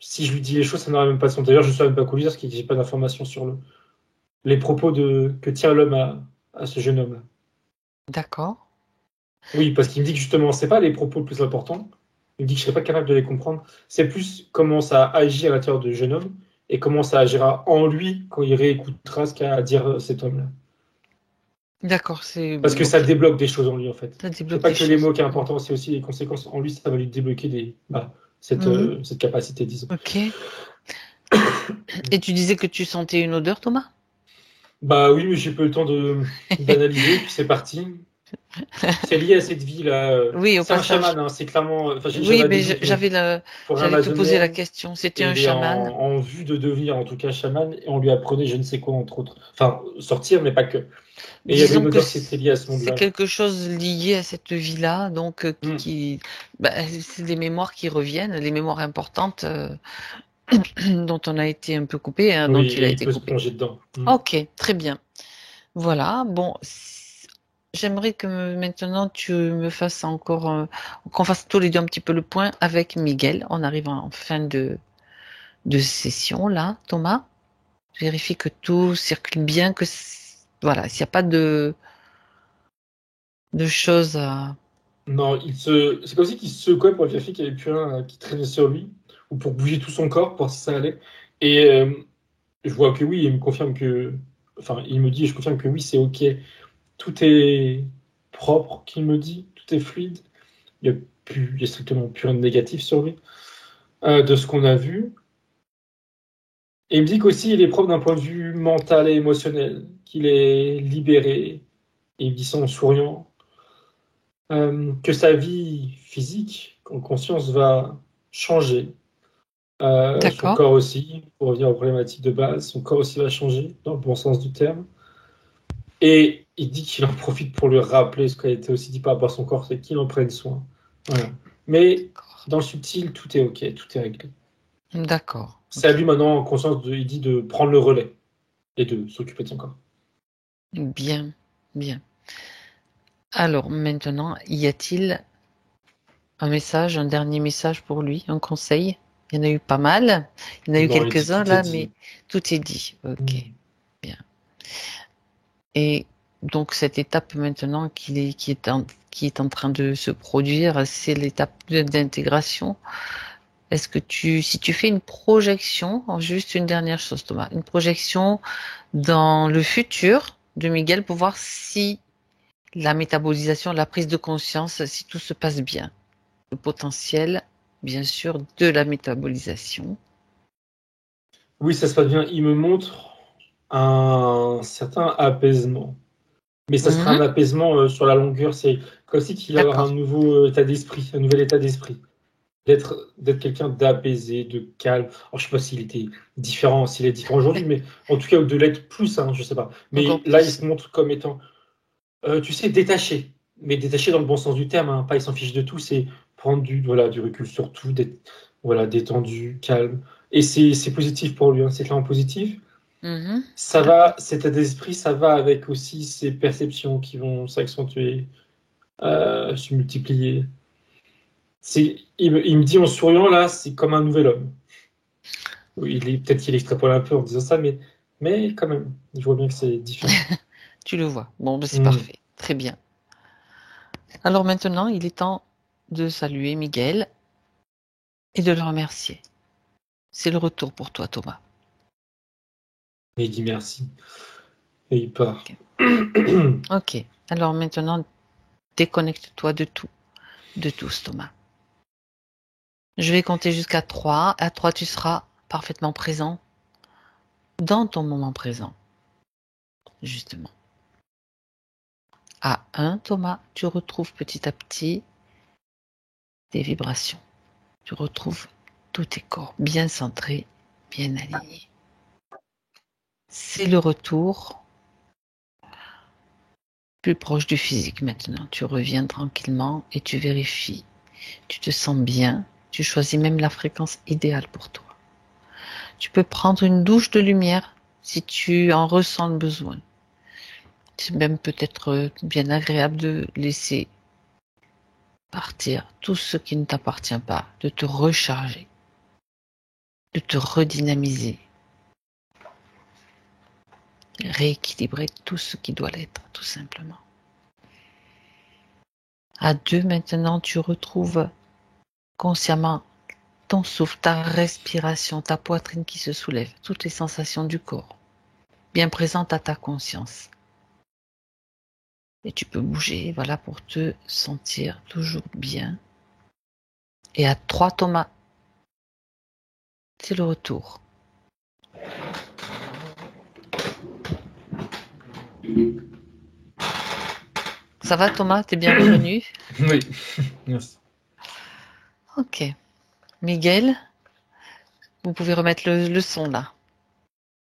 Si je lui dis les choses, ça n'aura même pas de sens. D'ailleurs, je ne saurais même pas quoi lui dire, parce que j'ai pas d'informations sur les propos que tient l'homme à ce jeune homme-là. D'accord. Oui, parce qu'il me dit que justement, c'est pas les propos le plus important. Il me dit que je serais pas capable de les comprendre. C'est plus comment ça agit à l'intérieur du jeune homme et comment ça agira en lui quand il réécoutera ce qu'a à dire cet homme-là. D'accord. C'est Parce que ça ok. débloque des choses en lui, en fait. Ça C'est débloque pas des que les choses. mots qui sont importants, c'est aussi les conséquences. En lui, ça va lui débloquer Mhm. cette capacité, disons. Ok. Et tu disais que tu sentais une odeur, Thomas? Bah oui, mais j'ai pas eu le temps d'analyser, puis c'est parti. C'est lié à cette vie-là. Oui, au C'est un passage. chaman, hein, c'est clairement. Enfin, Oui, j'avais mais des doutes, mais pour j'allais te poser la Amazonienne, question. C'était et un il est chaman. en vue de devenir en tout cas chaman, et on lui apprenait je ne sais quoi, entre autres. Enfin, sortir, mais pas que. Et il y avait une Disons que odeur qui était liée à ce c'est monde-là. quelque chose lié à cette vie-là, donc Hmm. bah, c'est des mémoires qui reviennent, les mémoires importantes dont on a été un peu coupé, hein, dont Oui, il a et il été peut se coupé. plonger dedans. Hmm. Ok, très bien. Voilà. Bon, j'aimerais que maintenant tu me fasses encore, qu'on fasse tous les deux un petit peu le point avec Miguel. On arrive en fin de session là, Thomas. Vérifie que tout circule bien, voilà, s'il n'y a pas de choses Non, c'est comme si qu'il se secouait pour vérifier qu'il n'y avait plus rien qui traînait sur lui, ou pour bouger tout son corps, pour voir si ça allait. Et je vois que oui, il me confirme que. Enfin, il me dit, et je confirme que oui, c'est OK. Tout est propre, qu'il me dit, tout est fluide. Il y a strictement plus rien de négatif sur lui, de ce qu'on a vu. Et il me dit qu'aussi, il est propre d'un point de vue mental et émotionnel, qu'il est libéré, et il me dit ça en souriant, que sa vie physique, en conscience, va changer. Son D'accord. corps aussi, pour revenir aux problématiques de base, son corps aussi va changer, dans le bon sens du terme. Et il dit qu'il en profite pour lui rappeler ce qui a été aussi dit par rapport à son corps, c'est qu'il en prenne soin. Voilà. Mais dans le subtil, tout est OK, tout est réglé. D'accord. C'est à Ok. lui maintenant, en conscience, il dit de prendre le relais et de s'occuper de son corps. Bien, bien. Alors maintenant, y a-t-il un message, un dernier message pour lui, un conseil? Il y en a eu pas mal. Il y en a eu Non, il dit quelques-uns tout est là, mais dit. tout est dit. Ok, Mm. bien. Et donc cette étape maintenant qui est en train de se produire, c'est l'étape d'intégration. Est-ce que si tu fais une projection, juste une dernière chose, Thomas, une projection dans le futur de Miguel pour voir si la métabolisation, la prise de conscience, si tout se passe bien. Le potentiel, bien sûr, de la métabolisation. Oui, ça se passe bien. Il me montre un certain apaisement. Mais ça sera un Mhm. apaisement sur la longueur. C'est comme si qu'il va avoir un D'accord. nouveau état d'esprit, un nouvel état d'esprit. D'être quelqu'un d'apaisé, de calme. Alors, je sais pas s'il est différent aujourd'hui, mais en tout cas, ou de l'être plus, hein, je sais pas. Mais Encore là, il plus. se montre comme étant, tu sais, détaché. Mais détaché dans le bon sens du terme, hein, pas il s'en fiche de tout, c'est prendre voilà, du recul sur tout, d'être voilà, détendu, calme. Et c'est positif pour lui, hein, c'est clairement positif. Mhm. Ça D'accord. va, cet état d'esprit, ça va avec aussi ses perceptions qui vont s'accentuer, se multiplier. Il me dit en souriant, là, c'est comme un nouvel homme. Oui, peut-être qu'il extrapole un peu en disant ça, mais quand même, je vois bien que c'est différent. Tu le vois. Bon, ben c'est Hmm. parfait. Très bien. Alors maintenant, il est temps de saluer Miguel et de le remercier. C'est le retour pour toi, Thomas. Et il dit merci. Et il part. Ok. Ok. Alors maintenant, déconnecte-toi de tout, de tous, Thomas. Je vais compter jusqu'à 3. À 3, tu seras parfaitement présent dans ton moment présent, justement. À 1, Thomas, tu retrouves petit à petit tes vibrations. Tu retrouves tous tes corps bien centrés, bien alignés. C'est le retour plus proche du physique maintenant. Tu reviens tranquillement et tu vérifies. Tu te sens bien. Tu choisis même la fréquence idéale pour toi. Tu peux prendre une douche de lumière si tu en ressens le besoin. C'est même peut-être bien agréable de laisser partir tout ce qui ne t'appartient pas, de te recharger, de te redynamiser, rééquilibrer tout ce qui doit l'être, tout simplement. À 2, maintenant, tu retrouves consciemment ton souffle, ta respiration, ta poitrine qui se soulève, toutes les sensations du corps, bien présentes à ta conscience. Et tu peux bouger, voilà, pour te sentir toujours bien. Et à 3, Thomas, c'est le retour. Ça va, Thomas? T'es bien revenu? Oui, merci. Ok. Miguel, vous pouvez remettre le son là.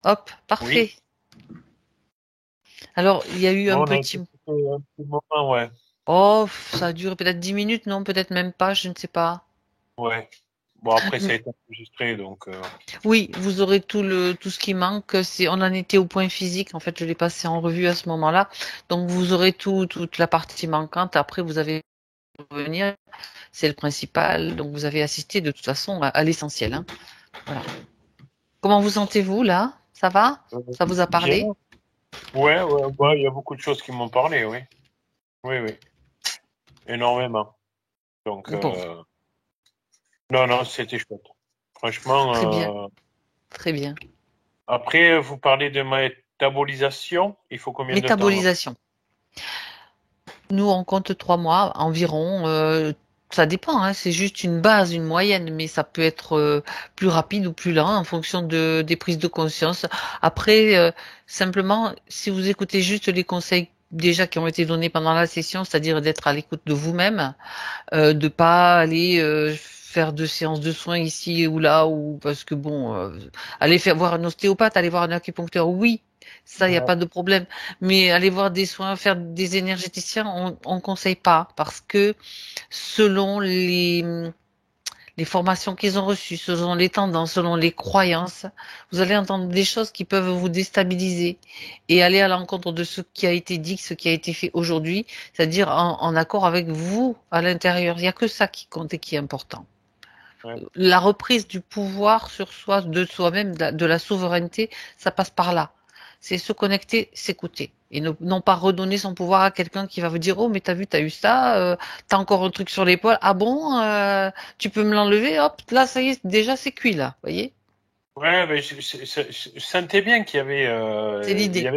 Hop, Oui. parfait. Alors, il y a eu un Bon, on a été petit... un petit moment, ouais. Oh, ça a duré peut-être 10 minutes, non? Peut-être même pas, je ne sais pas. Ouais. Bon, après, ça a été enregistré, donc. Oui, vous aurez tout ce qui manque. On en était au point physique. En fait, je l'ai passé en revue à ce moment-là. Donc, vous aurez toute la partie manquante. Après, vous avez revenir. C'est le principal. Donc, vous avez assisté de toute façon à l'essentiel, hein. Voilà. Comment vous sentez-vous là? Ça va? euh, Ça vous a Bien. parlé? Ouais, ouais, ouais, il y a beaucoup de choses qui m'ont parlé, oui. Oui, oui. énormément. Donc, Bon, non, c'était chouette. Franchement, très bien, très bien. après, vous parlez de métabolisation. Il faut combien de temps? Métabolisation. Nous, on compte 3 mois environ. Ça dépend, hein, c'est juste une base, une moyenne, mais ça peut être plus rapide ou plus lent en fonction des prises de conscience. Après, simplement, si vous écoutez juste les conseils déjà qui ont été donnés pendant la session, c'est-à-dire d'être à l'écoute de vous-même, de pas aller faire de séances de soins ici ou là, ou parce que bon, aller faire voir un ostéopathe, aller voir un acupuncteur, oui, ça, il n'y a Ouais, pas de problème. Mais aller voir des soins, faire des énergéticiens, on conseille pas parce que selon les formations qu'ils ont reçues, selon les tendances, selon les croyances, vous allez entendre des choses qui peuvent vous déstabiliser et aller à l'encontre de ce qui a été dit, ce qui a été fait aujourd'hui, c'est-à-dire en accord avec vous à l'intérieur. Il n'y a que ça qui compte et qui est important. ouais. La reprise du pouvoir sur soi, de soi-même, de la souveraineté, ça passe par là. C'est se connecter, s'écouter. Et non pas redonner son pouvoir à quelqu'un qui va vous dire, oh, mais t'as vu, t'as eu ça, t'as encore un truc sur l'épaule. Ah bon, tu peux me l'enlever? Hop, là, ça y est, déjà, c'est cuit, là. Vous voyez? Ouais, mais je sentais bien qu'il y avait, C'est l'idée.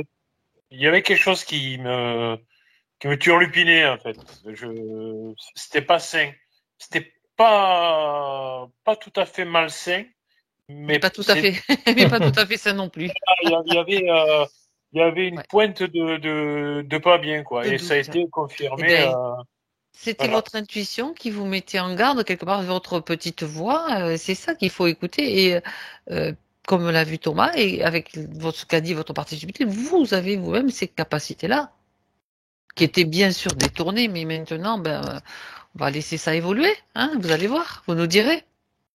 il y avait quelque chose qui me turlupinait, en fait. C'était pas sain. C'était pas tout à fait malsain, Mais mais pas tout à fait, mais pas tout à fait ça non plus. il y avait une Ouais. pointe de pas bien, quoi. De Et ça a doute. été Eh confirmé, ben, c'était voilà. votre intuition qui vous mettait en garde, quelque part, votre petite voix. C'est ça qu'il faut écouter. Et euh, comme l'a vu Thomas, et avec ce qu'a dit votre participité, vous avez vous-même ces capacités-là, qui étaient bien sûr détournées, mais maintenant, ben, on va laisser ça évoluer. Hein, vous allez voir, vous nous direz.